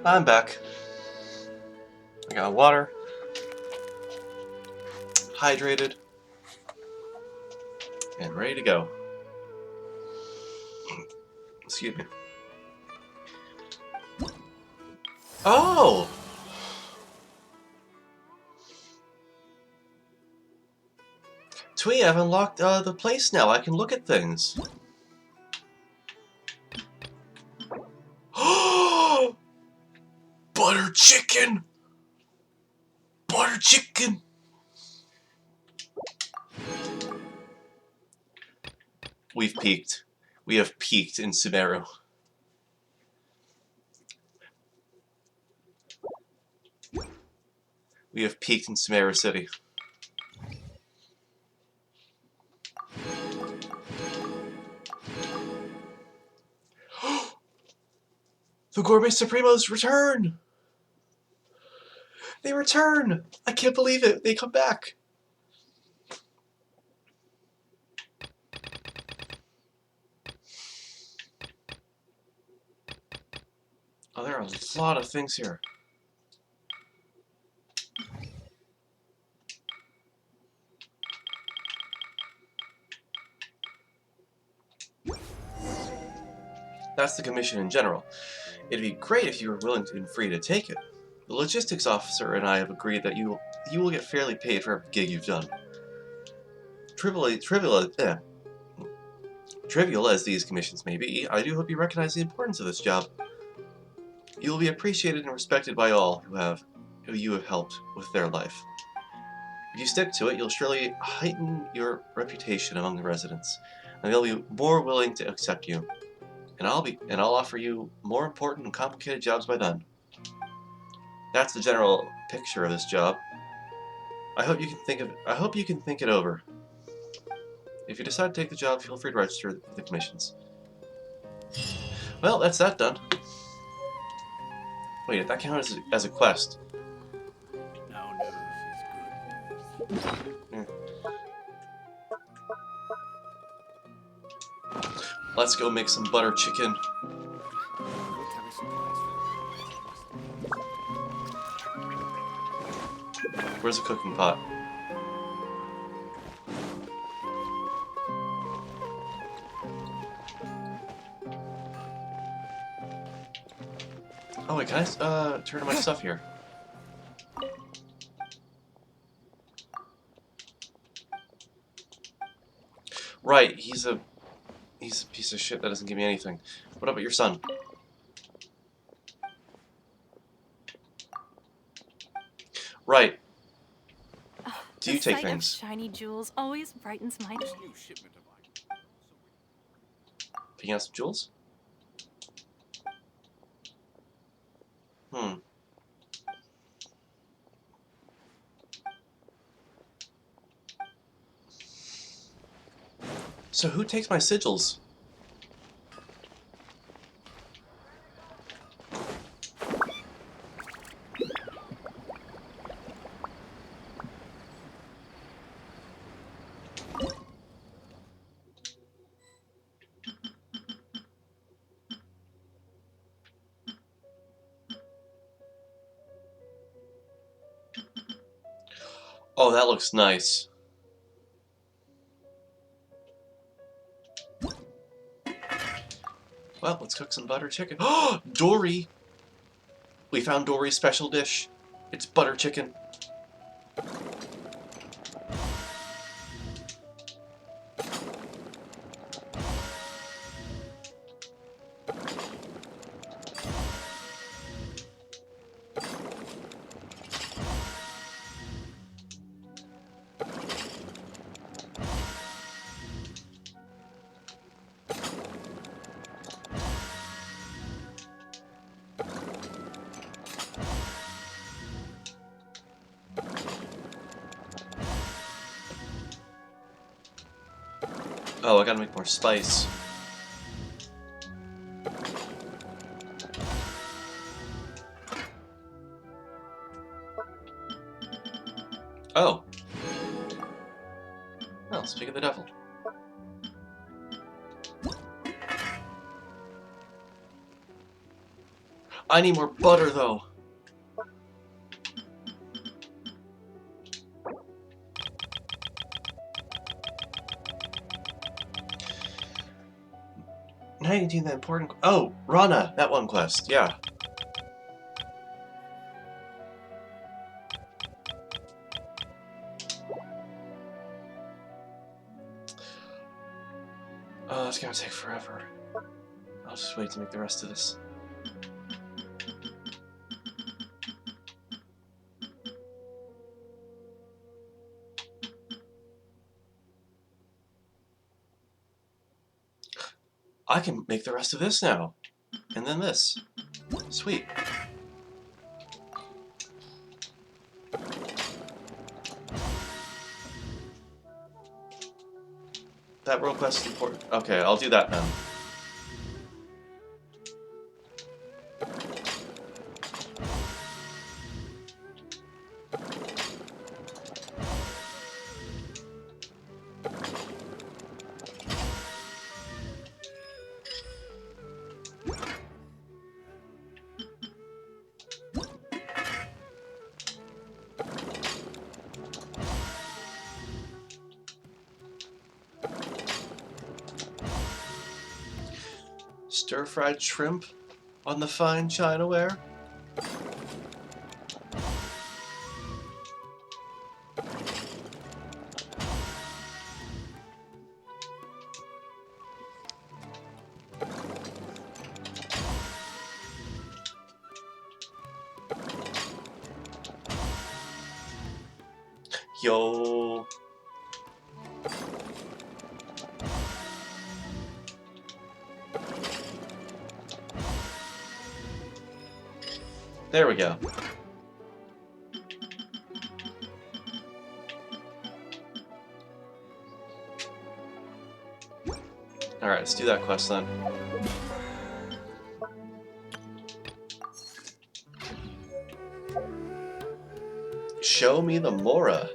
Speaker 1: I'm back. I got water. Hydrated. And ready to go. Excuse me. Oh! Twee, I've unlocked the place now. I can look at things. Butter chicken! Butter chicken! We've peaked. We have peaked in Sumeru. We have peaked in Sumeru City. The Gourmet Supremos return! They return! I can't believe it. They come back. Oh, there are a lot of things here. That's the commission in general. It'd be great if you were willing and free to take it. The logistics officer and I have agreed that you will get fairly paid for every gig you've done. Trivial as these commissions may be, I do hope you recognize the importance of this job. You will be appreciated and respected by all who you have helped with their life. If you stick to it, you'll surely heighten your reputation among the residents, and they'll be more willing to accept you. And I'll offer you more important and complicated jobs by then. That's the general picture of this job. I hope you can think it over. If you decide to take the job, feel free to register for the commissions. Well, that's that done. Wait, did that count as a quest?
Speaker 14: Now news is good news.
Speaker 1: Let's go make some butter chicken. Where's the cooking pot? Oh wait, can I turn on my stuff here? Right, he's a piece of shit that doesn't give me anything. What about your son? Right. Do you take things?
Speaker 15: The sight of shiny jewels always brightens my day.
Speaker 1: Picking out some jewels? So who takes my sigils? Oh, that looks nice. Well, let's cook some butter chicken. Oh, Dory! We found Dory's special dish. It's butter chicken. Oh, I gotta make more spice. Oh. Well, speak of the devil. I need more butter, though. Now you can do that important... Oh, Rana, that one quest, yeah. Oh, it's gonna take forever. I'll just wait to make the rest of this. I can make the rest of this now. And then this. Sweet. That world quest is important. Okay, I'll do that now. Stir-fried shrimp on the fine chinaware. Yo. There we go. Alright, let's do that quest then. Show me the Mora.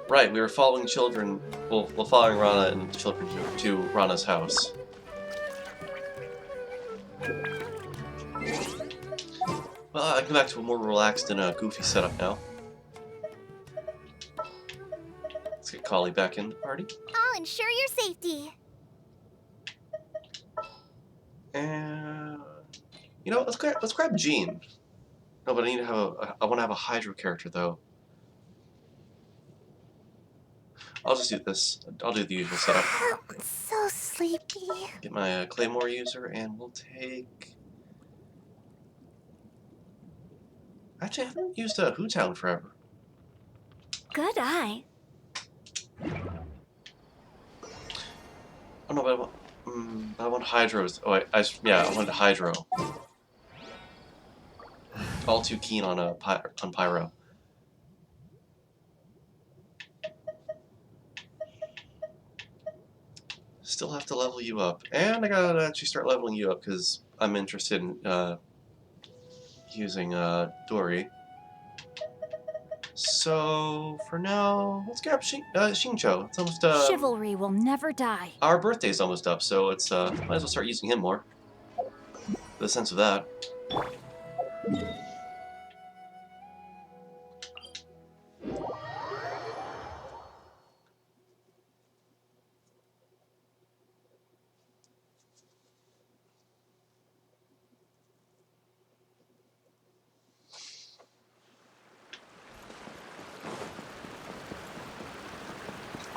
Speaker 1: Right, we were following children, well, following Rana and the children to Rana's house. Well, I can go back to a more relaxed and goofy setup now. Let's get Collie back in the party.
Speaker 3: I'll ensure your safety.
Speaker 1: And you know, let's grab Jean. No, but I need to have I want to have a Hydro character though. I'll just do this. I'll do the usual setup.
Speaker 3: I'm so sleepy.
Speaker 1: Get my Claymore user, and we'll take. Actually, I haven't used a Hootown forever.
Speaker 2: Good eye.
Speaker 1: Oh no, but I want Hydros. Oh, I wanted Hydro. All too keen on on Pyro. Still have to level you up, and I gotta actually start leveling you up because I'm interested in using Dory. So for now, let's grab Xingqiu. It's almost
Speaker 2: Chivalry will never die.
Speaker 1: our birthday's almost up, so it's might as well start using him more. The sense of that.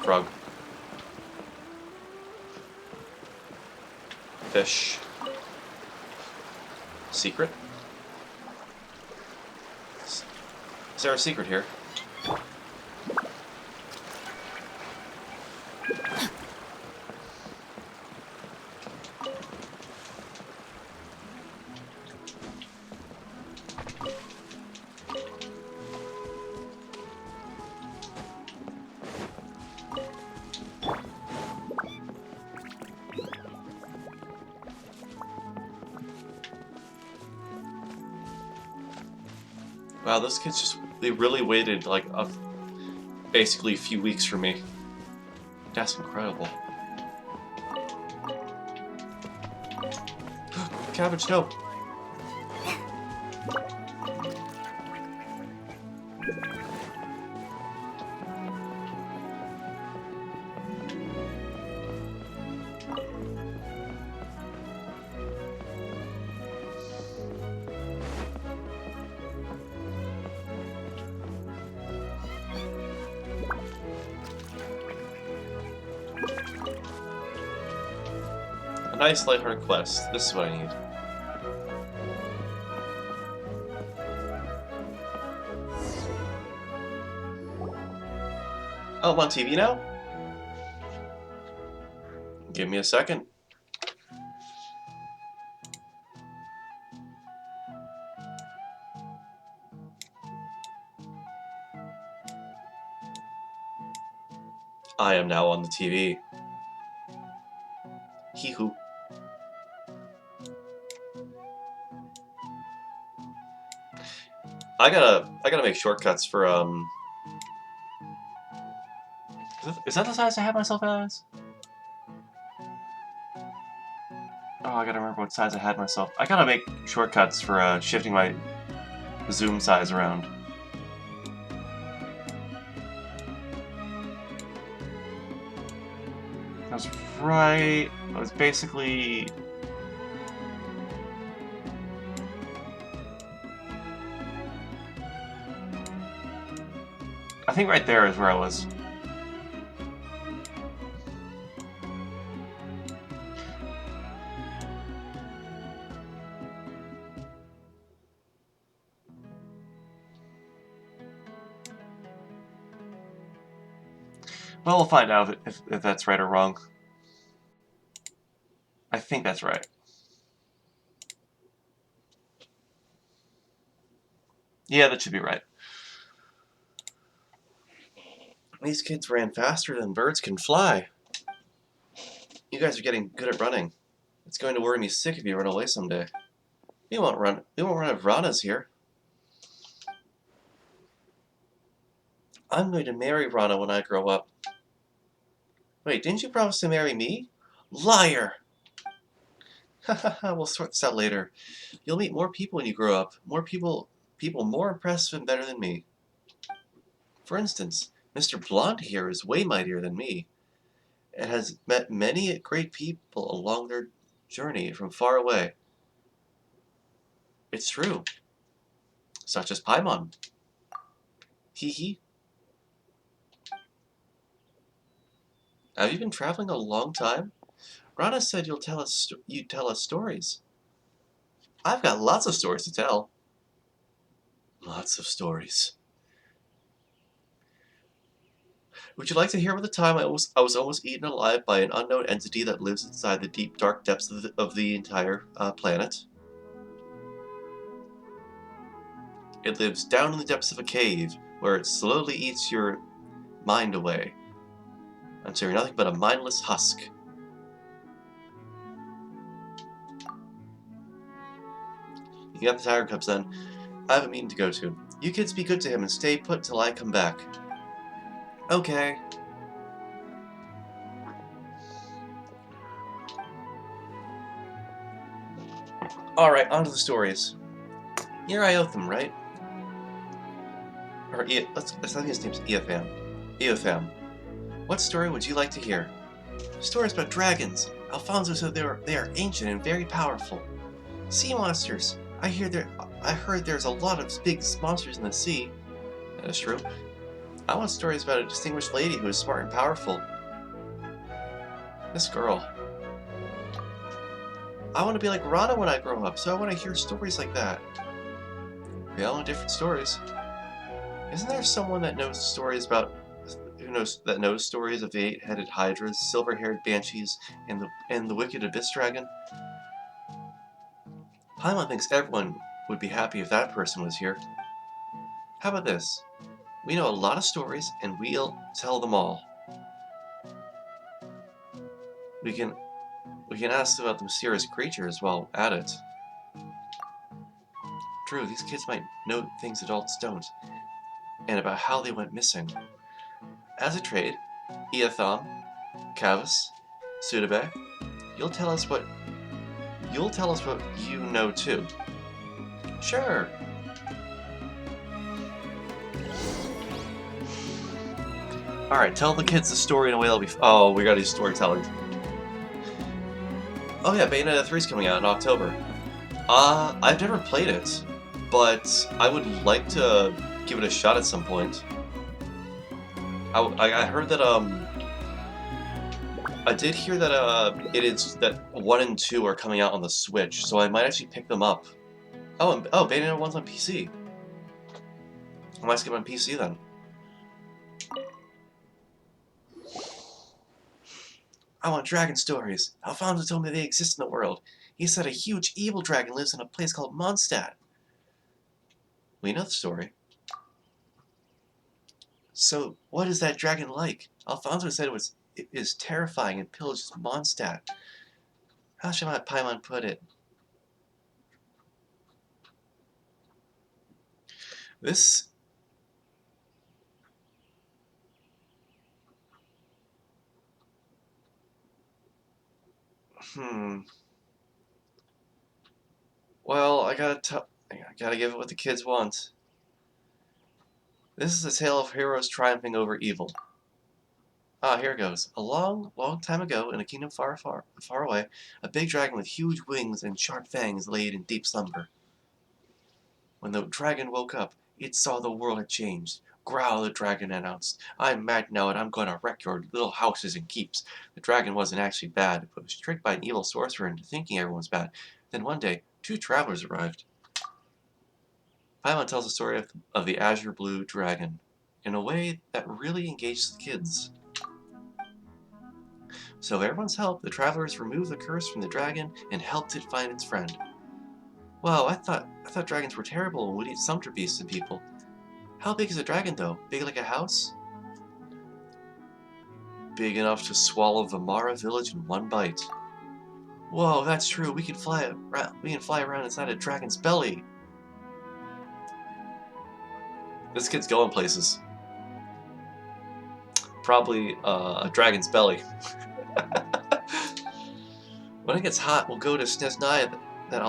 Speaker 1: Frog. Fish. Secret? Is there a secret here? Wow, those kids they really waited like basically a few weeks for me. That's incredible. Cabbage, no. A nice lighthearted quest. This is what I need. Oh, I'm on TV now? Give me a second. I am now on the TV. Hee-hoo. I gotta make shortcuts for Is that the size I have myself as? Oh, I gotta remember what size I had myself. I gotta make shortcuts for shifting my zoom size around. That's right. I was basically... I think right there is where I was. Well, we'll find out if that's right or wrong. I think that's right. Yeah, that should be right. These kids ran faster than birds can fly. You guys are getting good at running. It's going to worry me sick if you run away someday. We won't run if Rana's here. I'm going to marry Rana when I grow up. Wait, didn't you promise to marry me? Liar! We'll sort this out later. You'll meet more people when you grow up. More people more impressive and better than me. For instance, Mr. Blonde here is way mightier than me, and has met many great people along their journey from far away. It's true. Such as Paimon. Hee hee. Have you been traveling a long time? Rana said you'd tell us stories. I've got lots of stories to tell. Lots of stories. Would you like to hear about the time I was almost eaten alive by an unknown entity that lives inside the deep, dark depths of the entire planet? It lives down in the depths of a cave, where it slowly eats your mind away, until you're nothing but a mindless husk. You got the tiger cubs then. I have a meeting to go to. You kids be good to him and stay put till I come back. Okay. Alright, on to the stories. You're Iotham, right? Or I think his name's Eotham. Eotham. What story would you like to hear? Stories about dragons. Alfonso said they are ancient and very powerful. Sea monsters. I heard there's a lot of big monsters in the sea. That is true. I want stories about a distinguished lady who is smart and powerful. This girl. I want to be like Rana when I grow up, so I want to hear stories like that. We all know different stories. Isn't there someone that knows stories about that knows stories of the 8-headed hydras, silver-haired banshees, and the wicked abyss dragon? Paimon thinks everyone would be happy if that person was here. How about this? We know a lot of stories, and we'll tell them all. We can ask about the mysterious creatures while at it. True, these kids might know things adults don't, and about how they went missing. As a trade, Eotham, Cavus, Sudabe, you'll tell us what you'll tell us what you know too. Sure. Alright, tell the kids the story in a way they'll be. Oh, we gotta do storytelling. Oh yeah, Bayonetta 3 is coming out in October. I've never played it, but I would like to give it a shot at some point. I heard that, I did hear that, it is that 1 and 2 are coming out on the Switch, so I might actually pick them up. Oh, Bayonetta 1's on PC. I might skip on PC then. I want dragon stories. Alfonso told me they exist in the world. He said a huge evil dragon lives in a place called Mondstadt. We know the story. So, what is that dragon like? Alfonso said it is terrifying and pillages Mondstadt. How shall my Paimon put it? This... Well, I gotta give it what the kids want. This is a tale of heroes triumphing over evil. Ah, here goes. A long, long time ago, in a kingdom far, far, far away, a big dragon with huge wings and sharp fangs laid in deep slumber. When the dragon woke up, it saw the world had changed. Growl, the dragon announced. I'm mad now and I'm gonna wreck your little houses and keeps. The dragon wasn't actually bad, but was tricked by an evil sorcerer into thinking everyone was bad. Then one day, 2 travelers arrived. Paimon tells the story of the azure blue dragon in a way that really engages the kids. So with everyone's help, the travelers removed the curse from the dragon and helped it find its friend. Wow, I thought dragons were terrible and would eat sumpter beasts and people. How big is a dragon, though? Big like a house? Big enough to swallow Vamara village in one bite. Whoa, that's true. We can fly around inside a dragon's belly. This kid's going places. Probably a dragon's belly. When it gets hot, we'll go to Snezhnaya that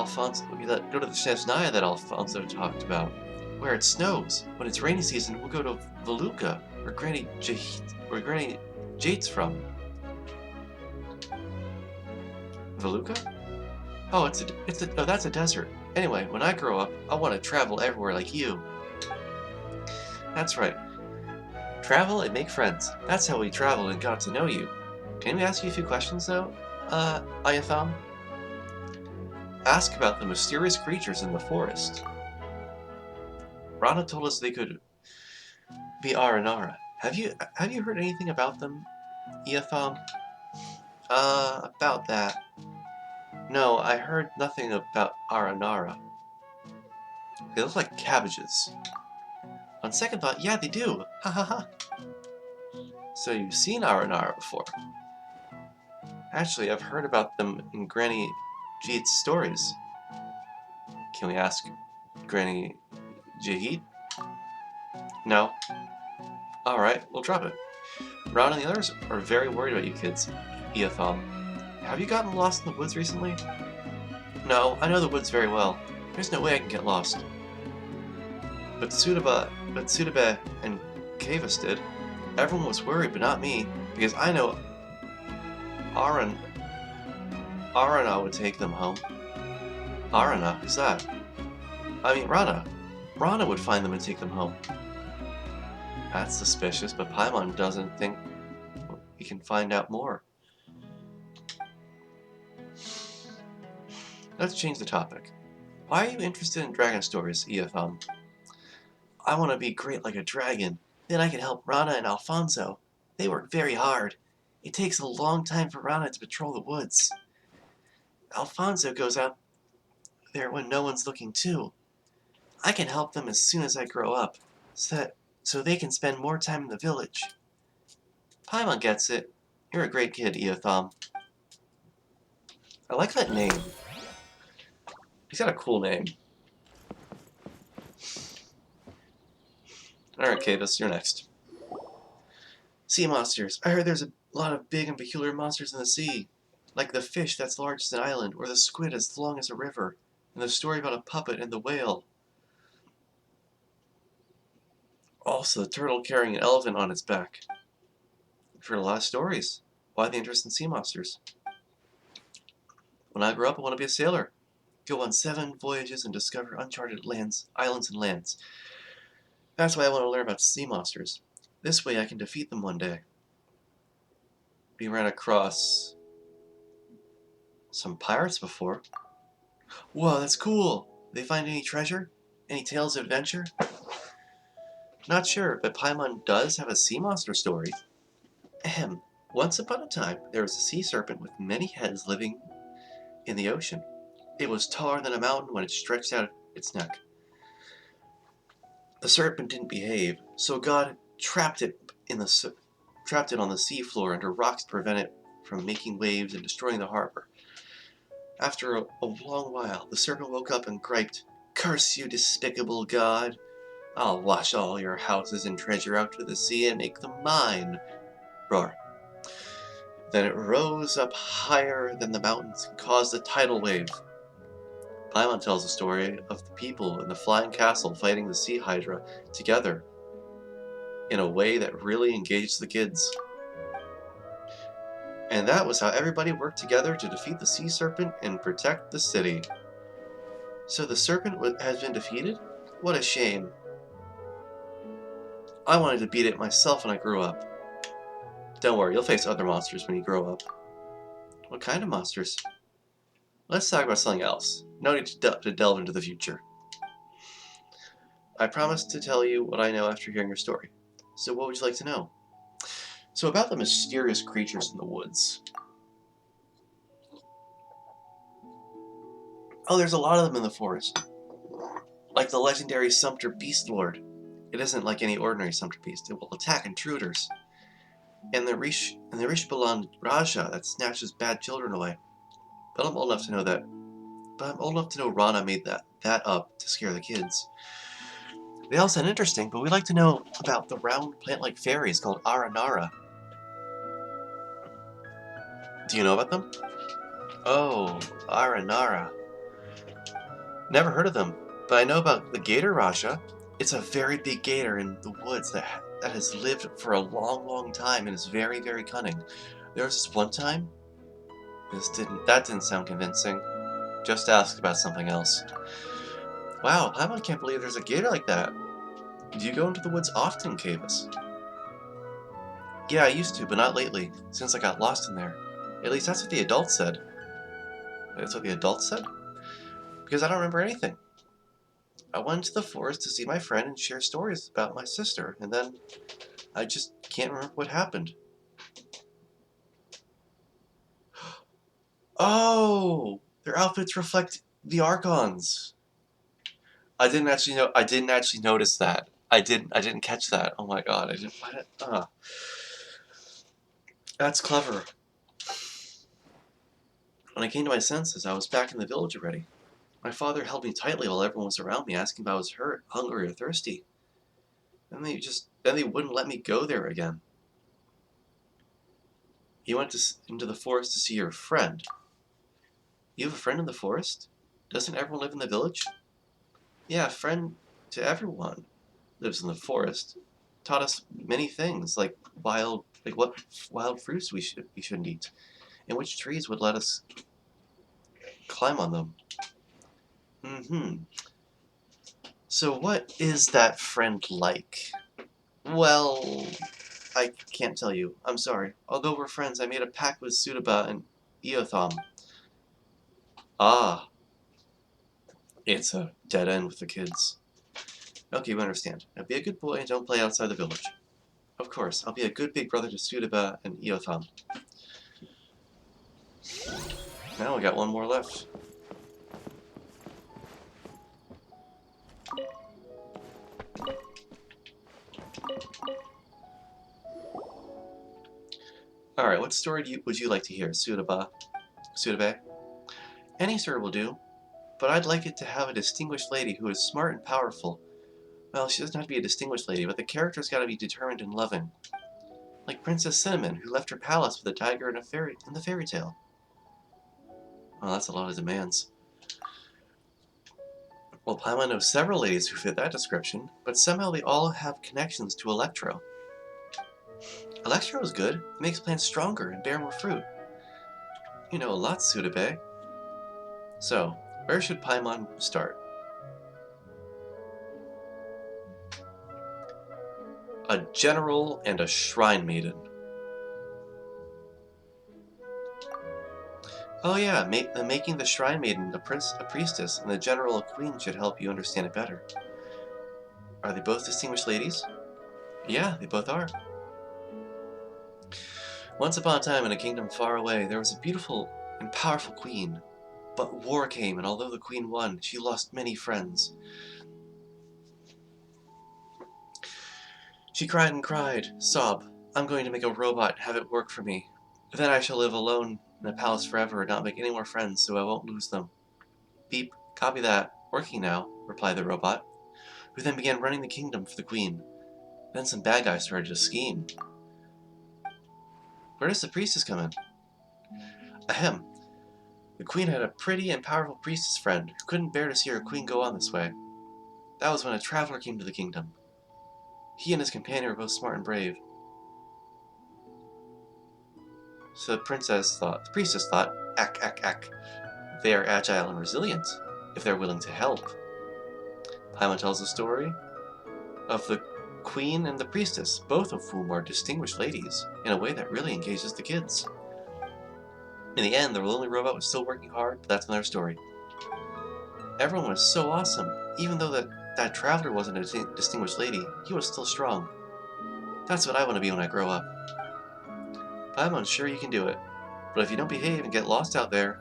Speaker 1: Alfonso talked about, where it snows. When it's rainy season, we'll go to Veluca, where Granny Jate's from. Veluca? Oh, that's a desert. Anyway, when I grow up, I want to travel everywhere like you. That's right. Travel and make friends. That's how we traveled and got to know you. Can we ask you a few questions, though, Ayatham? Ask about the mysterious creatures in the forest. Rana told us they could be Aranara. Have you heard anything about them, Iatham? About that. No, I heard nothing about Aranara. They look like cabbages. On second thought, yeah, they do. Ha ha ha. So you've seen Aranara before? Actually, I've heard about them in Granny Jeet's stories. Can we ask Granny Jahid? No. Alright, we'll drop it. Ron and the others are very worried about you kids. Iatham. Have you gotten lost in the woods recently? No, I know the woods very well. There's no way I can get lost. But Sudaba and Kavas did. Everyone was worried, but not me, because I know Arana would take them home. Arana? Who's that? I mean, Rana. Rana would find them and take them home. That's suspicious, but Paimon doesn't think we can find out more. Let's change the topic. Why are you interested in dragon stories, Iatham? I want to be great like a dragon. Then I can help Rana and Alfonso. They work very hard. It takes a long time for Rana to patrol the woods. Alfonso goes out there when no one's looking too. I can help them as soon as I grow up, so they can spend more time in the village. Paimon gets it. You're a great kid, Iatham. I like that name. He's got a cool name. Alright, Kavas, you're next. Sea monsters. I heard there's a lot of big and peculiar monsters in the sea. Like the fish that's large as an island, or the squid as long as a river, and the story about a puppet and the whale. Also, the turtle carrying an elephant on its back. I've heard a lot of stories. Why the interest in sea monsters? When I grow up, I want to be a sailor. Go on 7 voyages and discover uncharted lands, islands, and lands. That's why I want to learn about sea monsters. This way I can defeat them one day. We ran across some pirates before. Whoa, that's cool! Did they find any treasure? Any tales of adventure? Not sure, but Paimon does have a sea monster story. Ahem. Once upon a time, there was a sea serpent with many heads living in the ocean. It was taller than a mountain when it stretched out its neck. The serpent didn't behave, so God trapped it on the seafloor under rocks to prevent it from making waves and destroying the harbor. After a long while, the serpent woke up and griped, "Curse you, despicable God! I'll wash all your houses and treasure out to the sea and make them mine!" Roar. Then it rose up higher than the mountains and caused a tidal wave. Paimon tells the story of the people in the flying castle fighting the sea hydra together in a way that really engaged the kids. And that was how everybody worked together to defeat the sea serpent and protect the city. So the serpent has been defeated? What a shame. I wanted to beat it myself when I grew up. Don't worry, you'll face other monsters when you grow up. What kind of monsters? Let's talk about something else. No need to delve into the future. I promised to tell you what I know after hearing your story. So what would you like to know? So about the mysterious creatures in the woods. Oh, there's a lot of them in the forest. Like the legendary Sumpter Beast Lord. It isn't like any ordinary Sumpter Beast. It will attack intruders. And the Rishbalan Raja that snatches bad children away. But I'm old enough to know that. But I'm old enough to know Rana made that up to scare the kids. They all sound interesting, but we'd like to know about the round plant-like fairies called Aranara. Do you know about them? Oh, Aranara. Never heard of them, but I know about the Gator Raja. It's a very big gator in the woods that has lived for a long, long time and is very, very cunning. There was this one time. That didn't sound convincing. Just ask about something else. Wow, I can't believe there's a gator like that. Do you go into the woods often, Cavis? Yeah, I used to, but not lately, since I got lost in there. At least that's what the adults said. That's what the adults said? Because I don't remember anything. I went to the forest to see my friend and share stories about my sister, and then I just can't remember what happened. Oh! Their outfits reflect the Archons. I didn't actually notice that. I didn't catch that. Oh my god, That's clever. When I came to my senses, I was back in the village already. My father held me tightly while everyone was around me, asking if I was hurt, hungry, or thirsty. Then they wouldn't let me go there again. You went into the forest to see your friend. You have a friend in the forest? Doesn't everyone live in the village? Yeah, a friend to everyone lives in the forest. Taught us many things, like what wild fruits we shouldn't eat, and which trees would let us climb on them. So what is that friend like? Well, I can't tell you. I'm sorry. Although we're friends, I made a pact with Sudaba and Eotham. Ah, it's a dead end with the kids. Okay, we understand. Now be a good boy and don't play outside the village. Of course, I'll be a good big brother to Sudaba and Eotham. Now we got one more left. Alright, what story would you like to hear, Sudabe? Any story will do, but I'd like it to have a distinguished lady who is smart and powerful. Well, she doesn't have to be a distinguished lady, but the character's gotta be determined and loving. Like Princess Cinnamon, who left her palace with a tiger and the fairy tale. Well, that's a lot of demands. Well, Paimon knows several ladies who fit that description, but somehow they all have connections to Electro. Electro is good. It makes plants stronger and bear more fruit. You know a lot, Sudebe. So, where should Paimon start? A general and a shrine maiden. Oh yeah, making the shrine maiden a priestess and the general a queen should help you understand it better. Are they both distinguished ladies? Yeah, they both are. Once upon a time in a kingdom far away, there was a beautiful and powerful queen. But war came, and although the queen won, she lost many friends. She cried and cried, sobbed, "I'm going to make a robot and have it work for me. Then I shall live alone in a palace forever and not make any more friends, so I won't lose them." Beep, copy that. Working now, replied the robot, who then began running the kingdom for the queen. Then some bad guys started to scheme. Where does the priestess come in? Ahem. The queen had a pretty and powerful priestess friend who couldn't bear to see her queen go on this way. That was when a traveler came to the kingdom. He and his companion were both smart and brave. So the priestess thought, ack. They are agile and resilient, if they're willing to help. Paimon tells the story of the queen and the priestess, both of whom are distinguished ladies, in a way that really engages the kids. In the end, the lonely robot was still working hard, but that's another story. Everyone was so awesome. Even though that traveler wasn't a distinguished lady, he was still strong. That's what I want to be when I grow up. Paimon's sure you can do it, but if you don't behave and get lost out there,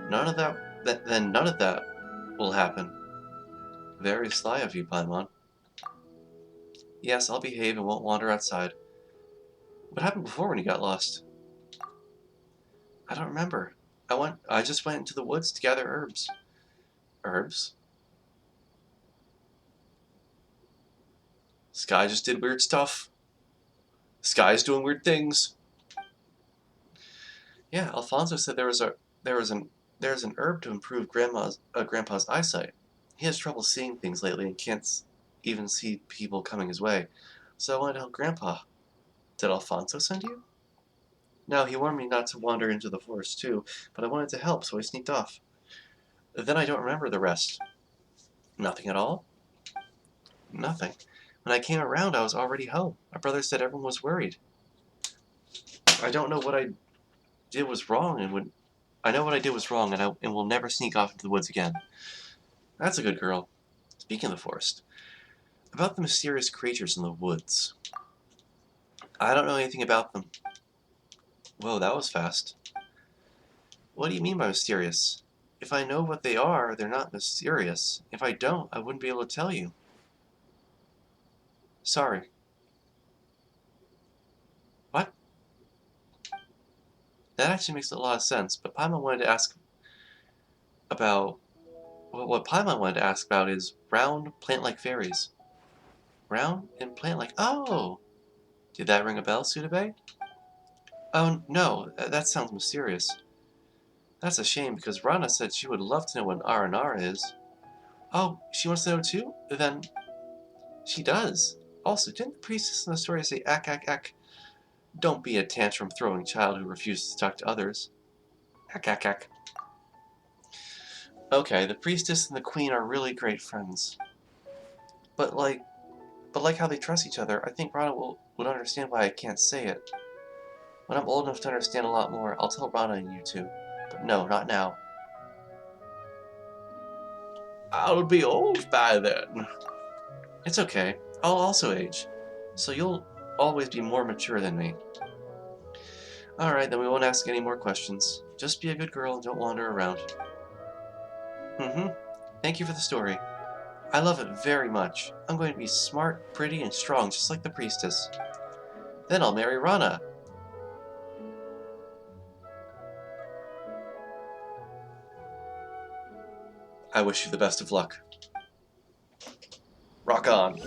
Speaker 1: none of that will happen. Very sly of you, Paimon. Yes, I'll behave and won't wander outside. What happened before when you got lost? I don't remember. I just went into the woods to gather herbs. Herbs? Sky just did weird stuff. Sky's doing weird things. Yeah, Alfonso said there's an herb to improve Grandpa's eyesight. He has trouble seeing things lately and can't even see people coming his way. So I wanted to help Grandpa. Did Alfonso send you? No, he warned me not to wander into the forest too, but I wanted to help, so I sneaked off. Then I don't remember the rest. Nothing at all? Nothing. When I came around, I was already home. My brother said everyone was worried. I don't know what I did was wrong, I know what I did was wrong, and will never sneak off into the woods again. That's a good girl. Speaking of the forest, about the mysterious creatures in the woods. I don't know anything about them. Whoa, that was fast. What do you mean by mysterious? If I know what they are, they're not mysterious. If I don't, I wouldn't be able to tell you. Sorry. What? That actually makes a lot of sense, but Paimon wanted to ask about... Well, what Paimon wanted to ask about is round, plant-like fairies. Round and plant-like... Oh! Did that ring a bell, Sudebe? Oh, no, that sounds mysterious. That's a shame, because Rana said she would love to know what R&R is. Oh, she wants to know too? Then... She does. Also, didn't the priestess in the story say, ack? Don't be a tantrum-throwing child who refuses to talk to others. Ack. Okay, the priestess and the queen are really great friends. But like how they trust each other, I think Rana would understand why I can't say it. When I'm old enough to understand a lot more, I'll tell Rana and you two. But no, not now. I'll be old by then. It's okay. I'll also age. So you'll always be more mature than me. Alright, then we won't ask any more questions. Just be a good girl and don't wander around. Thank you for the story. I love it very much. I'm going to be smart, pretty, and strong, just like the priestess. Then I'll marry Rana. I wish you the best of luck. Rock on.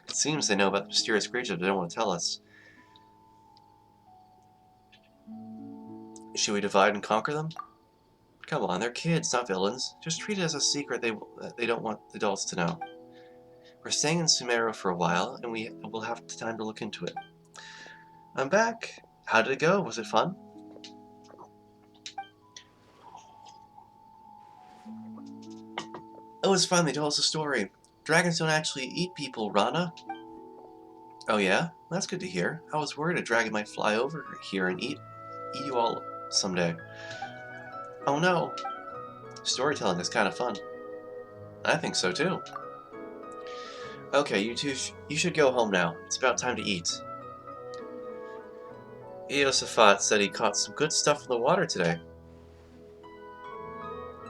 Speaker 1: It seems they know about the mysterious creature, but they don't want to tell us. Should we divide and conquer them? Come on, they're kids, not villains. Just treat it as a secret they don't want adults to know. We're staying in Sumeru for a while, and we'll have time to look into it. I'm back. How did it go? Was it fun? It was fun. They told us a story. Dragons don't actually eat people, Rana. Oh yeah? That's good to hear. I was worried a dragon might fly over here and eat you all someday. Oh no. Storytelling is kind of fun. I think so too. Okay, you two, you should go home now. It's about time to eat. Eosaphat said he caught some good stuff in the water today.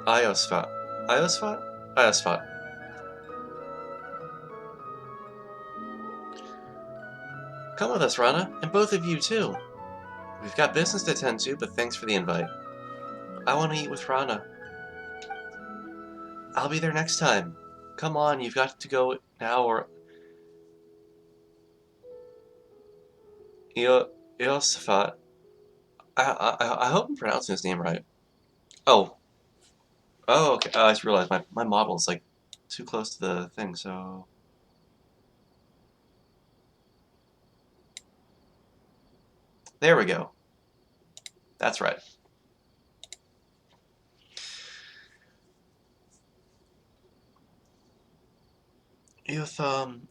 Speaker 1: Iosaphat. Iosaphat? Iosaphat. Come with us, Rana, and both of you too. We've got business to attend to, but thanks for the invite. I want to eat with Rana. I'll be there next time. Come on, you've got to go now or... Eosaphat. I hope I'm pronouncing his name right. Oh. Oh, okay. I just realized my model is like too close to the thing, so... There we go. That's right. Eosaphat,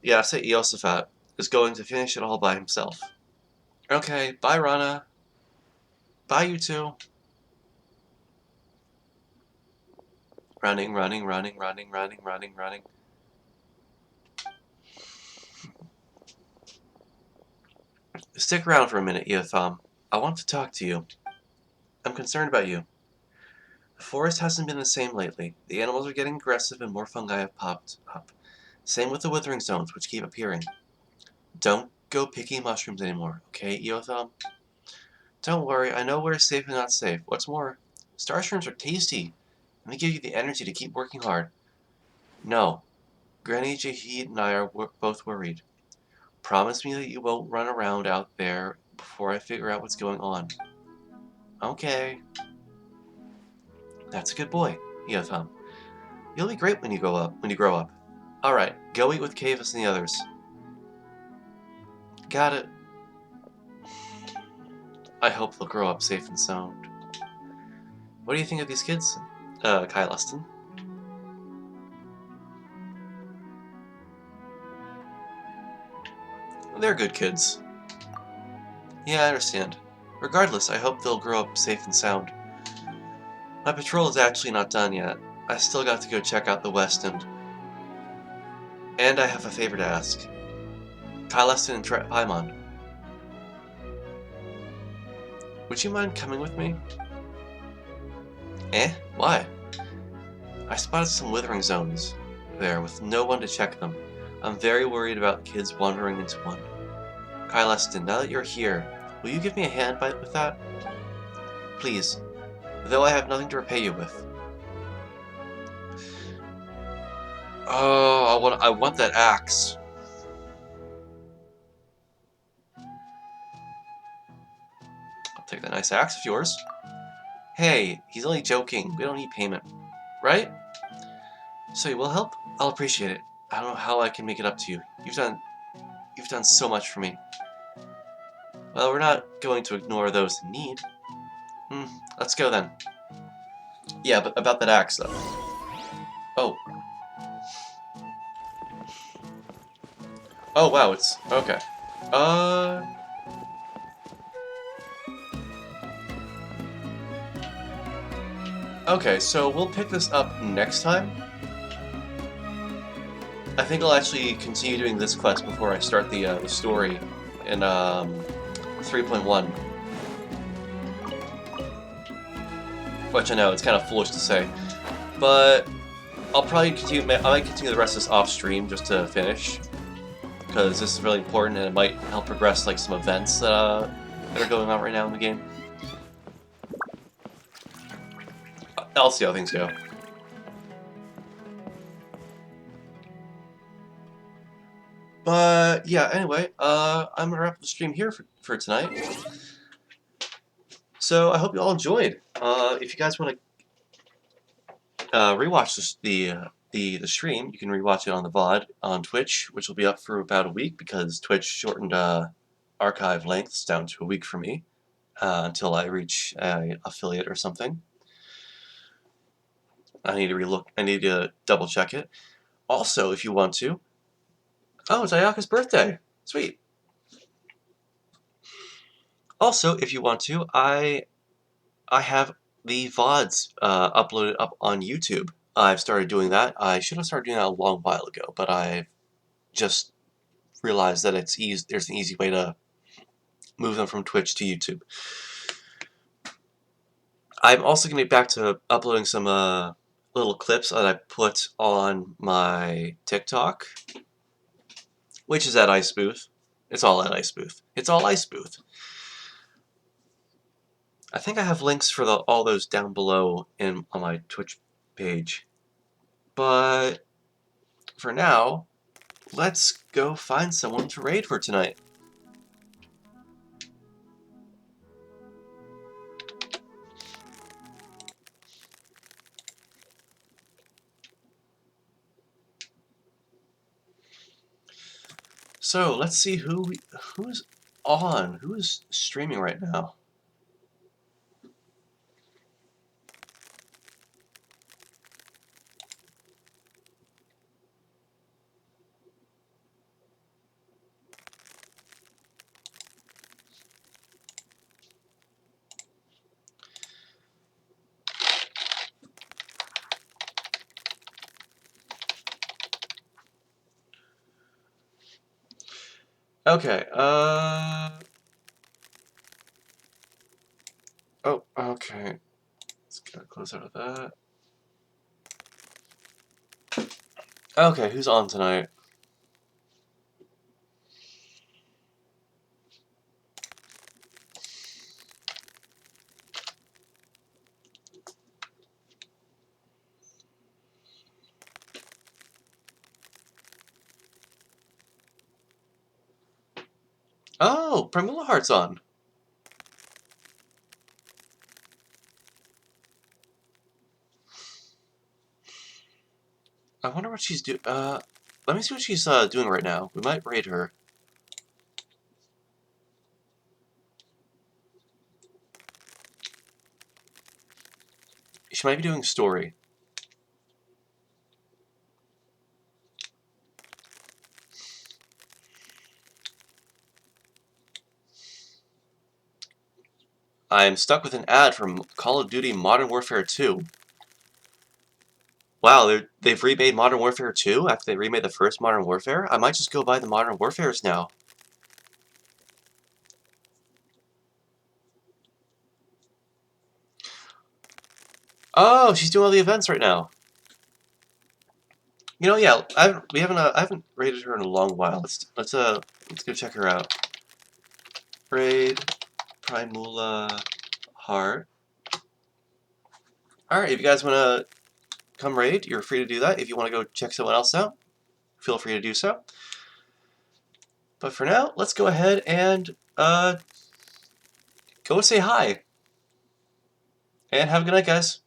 Speaker 1: yeah, say Eosaphat, is going to finish it all by himself. Okay, bye, Rana. Bye, you two. Running, running, running, running, running, running, running. Stick around for a minute, Eotham. I want to talk to you. I'm concerned about you. The forest hasn't been the same lately. The animals are getting aggressive and more fungi have popped up. Same with the withering zones, which keep appearing. Don't go picking mushrooms anymore, okay, Eotham? Don't worry, I know where safe and not safe. What's more, star shrooms are tasty, and they give you the energy to keep working hard. No, Granny Jahid and I are both worried. Promise me that you won't run around out there before I figure out what's going on. Okay. That's a good boy, Eotham. You'll be great when you grow up. Alright, go eat with Cavis and the others. Got it. I hope they'll grow up safe and sound. What do you think of these kids, Kai Lustin? They're good kids. Yeah, I understand. Regardless, I hope they'll grow up safe and sound. My patrol is actually not done yet. I still got to go check out the West End. And I have a favor to ask. Kyleston and Paimon. Would you mind coming with me? Eh? Why? I spotted some withering zones there with no one to check them. I'm very worried about kids wandering into one. Kyleston, now that you're here, will you give me a hand with that? Please, though I have nothing to repay you with. Oh, I want that axe. I'll take that nice axe of yours. Hey, he's only joking. We don't need payment, right? So you will help? I'll appreciate it. I don't know how I can make it up to you. You've done so much for me. Well, we're not going to ignore those in need. Let's go then. Yeah, but about that axe though. Oh. Oh wow, it's okay. Okay, so we'll pick this up next time. I think I'll actually continue doing this quest before I start the story in 3.1. Which I know, it's kind of foolish to say. But I'll probably continue, I might continue the rest of this off stream just to finish. Because this is really important and it might help progress like some events that are going on right now in the game. I'll see how things go. But yeah, anyway, I'm gonna wrap up the stream here for tonight. So I hope you all enjoyed. If you guys want to rewatch the stream, you can rewatch it on the VOD on Twitch, which will be up for about a week because Twitch shortened archive lengths down to a week for me until I reach an affiliate or something. I need to double check it. Also, if you want to. Oh, it's Ayaka's birthday. Sweet. Also, if you want to, I have the VODs uploaded up on YouTube. I've started doing that. I should have started doing that a long while ago, but I just realized that there's an easy way to move them from Twitch to YouTube. I'm also going to get back to uploading some little clips that I put on my TikTok, which is at iCebooth. It's all at iCebooth. It's all iCebooth. I think I have links for all those down below on my Twitch page. But for now, let's go find someone to raid for tonight. So let's see who's on, who's streaming right now. Okay, oh, okay. Let's get a close out of that. Okay, who's on tonight? Oh, Primula Heart's on. I wonder what she's doing. Let me see what she's doing right now. We might raid her. She might be doing story. I'm stuck with an ad from Call of Duty Modern Warfare 2. Wow, they've remade Modern Warfare 2 after they remade the first Modern Warfare? I might just go buy the Modern Warfares now. Oh, she's doing all the events right now. You know, yeah, I haven't raided her in a long while. Let's go check her out. Raid Primula Heart. All right, if you guys want to come raid, you're free to do that. If you want to go check someone else out, feel free to do so. But for now, let's go ahead and go say hi. And have a good night, guys.